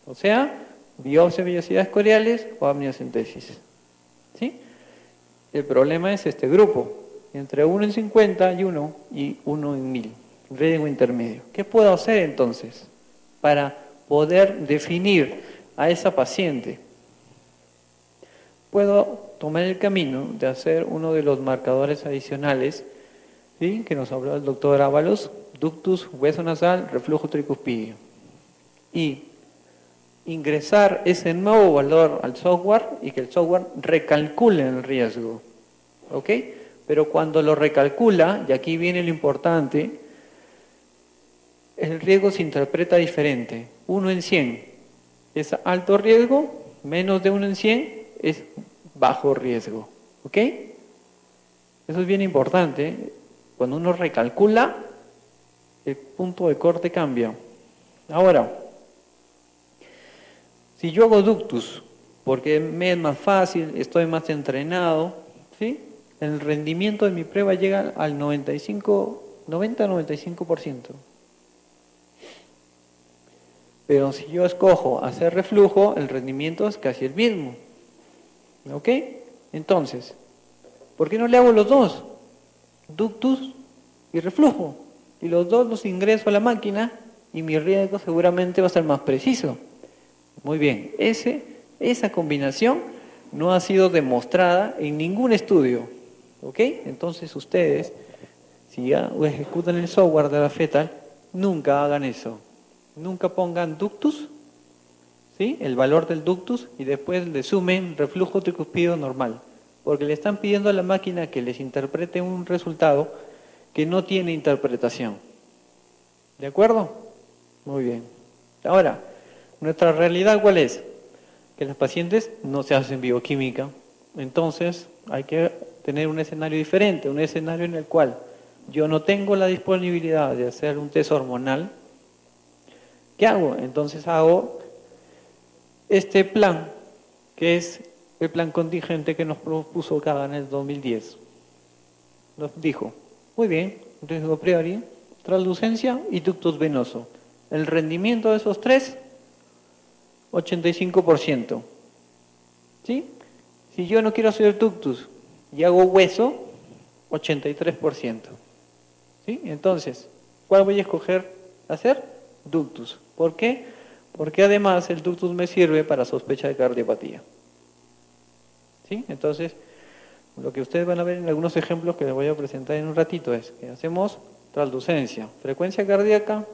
o sea, biopsia de vellosidades coriales o amniocentesis. ¿Sí? El problema es este grupo, entre 1 en 50 y 1 en 1000, riesgo intermedio. ¿Qué puedo hacer entonces para poder definir a esa paciente? Puedo tomar el camino de hacer uno de los marcadores adicionales, ¿sí?, que nos habló el doctor Ábalos: ductus, hueso nasal, reflujo tricuspidio. Y ingresar ese nuevo valor al software y que el software recalcule el riesgo. ¿Ok? Pero cuando lo recalcula, y aquí viene lo importante, el riesgo se interpreta diferente. 1 en 100 es alto riesgo, menos de 1 en 100 es bajo riesgo. ¿Ok? Eso es bien importante. Cuando uno recalcula, el punto de corte cambia. Ahora, si yo hago ductus, porque me es más fácil, estoy más entrenado, ¿sí?, el rendimiento de mi prueba llega al 90-95%. Pero si yo escojo hacer reflujo, el rendimiento es casi el mismo. ¿Ok? Entonces, ¿por qué no le hago los dos? Ductus y reflujo. Y los dos los ingreso a la máquina y mi riesgo seguramente va a ser más preciso. Muy bien, esa combinación no ha sido demostrada en ningún estudio. ¿Ok? Entonces ustedes, si ya ejecutan el software de la fetal, nunca hagan eso. Nunca pongan ductus, ¿sí?, el valor del ductus, y después le sumen reflujo tricuspidio normal. Porque le están pidiendo a la máquina que les interprete un resultado que no tiene interpretación. ¿De acuerdo? Muy bien. Ahora, nuestra realidad, ¿cuál es? Que las pacientes no se hacen bioquímica. Entonces, hay que tener un escenario diferente, un escenario en el cual yo no tengo la disponibilidad de hacer un test hormonal. ¿Qué hago? Entonces hago este plan, que es el plan contingente que nos propuso CAGA en el 2010. Nos dijo, muy bien, riesgo a priori, translucencia y ductus venoso. El rendimiento de esos tres, 85%. ¿Sí? Si yo no quiero hacer ductus y hago hueso, 83%. ¿Sí? Entonces, ¿cuál voy a escoger hacer? Ductus. ¿Por qué? Porque además el ductus me sirve para sospecha de cardiopatía. ¿Sí? Entonces, lo que ustedes van a ver en algunos ejemplos que les voy a presentar en un ratito es que hacemos translucencia, frecuencia cardíaca,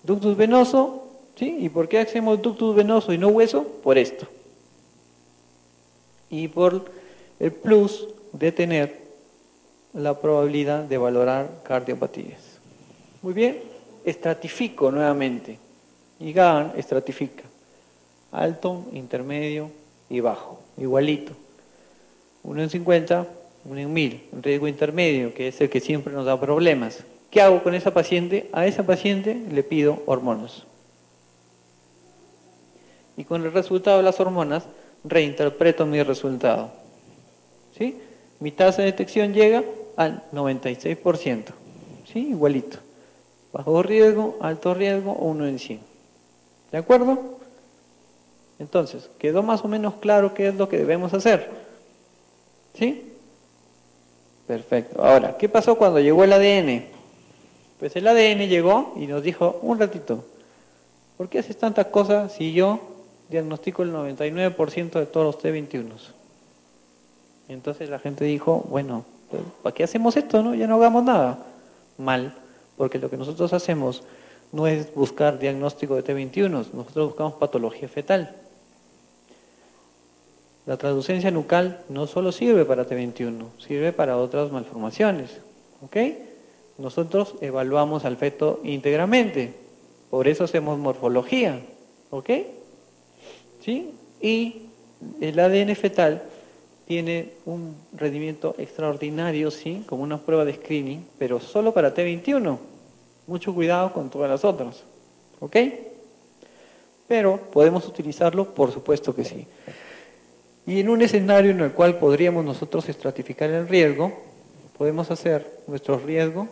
ductus venoso. ¿Sí? ¿Y por qué hacemos ductus venoso y no hueso? Por esto. Y por el plus de tener la probabilidad de valorar cardiopatías. Muy bien, estratifico nuevamente. Y GAN estratifica. Alto, intermedio y bajo. Igualito. 1 en 50, 1 en 1000. Un riesgo intermedio, que es el que siempre nos da problemas. ¿Qué hago con esa paciente? A esa paciente le pido hormonas. Y con el resultado de las hormonas, reinterpreto mi resultado. ¿sí? Mi tasa de detección llega al 96%, ¿sí? Igualito. Bajo riesgo, alto riesgo, 1 en 100. ¿De acuerdo? Entonces, ¿quedó más o menos claro qué es lo que debemos hacer? ¿Sí? Perfecto. Ahora, ¿qué pasó cuando llegó el ADN? Pues el ADN llegó y nos dijo, un ratito, ¿por qué haces tantas cosas si yo diagnostico el 99% de todos los T21? Entonces la gente dijo, bueno, pues, ¿para qué hacemos esto, no? Ya no hagamos nada. Mal, porque lo que nosotros hacemos no es buscar diagnóstico de T21, nosotros buscamos patología fetal. La translucencia nucal no solo sirve para T21, sirve para otras malformaciones. ¿Ok? Nosotros evaluamos al feto íntegramente, por eso hacemos morfología. ¿Ok? ¿Sí? Y el ADN fetal tiene un rendimiento extraordinario, sí, como una prueba de screening, pero solo para T21. Mucho cuidado con todas las otras. ¿Ok? Pero, ¿podemos utilizarlo? Por supuesto que sí. Y en un escenario en el cual podríamos nosotros estratificar el riesgo, podemos hacer nuestro riesgo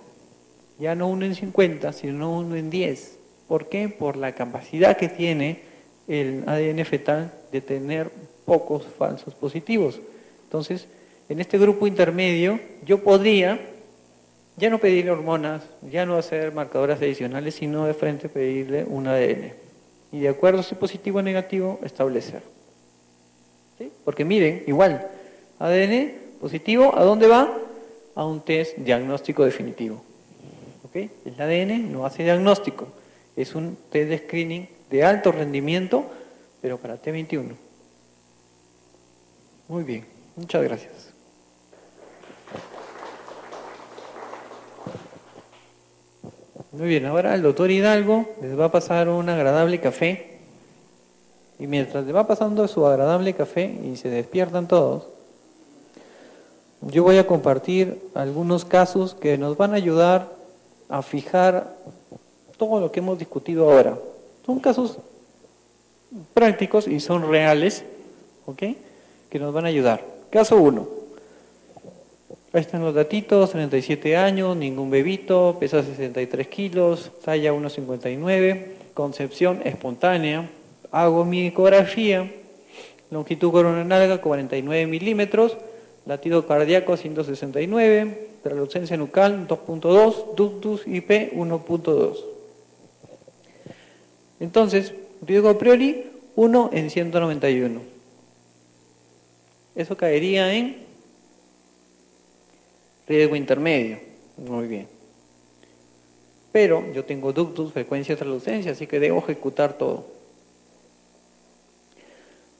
ya no 1 en 50, sino 1 en 10. ¿Por qué? Por la capacidad que tiene el ADN fetal de tener pocos falsos positivos. Entonces, en este grupo intermedio, yo podría ya no pedirle hormonas, ya no hacer marcadores adicionales, sino de frente pedirle un ADN. Y de acuerdo a si positivo o negativo, establecer. ¿Sí? Porque miren, igual, ADN positivo, ¿a dónde va? A un test diagnóstico definitivo. ¿Okay? El ADN no hace diagnóstico, es un test de screening de alto rendimiento, pero para T21. Muy bien, muchas gracias. Muy bien, ahora el doctor Hidalgo les va a pasar un agradable café. Y mientras le va pasando su agradable café y se despiertan todos, yo voy a compartir algunos casos que nos van a ayudar a fijar todo lo que hemos discutido ahora. Son casos prácticos y son reales, ¿ok? Que nos van a ayudar. Caso 1. Ahí están los datitos, 37 años, ningún bebito, pesa 63 kilos, talla 1,59, concepción espontánea, hago mi ecografía, longitud coronal 49 milímetros, latido cardíaco 169, translucencia nucal 2.2, ductus IP 1.2. Entonces, riesgo a priori 1 en 191. Eso caería en riesgo intermedio. Muy bien. Pero yo tengo ductus, frecuencia, translucencia, así que debo ejecutar todo.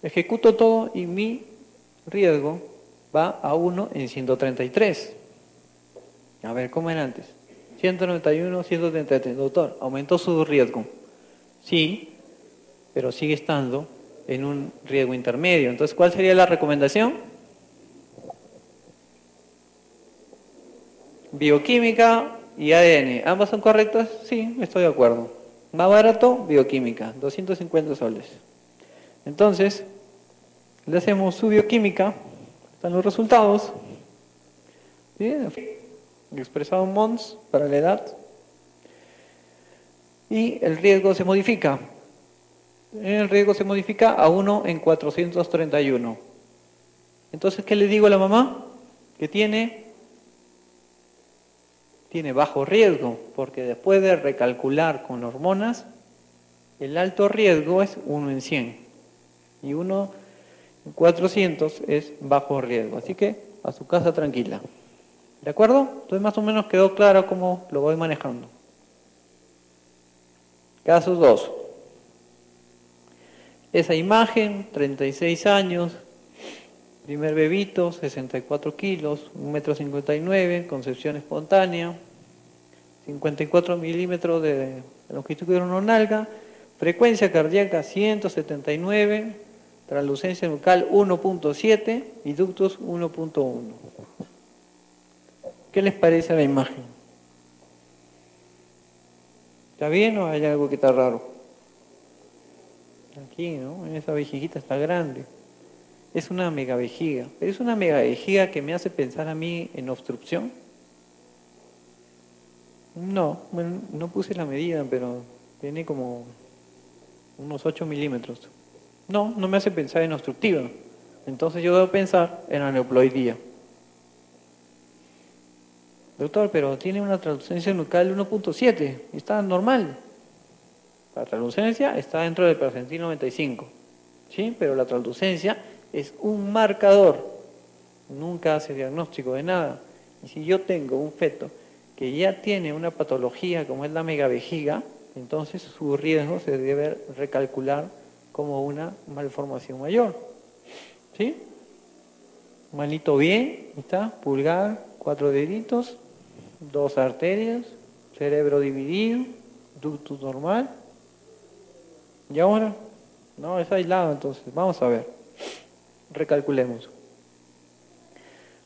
Ejecuto todo y mi riesgo va a 1 en 133. A ver, ¿cómo era antes? 191, 133. Doctor, ¿aumentó su riesgo? Sí, pero sigue estando en un riesgo intermedio. Entonces, ¿cuál sería la recomendación? Bioquímica y ADN. ¿Ambas son correctas? Sí, estoy de acuerdo. Más barato, bioquímica, 250 soles. Entonces, le hacemos su bioquímica, están los resultados. Bien, expresado en mons para la edad. Y el riesgo se modifica. El riesgo se modifica a 1 en 431. Entonces, ¿qué le digo a la mamá? Que tiene bajo riesgo, porque después de recalcular con hormonas, el alto riesgo es 1 en 100. Y 1 en 400 es bajo riesgo. Así que a su casa tranquila. ¿De acuerdo? Entonces más o menos quedó claro cómo lo voy manejando. Caso 2. Esa imagen, 36 años, primer bebito, 64 kilos, 1,59 m, concepción espontánea, 54 milímetros de longitud coronal, frecuencia cardíaca 179, translucencia nucal 1.7 y ductos 1.1. ¿Qué les parece a la imagen? ¿Está bien o hay algo que está raro? Aquí, ¿no? Esa vejiguita está grande. Es una megavejiga. Pero es una megavejiga que me hace pensar a mí en obstrucción. No, bueno, no puse la medida, pero tiene como unos 8 milímetros. No, no me hace pensar en obstructiva. Entonces yo debo pensar en aneuploidía. Doctor, pero tiene una translucencia nucal 1.7, está normal. La translucencia está dentro del percentil 95, ¿sí? Pero la translucencia es un marcador, nunca hace diagnóstico de nada. Y si yo tengo un feto que ya tiene una patología como es la megavejiga, entonces su riesgo se debe recalcular como una malformación mayor. ¿Sí? Manito bien, está, pulgar, 4 deditos, 2 arterias, cerebro dividido, ductus normal. ¿Y ahora? No, es aislado entonces. Vamos a ver. Recalculemos.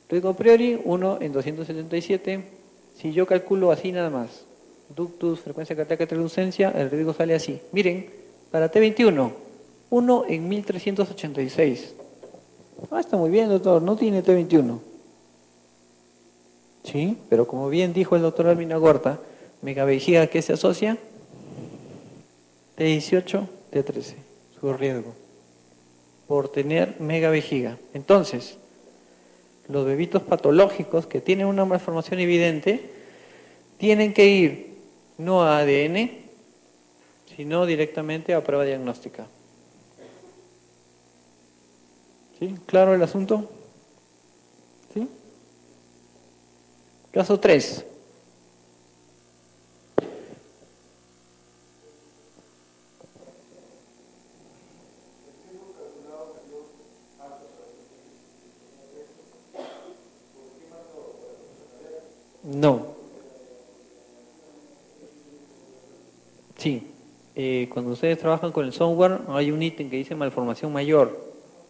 Riesgo a priori, 1 en 277. Si yo calculo así nada más, ductus, frecuencia cardíaca, translucencia, el riesgo sale así. Miren, para T21, 1 en 1386. Ah, está muy bien, doctor, no tiene T21. Sí, pero como bien dijo el doctor Armin Agorta, megavejiga, ¿qué se asocia? T18, T13, su riesgo, por tener megavejiga. Entonces, los bebitos patológicos que tienen una malformación evidente tienen que ir no a ADN, sino directamente a prueba diagnóstica. ¿Sí? ¿Claro el asunto? ¿Sí? Caso 3. No. Sí. Cuando ustedes trabajan con el software hay un ítem que dice malformación mayor.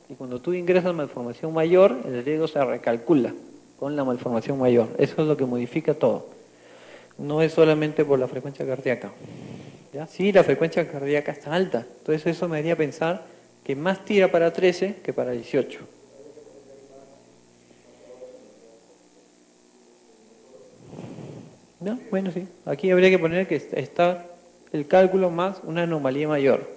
Y cuando tú ingresas malformación mayor, el riesgo se recalcula con la malformación mayor. Eso es lo que modifica todo. No es solamente por la frecuencia cardíaca. ¿Ya? Sí, la frecuencia cardíaca está alta. Entonces eso me haría pensar que más tira para 13 que para 18. ¿No? Bueno, sí. Aquí habría que poner que está el cálculo más una anomalía mayor.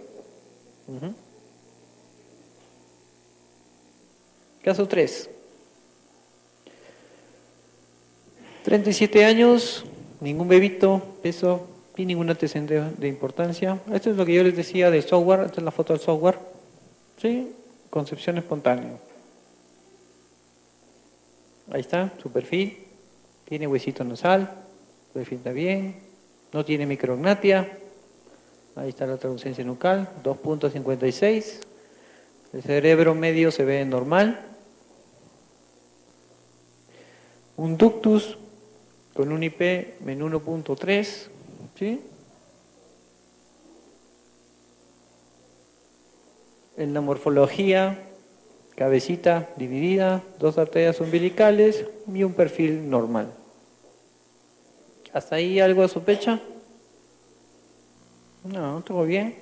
Caso 3. 37 años, ningún bebito, peso y ningún antecedente de importancia. Esto es lo que yo les decía del software, esta es la foto del software. ¿Sí? Concepción espontánea. Ahí está, su perfil. Tiene huesito nasal, su perfil está bien. No tiene micrognatia. Ahí está la translucencia nucal, 2.56. El cerebro medio se ve normal. Un ductus con un IP en 1.3, ¿sí? En la morfología, cabecita dividida, 2 arterias umbilicales y un perfil normal. ¿Hasta ahí algo de sospecha? No, todo bien.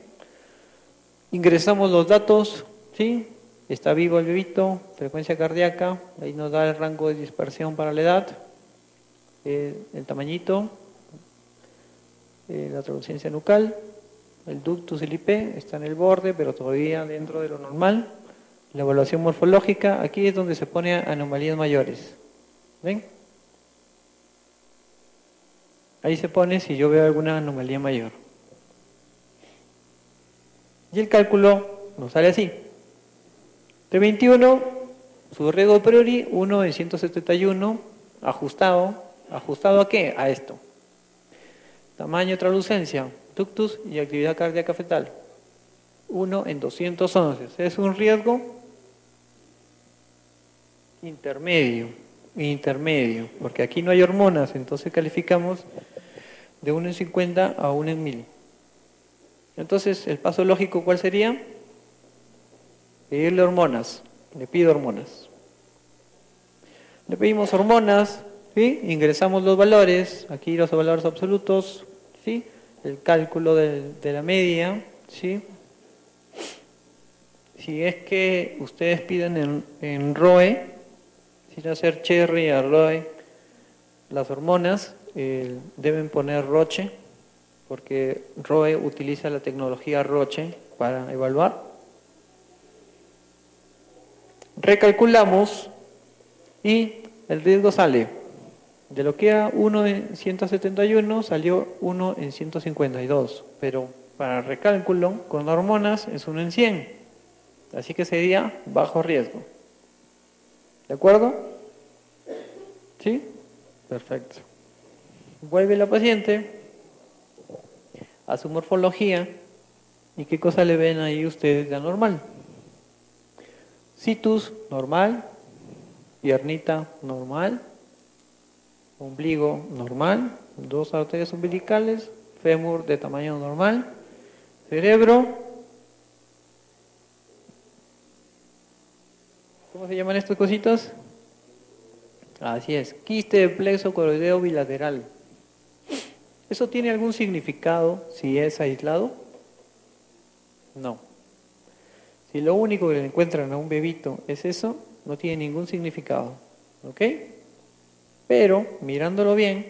Ingresamos los datos, ¿sí? Está vivo el bebito, frecuencia cardíaca, ahí nos da el rango de dispersión para la edad, el tamañito, la translucencia nucal, el ductus y el IP está en el borde, pero todavía dentro de lo normal. La evaluación morfológica, aquí es donde se pone anomalías mayores. ¿Ven? Ahí se pone si yo veo alguna anomalía mayor. Y el cálculo nos sale así. T21, su riesgo a priori, 1 en 171, ajustado. ¿Ajustado a qué? A esto. Tamaño, translucencia, ductus y actividad cardíaca fetal. 1 en 211. Es un riesgo intermedio, porque aquí no hay hormonas, entonces calificamos de 1 en 50 a 1 en 1000. Entonces, el paso lógico, ¿cuál sería? Pedirle hormonas. Le pido hormonas. Le pedimos hormonas, ¿sí? Ingresamos los valores, aquí los valores absolutos, ¿sí? El cálculo de la media, ¿sí? si es que ustedes piden en ROE, sin hacer cherry a ROE, las hormonas, deben poner Roche, porque ROE utiliza la tecnología Roche para evaluar. Recalculamos y el riesgo sale. De lo que era 1 en 171 salió 1 en 152, pero para recálculo con hormonas es 1 en 100, así que sería bajo riesgo. ¿De acuerdo? ¿Sí? Perfecto. Vuelve la paciente a su morfología y ¿qué cosa le ven ahí ustedes de anormal? Citus normal, piernita normal, ombligo normal, 2 arterias umbilicales, fémur de tamaño normal, cerebro, ¿cómo se llaman estas cositas? Así es, quiste de plexo coroideo bilateral. ¿Eso tiene algún significado si es aislado? No. Si lo único que le encuentran a un bebito es eso, no tiene ningún significado. ¿Ok? Pero, mirándolo bien,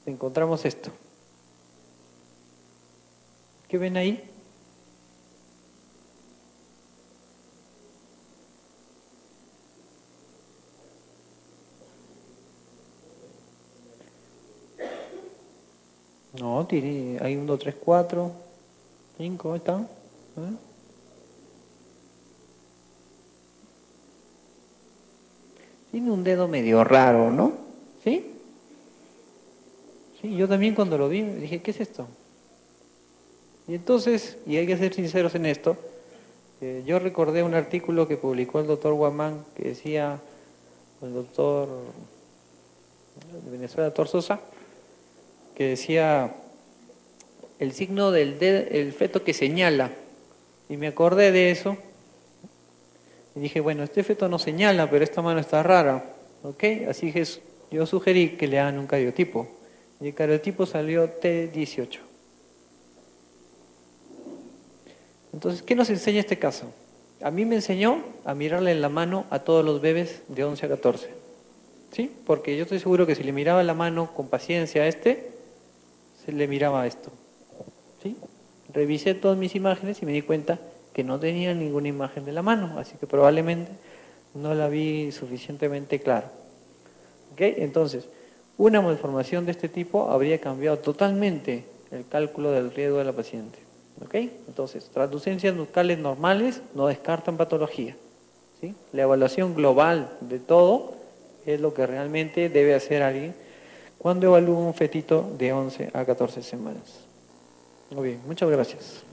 encontramos esto. ¿Qué ven ahí? No, hay 1, 2, 3, 4, 5, ¿está? ¿Eh? Tiene un dedo medio raro, ¿no? ¿Sí? Sí, yo también cuando lo vi dije, ¿qué es esto? Y entonces, y hay que ser sinceros en esto, yo recordé un artículo que publicó el doctor Guamán que decía, el doctor de Venezuela, doctor Sosa, que decía el signo del dedo, el feto que señala. Y me acordé de eso y dije, bueno, este feto no señala, pero esta mano está rara. ¿Ok? Así que yo sugerí que le hagan un cariotipo. Y el cariotipo salió T18. Entonces, ¿qué nos enseña este caso? A mí me enseñó a mirarle en la mano a todos los bebés de 11 a 14. ¿Sí? Porque yo estoy seguro que si le miraba la mano con paciencia a se le miraba esto. ¿Sí? Revisé todas mis imágenes y me di cuenta que no tenía ninguna imagen de la mano, así que probablemente no la vi suficientemente clara. ¿Ok? Entonces, una malformación de este tipo habría cambiado totalmente el cálculo del riesgo de la paciente. ¿Ok? Entonces, translucencias nucales normales no descartan patología. ¿Sí? La evaluación global de todo es lo que realmente debe hacer alguien cuando evalúa un fetito de 11 a 14 semanas. Muy bien, muchas gracias.